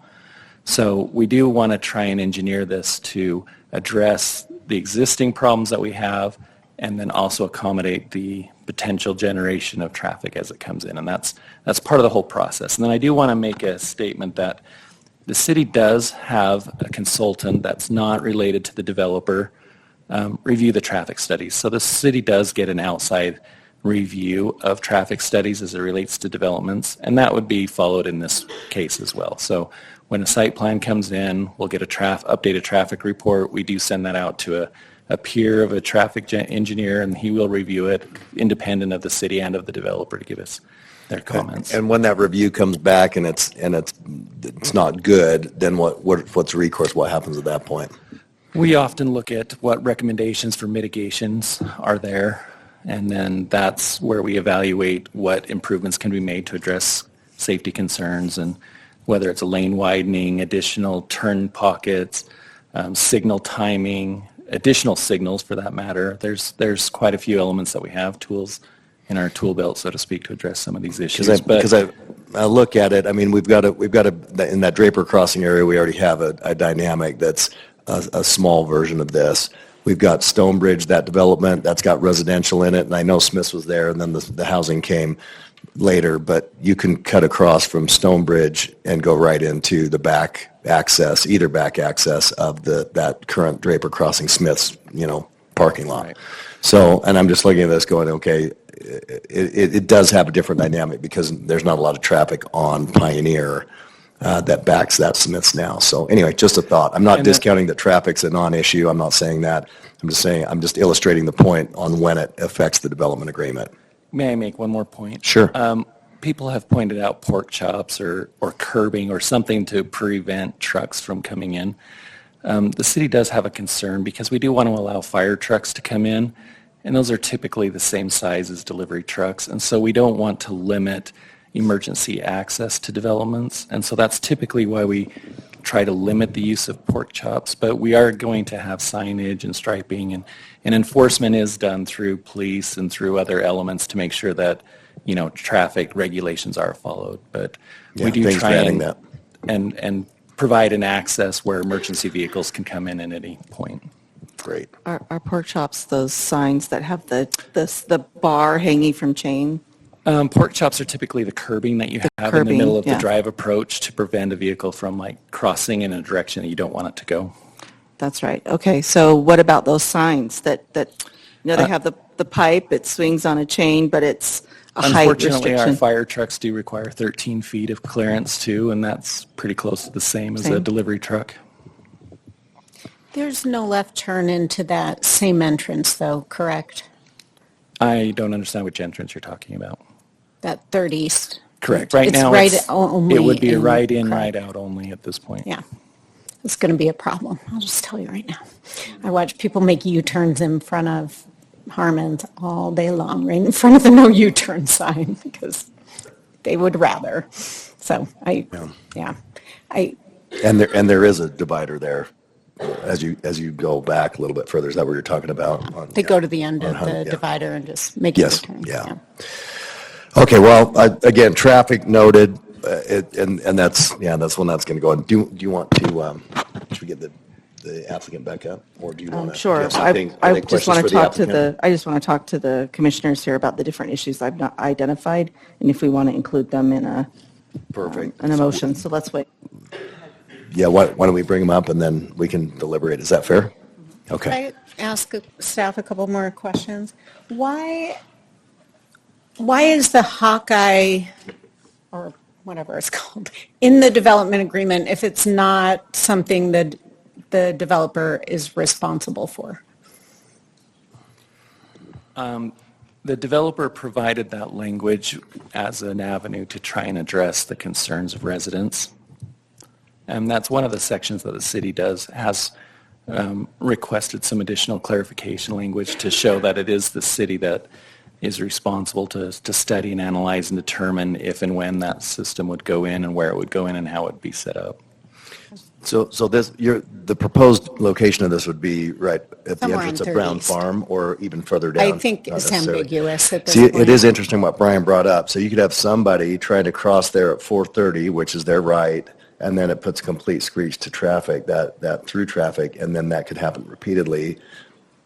So we do want to try and engineer this to address the existing problems that we have and then also accommodate the potential generation of traffic as it comes in. And that's part of the whole process. And then I do want to make a statement that the city does have a consultant that's not related to the developer review the traffic studies. So the city does get an outside review of traffic studies as it relates to developments, and that would be followed in this case as well. So when a site plan comes in, we'll get a updated traffic report. We do send that out to
a peer of a traffic engineer, and he will review it independent of the city and of the developer to give us their comments.
And when that review comes back and it's not good, then what's recourse? What happens at that point?
We often look at what recommendations for mitigations are there, and then that's where we evaluate what improvements can be made to address safety concerns, and whether it's a lane widening, additional turn pockets, signal timing, additional signals for that matter. There's quite a few elements that we have, tools in our tool belt, so to speak, to address some of these issues.
Because I look at it, I mean, we've got in that Draper crossing area, we already have a dynamic that's a small version of this. We've got Stonebridge, that development, that's got residential in it, and I know Smith's was there, and then the housing came later, but you can cut across from Stonebridge and go right into the back access, either back access of that current Draper crossing Smith's, parking lot. Right. So, and I'm just looking at this going, okay, it does have a different dynamic because there's not a lot of traffic on Pioneer that backs that Smith's now. So anyway, just a thought. I'm not discounting that traffic's a non-issue. I'm not saying that. I'm just illustrating the point on when it affects the development agreement.
May I make one more point?
Sure.
People have pointed out pork chops or curbing or something to prevent trucks from coming in. The city does have a concern because we do want to allow fire trucks to come in, and those are typically the same size as delivery trucks, and so we don't want to limit emergency access to developments, and so that's typically why we try to limit the use of pork chops, but we are going to have signage and striping, and enforcement is done through police and through other elements to make sure that traffic regulations are followed. But we do try and provide an access where emergency vehicles can come in at any point.
Great.
Are pork chops those signs that have the bar hanging from chain?
Pork chops are typically the curbing that you have in the middle of the drive approach to prevent a vehicle from crossing in a direction that you don't want it to go.
That's right. Okay, so what about those signs that they have the pipe, it swings on a chain, but it's a height restriction?
Unfortunately, our fire trucks do require 13 feet of clearance too, and that's pretty close to the same as a delivery truck.
There's no left turn into that same entrance though, correct?
I don't understand which entrance you're talking about.
That 3rd East.
Correct. Right now,
only
it would be a ride in, ride out only at this point.
Yeah. It's going to be a problem. I'll just tell you right now. I watch people make U-turns in front of Harmon's all day long, right in front of the no U-turn sign, because they would rather. So and
there is a divider there as you go back a little bit further. Is that what you're talking about?
They go to the end of the divider and just make a turn.
Yeah. Okay, well, again, traffic noted, and that's when that's going to go. And do you want to? Should we get the applicant back up, or do you want to?
Sure. I just want to talk to the commissioners here about the different issues I've not identified, and if we want to include them in a motion. So let's wait.
Yeah. Why don't we bring them up and then we can deliberate? Is that fair? Okay.
Can I ask staff a couple more questions? Why is the Hawkeye, or whatever it's called, in the development agreement if it's not something that the developer is responsible for?
The developer provided that language as an avenue to try and address the concerns of residents. And that's one of the sections that the city has requested some additional clarification language to show that it is the city that is responsible to study and analyze and determine if and when that system would go in and where it would go in and how it would be set up.
So the proposed location of this would be right at the
Somewhere
entrance
on
of Brown
30th.
Farm or even further down?
I think it's ambiguous at this
See,
point.
it is interesting what Brian brought up. So you could have somebody trying to cross there at 4:30, which is their right, and then it puts complete screech to traffic, that through traffic, and then that could happen repeatedly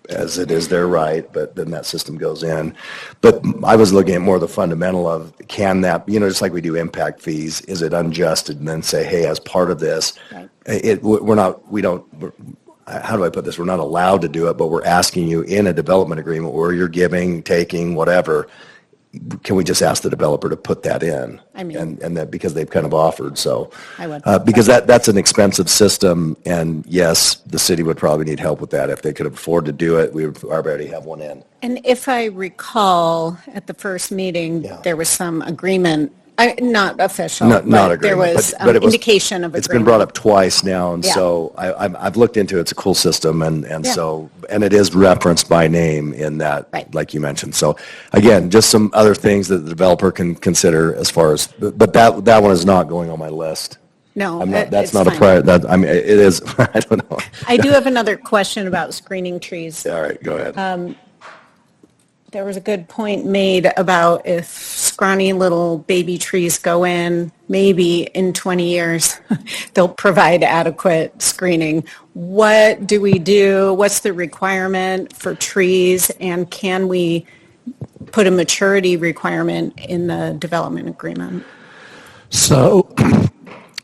as it is their right, but then that system goes in. But I was looking at more the fundamental of, can that, just like we do impact fees, is it unjust and then say, hey, as part of this, how do I put this? We're not allowed to do it, but we're asking you in a development agreement where you're giving, taking, whatever, can we just ask the developer to put that in?
I mean-
And that because they've kind of offered, so.
I would.
Because that's an expensive system, and yes, the city would probably need help with that. If they could afford to do it, we would already have one in.
And if I recall, at the first meeting, there was some agreement, not official,
Not
but there
agreement,
was
but it was-
indication of agreement.
It's been brought up twice now, and
Yeah.
so I've looked into it. It's a cool system, and
Yeah.
so, and it is referenced by name in that,
Right.
like you mentioned. So again, just some other things that the developer can consider as far as, but that one is not going on my list.
No,
That's
it's
not a
fine.
prior, that, I mean, it is, I don't know.
I do have another question about screening trees.
All right, go ahead.
There was a good point made about if scrawny little baby trees go in, maybe in 20 years, they'll provide adequate screening. What do we do? What's the requirement for trees? And can we put a maturity requirement in the development agreement?
So,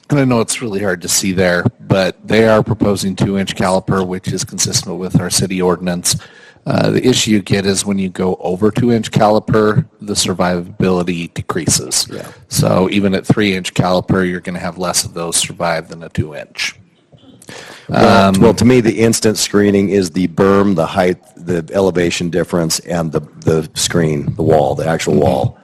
and I know it's really hard to see there, but they are proposing 2-inch caliper, which is consistent with our city ordinance. The issue you get is when you go over 2-inch caliper, the survivability decreases.
Yeah.
So even at 3-inch caliper, you're going to have less of those survive than a 2-inch.
Well, to me, the instant screening is the berm, the height, the elevation difference, and the screen, the wall, the actual wall.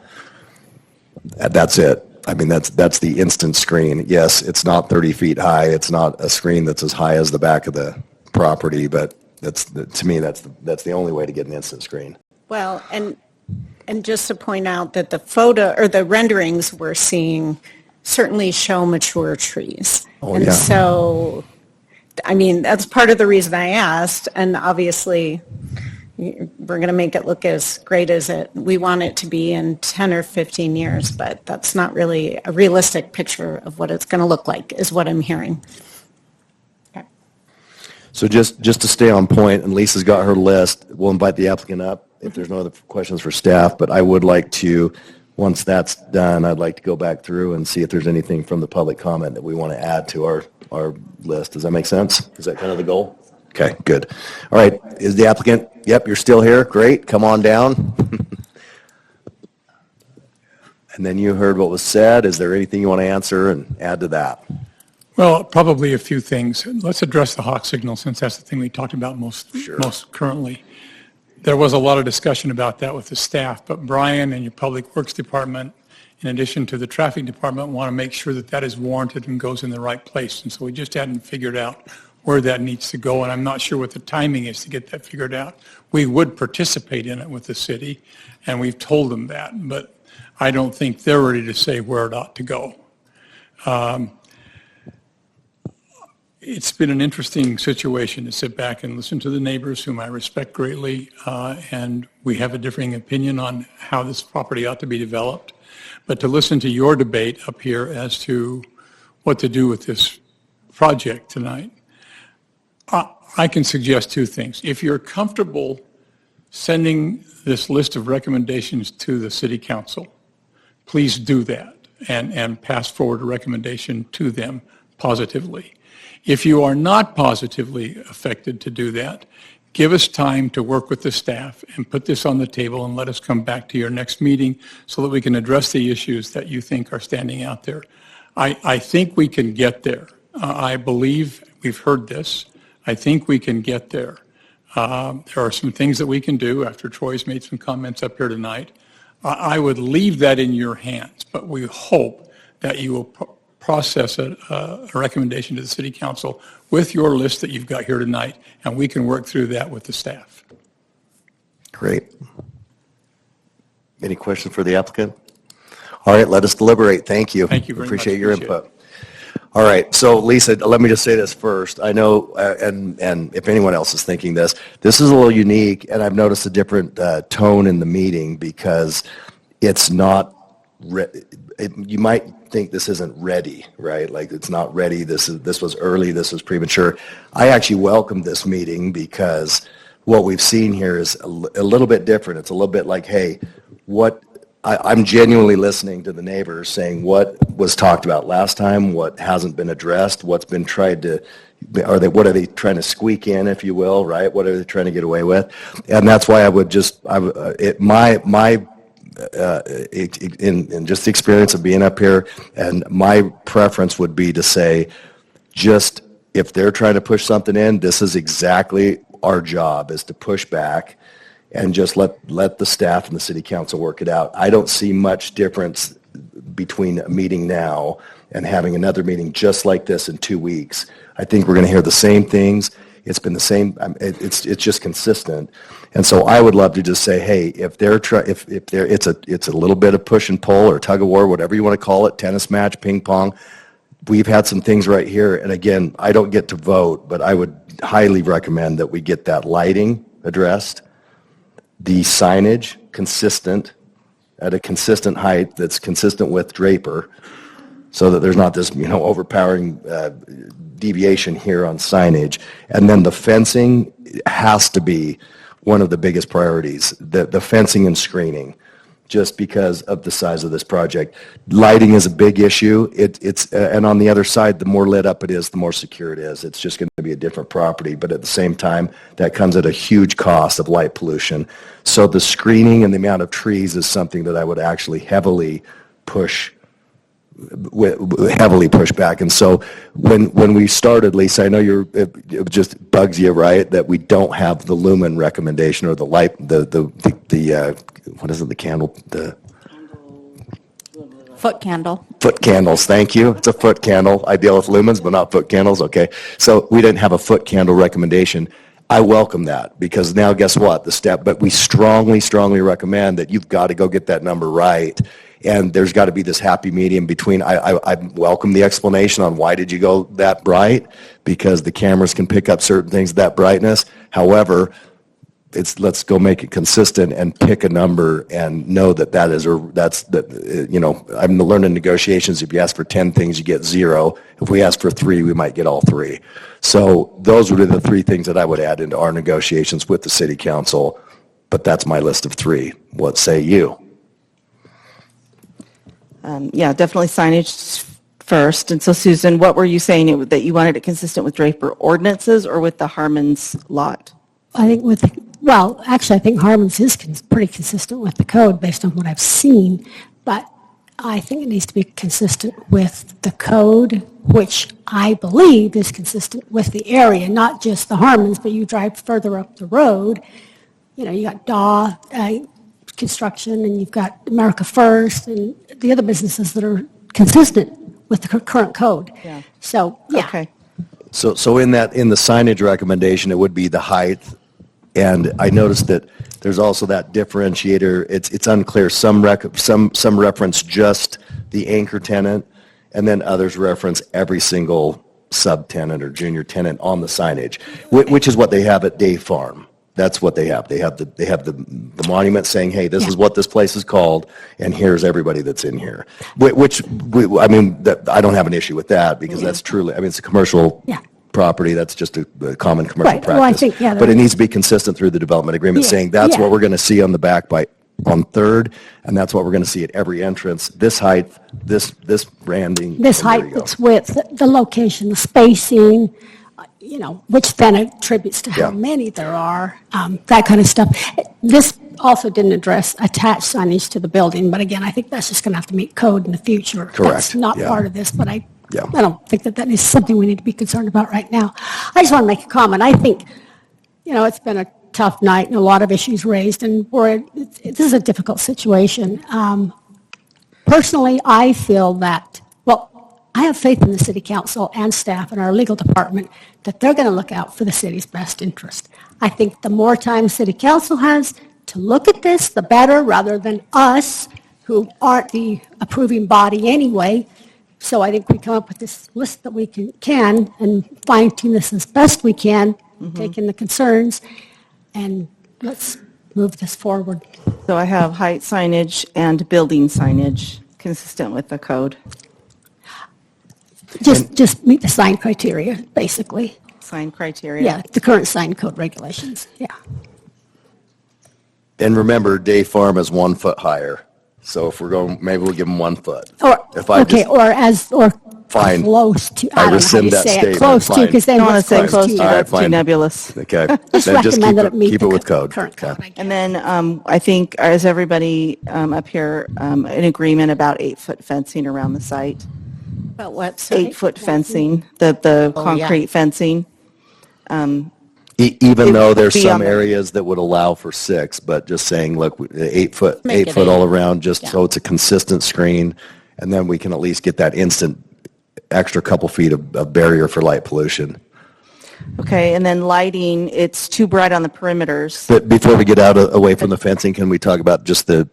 That's it. I mean, that's the instant screen. Yes, it's not 30 feet high. It's not a screen that's as high as the back of the property, but to me, that's the only way to get an instant screen.
Well, and just to point out that the photo or the renderings we're seeing certainly show mature trees.
Oh,
and
yeah.
so, I mean, that's part of the reason I asked. And obviously, we're going to make it look as great as we want it to be in 10 or 15 years, but that's not really a realistic picture of what it's going to look like, is what I'm hearing.
So just to stay on point, and Lisa's got her list, we'll invite the applicant up if there's no other questions for staff, but I would like to, once that's done, I'd like to go back through and see if there's anything from the public comment that we want to add to our list. Does that make sense? Is that kind of the goal? Okay, good. All right, is the applicant, yep, you're still here, great, come on down. And then you heard what was said. Is there anything you want to answer and add to that?
Well, probably a few things. Let's address the hawk signal since that's the thing we talked about most currently. There was a lot of discussion about that with the staff, but Brian and your Public Works Department, in addition to the Traffic Department, want to make sure that that is warranted and goes in the right place. And so we just hadn't figured out where that needs to go, and I'm not sure what the timing is to get that figured out. We would participate in it with the city, and we've told them that, but I don't think they're ready to say where it ought to go. It's been an interesting situation to sit back and listen to the neighbors, whom I respect greatly, and we have a differing opinion on how this property ought to be developed. But to listen to your debate up here as to what to do with this project tonight, I can suggest two things. If you're comfortable sending this list of recommendations to the City Council, please do that and pass forward a recommendation to them positively. If you are not positively affected to do that, give us time to work with the staff and put this on the table and let us come back to your next meeting so that we can address the issues that you think are standing out there. I think we can get there. I believe we've heard this. I think we can get there. There are some things that we can do after Troy's made some comments up here tonight. I would leave that in your hands, but we hope that you will process a recommendation to the City Council with your list that you've got here tonight, and we can work through that with the staff.
Great. Any questions for the applicant? All right, let us deliberate. Thank you.
Thank you very much.
Appreciate your
Appreciate
input. All right, so Lisa, let me just say this first. I know, and if anyone else is thinking this is a little unique, and I've noticed a different tone in the meeting because it's not, you might think this isn't ready, right? Like it's not ready, this was early, this was premature. I actually welcome this meeting because what we've seen here is a little bit different. It's a little bit like, hey, I'm genuinely listening to the neighbors saying what was talked about last time, what hasn't been addressed, what's been tried to, what are they trying to squeak in, if you will, right? What are they trying to get away with? And that's why I would just, my in just the experience of being up here, and my preference would be to say, just if they're trying to push something in, this is exactly our job, is to push back and just let the staff and the city council work it out. I don't see much difference between a meeting now and having another meeting just like this in 2 weeks. I think we're going to hear the same things. It's been the same. It's just consistent. And so I would love to just say, hey, if it's a little bit of push and pull or tug of war, whatever you want to call it, tennis match, ping pong. We've had some things right here, and again, I don't get to vote, but I would highly recommend that we get that lighting addressed, the signage consistent at a consistent height that's consistent with Draper, so that there's not this overpowering deviation here on signage. And then the fencing has to be one of the biggest priorities, the fencing and screening, just because of the size of this project. Lighting is a big issue. And on the other side, the more lit up it is, the more secure it is. It's just going to be a different property, but at the same time, that comes at a huge cost of light pollution. So the screening and the amount of trees is something that I would actually heavily push back. And so when we started, Lisa, I know it just bugs you, right, that we don't have the lumen recommendation or the light, what is it, the candle, the
Foot candle.
Foot candles, thank you. It's a foot candle. I deal with lumens, but not foot candles, okay. So we didn't have a foot candle recommendation. I welcome that, because now guess what, but we strongly recommend that you've got to go get that number right. And there's got to be this happy medium between, I welcome the explanation on why did you go that bright, because the cameras can pick up certain things, that brightness. However, let's go make it consistent and pick a number and know that I'm learning negotiations. If you ask for 10 things, you get 0. If we ask for 3, we might get all 3. So those would be the 3 things that I would add into our negotiations with the city council, but that's my list of 3. What say you?
Yeah, definitely signage first. And so, Susan, what were you saying, that you wanted it consistent with Draper ordinances or with the Harmon's lot?
I think I think Harmon's is pretty consistent with the code based on what I've seen, but I think it needs to be consistent with the code, which I believe is consistent with the area, not just the Harmon's, but you drive further up the road, you got Daw Construction, and you've got America First, and the other businesses that are consistent with the current code.
Yeah.
So, yeah.
Okay.
So in the signage recommendation, it would be the height. And I noticed that there's also that differentiator. It's unclear. Some reference just the anchor tenant, and then others reference every single subtenant or junior tenant on the signage, which is what they have at Day Farm. That's what they have. They have the monument saying, "Hey, this is what this place is called, and here's everybody that's in here." I don't have an issue with that, because that's truly, it's a commercial property. That's just a common commercial practice.
Well, I think,
but it needs to be consistent through the development agreement, saying that's what we're going to see on the back on 3rd, and that's what we're going to see at every entrance. This height, this branding.
This height, its width, the location, the spacing, which then attributes to how many there are, that kind of stuff. This also didn't address attached signage to the building, but again, I think that's just going to have to meet code in the future.
Correct.
That's not part of this, but I don't think that is something we need to be concerned about right now. I just want to make a comment. I think, it's been a tough night and a lot of issues raised, and this is a difficult situation. Personally, I feel that, I have faith in the city council and staff and our legal department that they're going to look out for the city's best interest. I think the more time city council has to look at this, the better, rather than us, who aren't the approving body anyway. So I think we come up with this list that we can and fine-tune this as best we can, take in the concerns, and let's move this forward.
So I have height signage and building signage consistent with the code.
Just meet the sign criteria, basically.
Sign criteria?
Yeah, the current sign code regulations, yeah.
And remember, Day Farm is 1 foot higher. So if we're going, maybe we'll give them 1 foot.
Or
Fine.
close to,
I
I don't know how
rescind
you
that
say it,
statement.
close to,
Fine.
because
I
then
don't want
what's
to say
close
close
to?
to,
All right,
that's too
fine.
nebulous.
Okay.
Just
Then just
recommend that it meet
keep
the
it with code.
current code,
Okay.
I guess.
And then I think, is everybody up here in agreement about 8-foot fencing around the site?
But what, sorry?
8-foot fencing, the
Oh, yeah.
concrete fencing.
Even
It
though
would
there's
be
some
on the-
areas that would allow for 6, but just saying, look, 8 foot,
Make
8
it
foot all
8.
around, just so it's a consistent screen, and then we can at least get that instant extra couple feet of barrier for light pollution.
Okay, and then lighting, it's too bright on the perimeters.
But before we get away from the fencing, can we talk about just the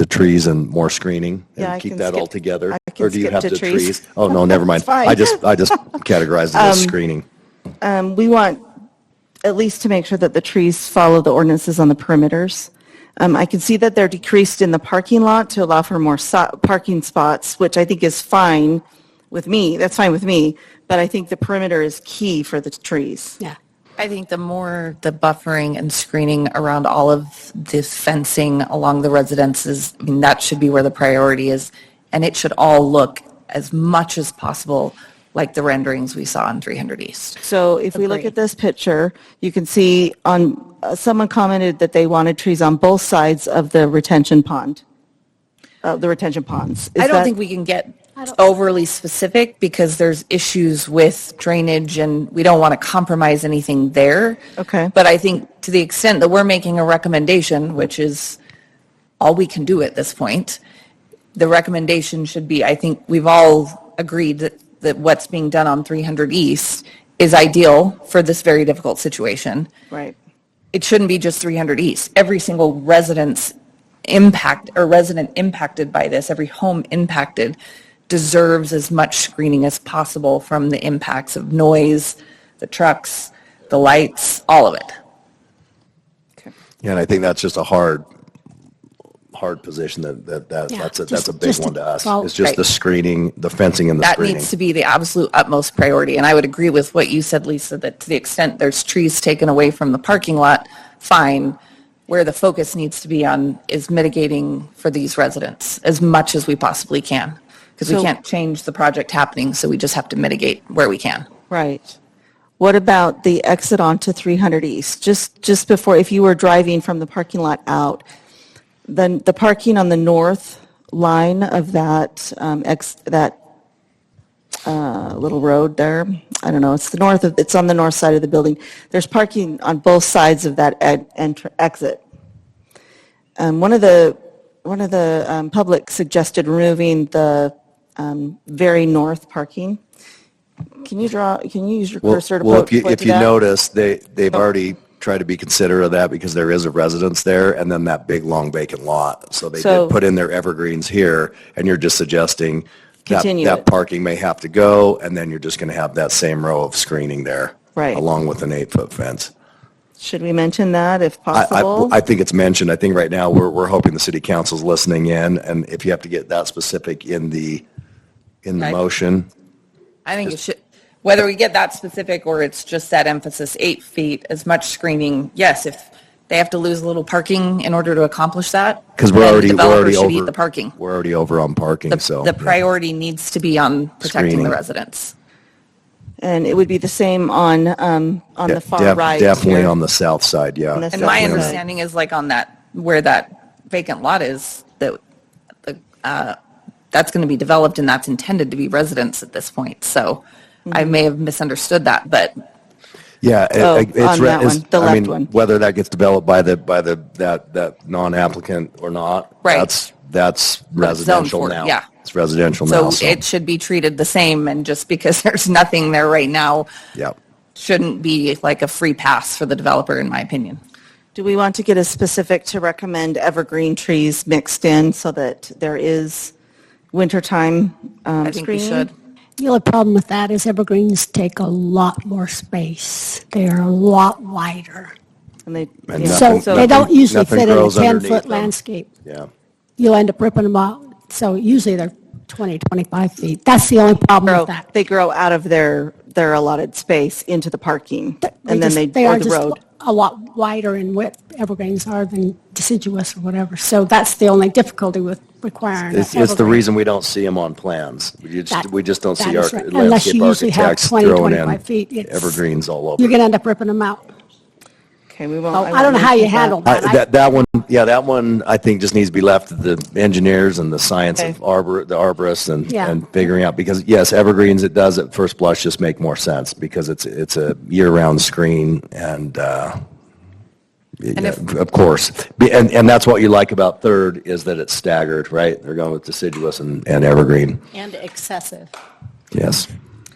trees and more screening and
Yeah, I
keep
can
that all
skip-
together?
I can
Or do you
skip
have
to
the
trees.
trees? Oh, no, never mind.
It's fine.
I just categorized it as screening.
We want at least to make sure that the trees follow the ordinances on the perimeters. I can see that they're decreased in the parking lot to allow for more parking spots, which I think is fine with me. That's fine with me. But I think the perimeter is key for the trees.
Yeah.
I think the more the buffering and screening around all of this fencing along the residences, I mean, that should be where the priority is. And it should all look as much as possible like the renderings we saw on 300 East.
So if we look
Agree.
at this picture, you can see on, someone commented that they wanted trees on both sides of the retention pond, the retention ponds. Is
I don't
that-
think we can get overly specific because there's issues with drainage and we don't want to compromise anything there.
Okay.
But I think to the extent that we're making a recommendation, which is all we can do at this point, the recommendation should be, I think we've all agreed that what's being done on 300 East is ideal for this very difficult situation.
Right.
It shouldn't be just 300 East. Every single resident impacted by this, every home impacted, deserves as much screening as possible from the impacts of noise, the trucks, the lights, all of it.
Yeah, and I think that's just a hard position that's a big one to us. It's just the screening, the fencing and the
That
screening.
needs to be the absolute utmost priority. And I would agree with what you said, Lisa, that to the extent there's trees taken away from the parking lot, fine. Where the focus needs to be on is mitigating for these residents as much as we possibly can. Because we
So-
can't change the project happening, so we just have to mitigate where we can.
Right. What about the exit onto 300 East? Just before, if you were driving from the parking lot out, then the parking on the north line of that little road there, I don't know, it's on the north side of the building. There's parking on both sides of that exit. One of the public suggested removing the very north parking. Can you use your cursor to point to that?
If you notice, they've already tried to be considerate of that because there is a residence there and then that big long vacant lot. So they did put in their evergreens here and you're just suggesting that parking may have to go and then you're just going to have that same row of screening there.
Right.
Along with an 8-foot fence.
Should we mention that if possible?
I think it's mentioned. I think right now we're hoping the city council's listening in and if you have to get that specific in the motion.
I think it should, whether we get that specific or it's just that emphasis, 8 feet, as much screening, yes, if they have to lose a little parking in order to accomplish that.
Because
then
we're already
developers should
over.
eat the parking.
We're already over on parking, so.
The priority needs to be on protecting
Screening.
the residents.
And it would be the same on the far right.
Definitely
here.
on the south side, yeah.
On the
And
south
my
side.
understanding is like on that, where that vacant lot is, that that's going to be developed and that's intended to be residents at this point. So I may have misunderstood that, but
Yeah,
on that one, the left one.
Whether that gets developed by that non-applicant or not,
Right.
that's
But it's zoned
residential
for it,
now.
yeah.
It's residential now,
so it should be treated the same. And just because there's nothing there right now
yeah.
shouldn't be like a free pass for the developer, in my opinion.
Do we want to get a specific to recommend evergreen trees mixed in so that there is wintertime
I think we
screening?
should.
The only problem with that is evergreens take a lot more space. They are a lot wider.
And they,
And
yeah.
nothing-
So they don't usually
nothing
fit in a
grows underneath
10-foot
them.
landscape.
Yeah.
You'll end up ripping them out. So usually they're 20, 25 feet. That's the only problem with that.
They grow out of their allotted space into the parking, and then they
are
or the
just
road.
a lot wider in width, evergreens are, than deciduous or whatever. So that's the only difficulty with requiring
It's the
evergreen.
reason we don't see them on plans. We just don't see
That
our
is right. Unless
landscape
you usually have
architects
20,
throwing
25 feet.
in
It's-
evergreens all over.
You're going to end up ripping them out.
Okay, we won't.
So I don't know how you handle that.
That one, I think just needs to be left to the engineers and the science of the arborists and figuring out, because yes, evergreens, it does at first blush just make more sense because it's a year-round screen and, of course. And that's what you like about Third is that it's staggered, right? They're going with deciduous and evergreen.
And excessive.
Yes,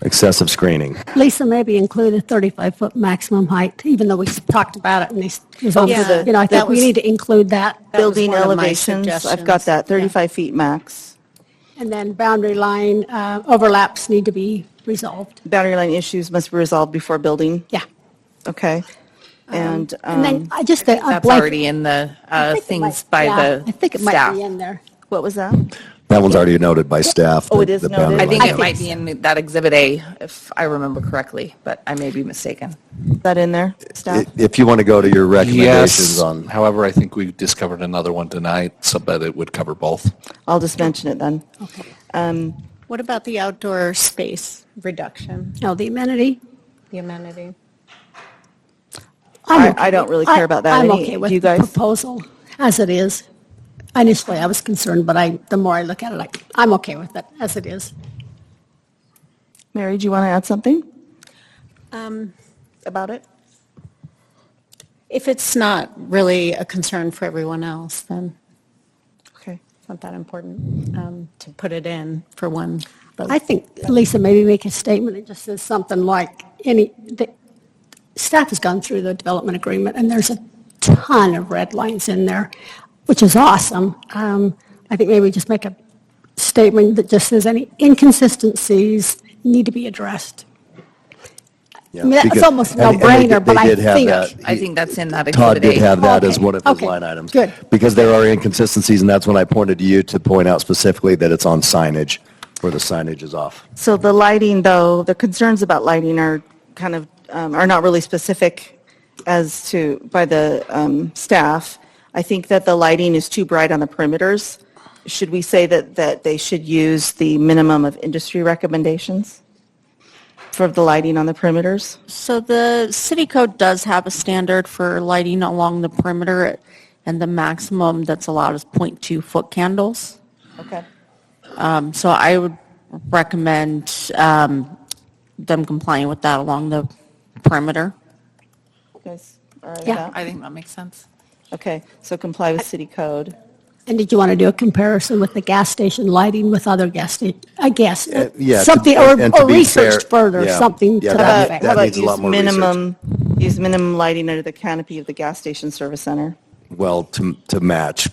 excessive screening.
Lisa, maybe include a 35-foot maximum height, even though we talked about it and I think we need to include that.
Building
one of my
elevations, I've got
suggestions.
that, 35 feet max.
And then boundary line overlaps need to be resolved.
Boundary line issues must be resolved before building?
Yeah.
Okay. And
then I just a
That's
blanket-
already in the
I think it
things
might-
by
yeah,
the
I think it might
staff.
be in there.
what was that?
That one's already noted by staff.
Oh, it is
the
noted?
boundary
I think
line,
it
yeah.
might be in that Exhibit A, if I remember correctly, but I may be mistaken.
Is that in there, staff?
If you want to go to your recommendations
Yes,
on,
however, I think we discovered another one tonight, so that it would cover both.
I'll just mention it then. Okay.
What about the outdoor space reduction,
No, the amenity.
the amenity?
I don't really care about that.
I'm
Any-
okay
do
with
you
the
guys?
proposal as it is. Initially, I was concerned, but the more I look at it, I'm okay with it as it is.
Mary, do you want to add something
Um,
about it?
If it's not really a concern for everyone else, then
Okay.
it's not that important to put it in for one.
I think, Lisa, maybe make a statement that just says something like, staff has gone through the development agreement, and there's a ton of red lines in there, which is awesome. I think maybe just make a statement that just says any inconsistencies need to be addressed.
yeah,
I mean, it's
because-
almost
and they-
no-brainer, but
they
I
did have
think-
that.
I think that's in that
Todd
Exhibit A.
did have that as
Okay,
one of his
okay,
line items.
good.
Because there are inconsistencies, and that's when I pointed to you to point out specifically that it's on signage, where the signage is off.
So the lighting, though, the concerns about lighting are kind of, are not really specific as to, by the staff. I think that the lighting is too bright on the perimeters. Should we say that they should use the minimum of industry recommendations for the lighting on the perimeters?
So the city code does have a standard for lighting along the perimeter, and the maximum that's allowed is 0.2 foot candles.
Okay.
So I would recommend them complying with that along the perimeter.
You guys all right with
Yeah.
that?
I think that makes sense.
Okay, so comply with city code.
And did you want to do a comparison with the gas station lighting with other gas stations? I guess,
yeah,
something,
and to
or
be
researched
fair,
further,
yeah,
something to
yeah,
that
that-
effect.
that
How about
needs a lot more
use minimum lighting under the canopy of the gas station service center
Well, to match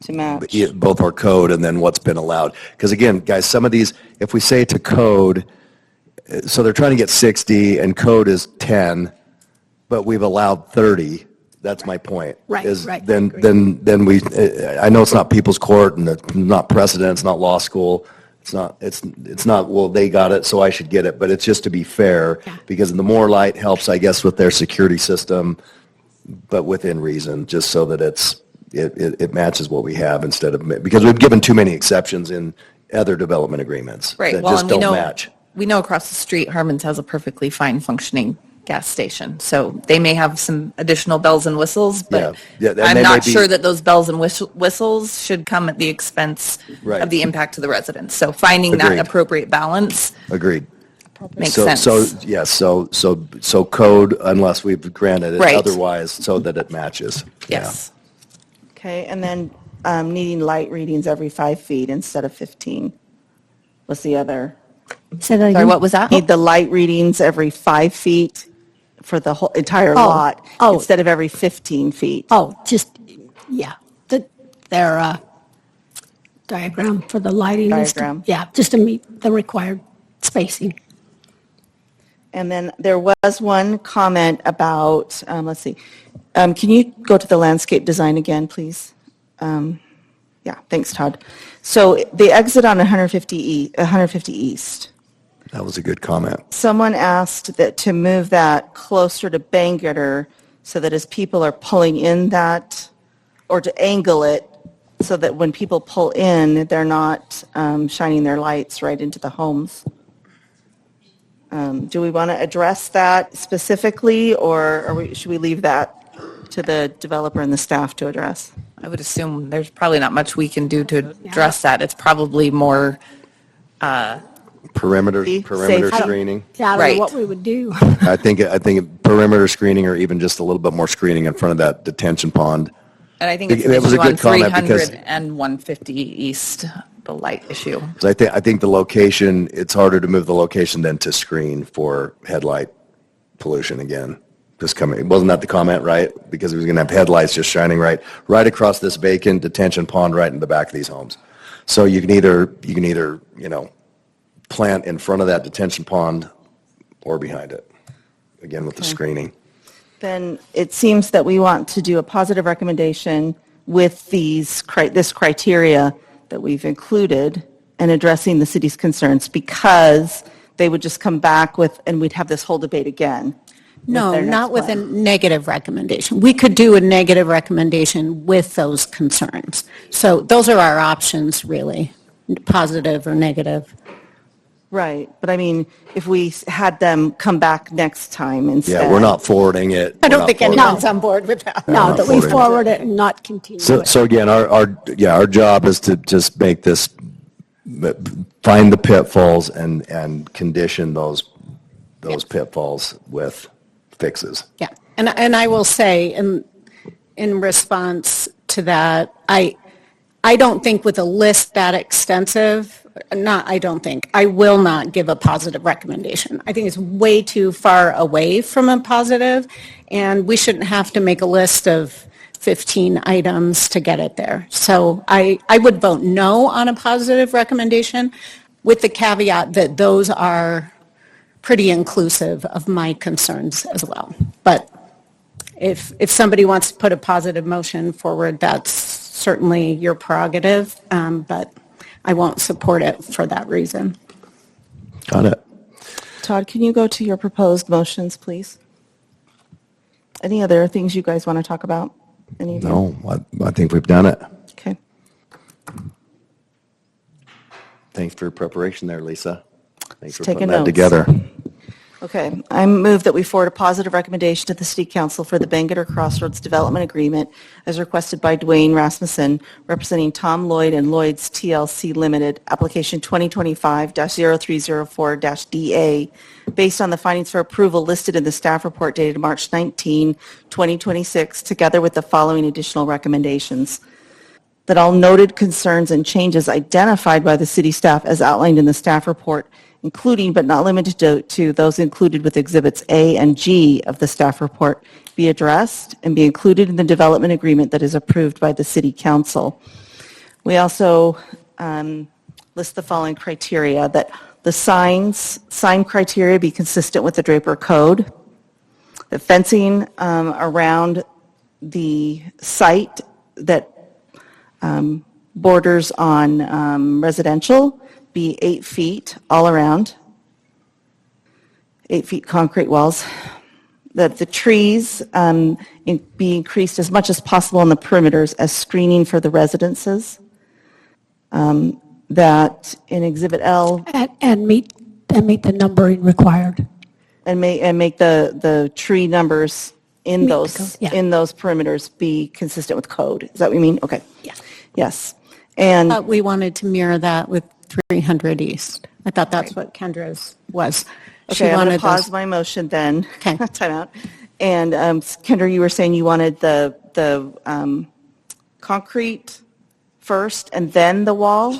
to match?
both our code and then what's been allowed. Because again, guys, some of these, if we say to code, so they're trying to get 60 and code is 10, but we've allowed 30. That's my point.
Right,
is
right, I
Then,
agree.
then we, I know it's not people's court and it's not precedent, it's not law school. It's not, well, they got it, so I should get it. But it's just to be fair, because the more light helps, I guess, with their security system, but within reason, just so that it matches what we have instead of, because we've given too many exceptions in other development agreements
Right,
that
well,
just
and we
don't
know,
match.
we know across the street, Harmon's has a perfectly fine functioning gas station. So they may have some additional bells and whistles, but
Yeah, and
I'm
they may
not
be-
sure that those bells and whistles should come at the expense
Right.
of the impact to the residents. So finding that
Agreed.
appropriate balance
Agreed.
makes
So,
sense.
yes, so code unless we've granted it
Right.
otherwise, so that it matches.
Yes.
Okay, and then needing light readings every 5 feet instead of 15 was the other.
Say that
Sorry,
again?
what was that?
Need the light readings every 5 feet for the whole entire lot instead of every 15 feet.
Oh, just, yeah, their diagram for the lighting. is to-
Diagram.
Yeah, just to meet the required spacing.
And then there was one comment about, let's see, can you go to the landscape design again, please? Yeah, thanks, Todd. So the exit on 150 East.
That was a good comment.
Someone asked that to move that closer to Bangerter so that as people are pulling in that, or to angle it so that when people pull in, they're not shining their lights right into the homes. Do we want to address that specifically, or should we leave that to the developer and the staff to address?
I would assume there's probably not much we can do to address that. It's probably more
Perimeter screening.
Yeah, I don't
Right.
know what we would do.
I think perimeter screening, or even just a little bit more screening in front of that detention pond.
And I think it's
It was a
issue on
good comment
300
because-
and 150 East, the light issue.
So I think the location, it's harder to move the location than to screen for headlight pollution again. Just coming, wasn't that the comment, right? Because it was going to have headlights just shining right across this vacant detention pond right in the back of these homes. So you can either plant in front of that detention pond or behind it, again with the screening.
Then it seems that we want to do a positive recommendation with this criteria that we've included and addressing the city's concerns, because they would just come back with, and we'd have this whole debate again.
No,
their next
not with a
plan.
negative recommendation. We could do a negative recommendation with those concerns. So those are our options, really, positive or negative.
Right, but I mean, if we had them come back next time instead.
Yeah, we're not forwarding it.
I
We're
don't
not
think
forwarding
anyone's on board with that.
No,
not
that we
forwarding it.
forward it and not continue it.
So again, our job is to just make this, find the pitfalls and condition those pitfalls with fixes.
Yeah, and I will say, in response to that, I don't think with a list that extensive, I will not give a positive recommendation. I think it's way too far away from a positive, and we shouldn't have to make a list of 15 items to get it there. So I would vote no on a positive recommendation, with the caveat that those are pretty inclusive of my concerns as well. But if somebody wants to put a positive motion forward, that's certainly your prerogative, but I won't support it for that reason.
Got it.
Todd, can you go to your proposed motions, please? Any other things you guys want to talk about? Any of you?
No, I think we've done it.
Okay.
Thanks for your preparation there, Lisa. Thanks for
Taking
putting that
notes.
together.
Okay, I move that we forward a positive recommendation to the City Council for the Bangerter Crossroads Development Agreement as requested by Dwayne Rasmussen, representing Tom Lloyd and Lloyd's TLC Limited, application 2025-0304-DA, based on the findings for approval listed in the staff report dated March 19, 2026, together with the following additional recommendations. That all noted concerns and changes identified by the city staff as outlined in the staff report, including but not limited to those included with Exhibits A and G of the staff report, be addressed and be included in the development agreement that is approved by the City Council. We also list the following criteria: that the sign criteria be consistent with the Draper Code, the fencing around the site that borders on residential be 8 feet all around, 8 feet concrete walls, that the trees be increased as much as possible on the perimeters as screening for the residences, that in Exhibit L.
And meet the numbering required.
And make the tree numbers in
Meet the
those,
code, yeah.
in those perimeters be consistent with code. Is that what you mean? Okay.
Yeah.
Yes. And
But we wanted to mirror that with 300 East. I thought that's what Kendra's was. She
okay, I'm going
wanted
to pause
those-
my motion then.
Okay.
Time out. And Kendra, you were saying you wanted the concrete first and then the wall?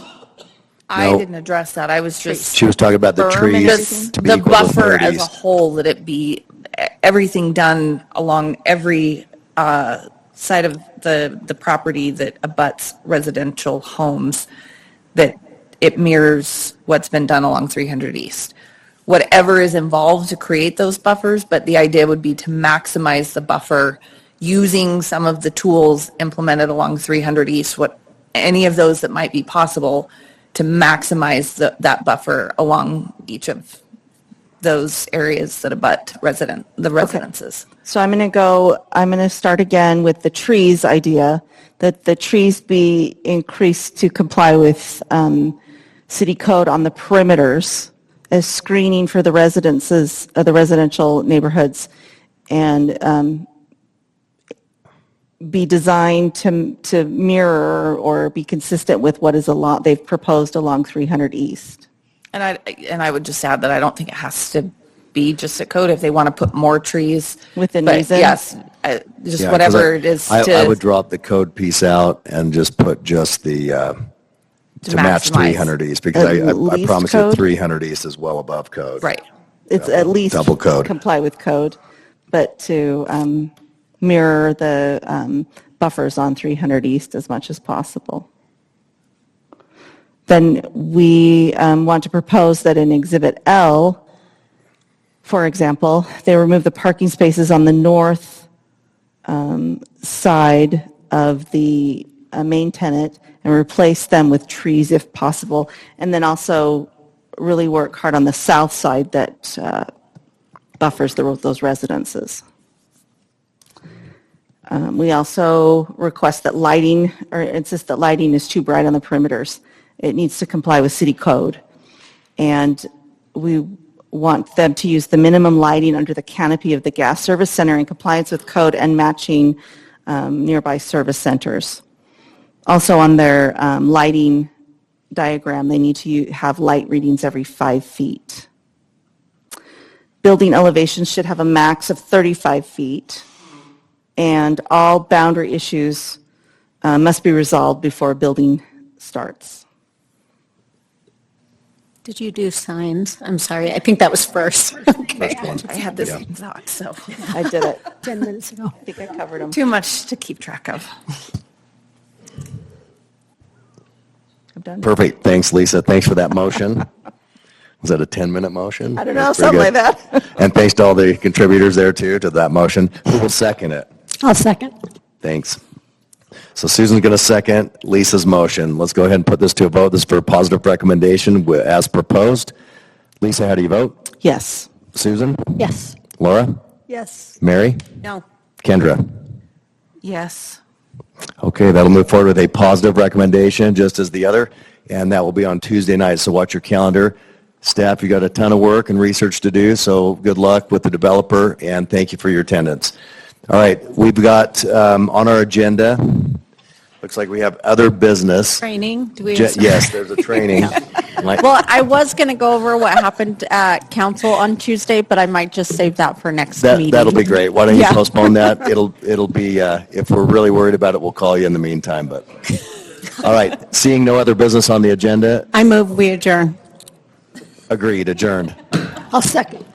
I
No.
didn't address that. I was just.
She was talking about the
Berm and
trees
everything?
to be
The
equal to
buffer
30.
as a whole, that it be everything done along every side of the property that abuts residential homes, that it mirrors what's been done along 300 East. Whatever is involved to create those buffers, but the idea would be to maximize the buffer using some of the tools implemented along 300 East, any of those that might be possible, to maximize that buffer along each of those areas that abut the residences.
So I'm going to start again with the trees idea, that the trees be increased to comply with city code on the perimeters as screening for the residences, the residential neighborhoods, and be designed to mirror or be consistent with what is they've proposed along 300 East.
And I would just add that I don't think it has to be just a code if they want to put more trees.
Within
but
reason?
Yes, just whatever it is.
I would drop the code piece out and just put just the, to match
maximize.
300 East, because I promise you 300 East is well above code.
Right.
It's at least
double code.
comply with code, but to mirror the buffers on 300 East as much as possible. Then we want to propose that in Exhibit L, for example, they remove the parking spaces on the north side of the main tenant and replace them with trees if possible, and then also really work hard on the south side that buffers those residences. We also request that lighting, or insist that lighting is too bright on the perimeters. It needs to comply with city code. And we want them to use the minimum lighting under the canopy of the gas service center in compliance with code and matching nearby service centers. Also on their lighting diagram, they need to have light readings every 5 feet. Building elevations should have a max of 35 feet. And all boundary issues must be resolved before building starts.
Did you do signs? I'm sorry, I think that was first.
Okay. I had this thought, so.
I did it.
10 minutes ago.
I think I covered them.
Too much to keep track of.
I'm done.
Perfect. Thanks, Lisa. Thanks for that motion. Was that a 10-minute motion?
I don't know,
That's pretty
something like
good.
that.
And thanks to all the contributors there, too, to that motion. Who will second it?
I'll second.
Thanks. So Susan's going to second Lisa's motion. Let's go ahead and put this to a vote. This is for a positive recommendation as proposed. Lisa, how do you vote?
Yes.
Susan?
Yes.
Laura?
Yes.
Mary?
No.
Kendra?
Yes.
Okay, that'll move forward with a positive recommendation, just as the other, and that will be on Tuesday night, so watch your calendar. Staff, you got a ton of work and research to do, so good luck with the developer, and thank you for your attendance. All right, we've got on our agenda, looks like we have other business.
Training? Do we?
Yes, there's a training.
Well, I was going to go over what happened at council on Tuesday, but I might just save that for next meeting.
That'll be great. Why don't you
Yeah.
postpone that? It'll be, if we're really worried about it, we'll call you in the meantime, but. All right, seeing no other business on the agenda,
I move we adjourn.
agreed, adjourned.
I'll second.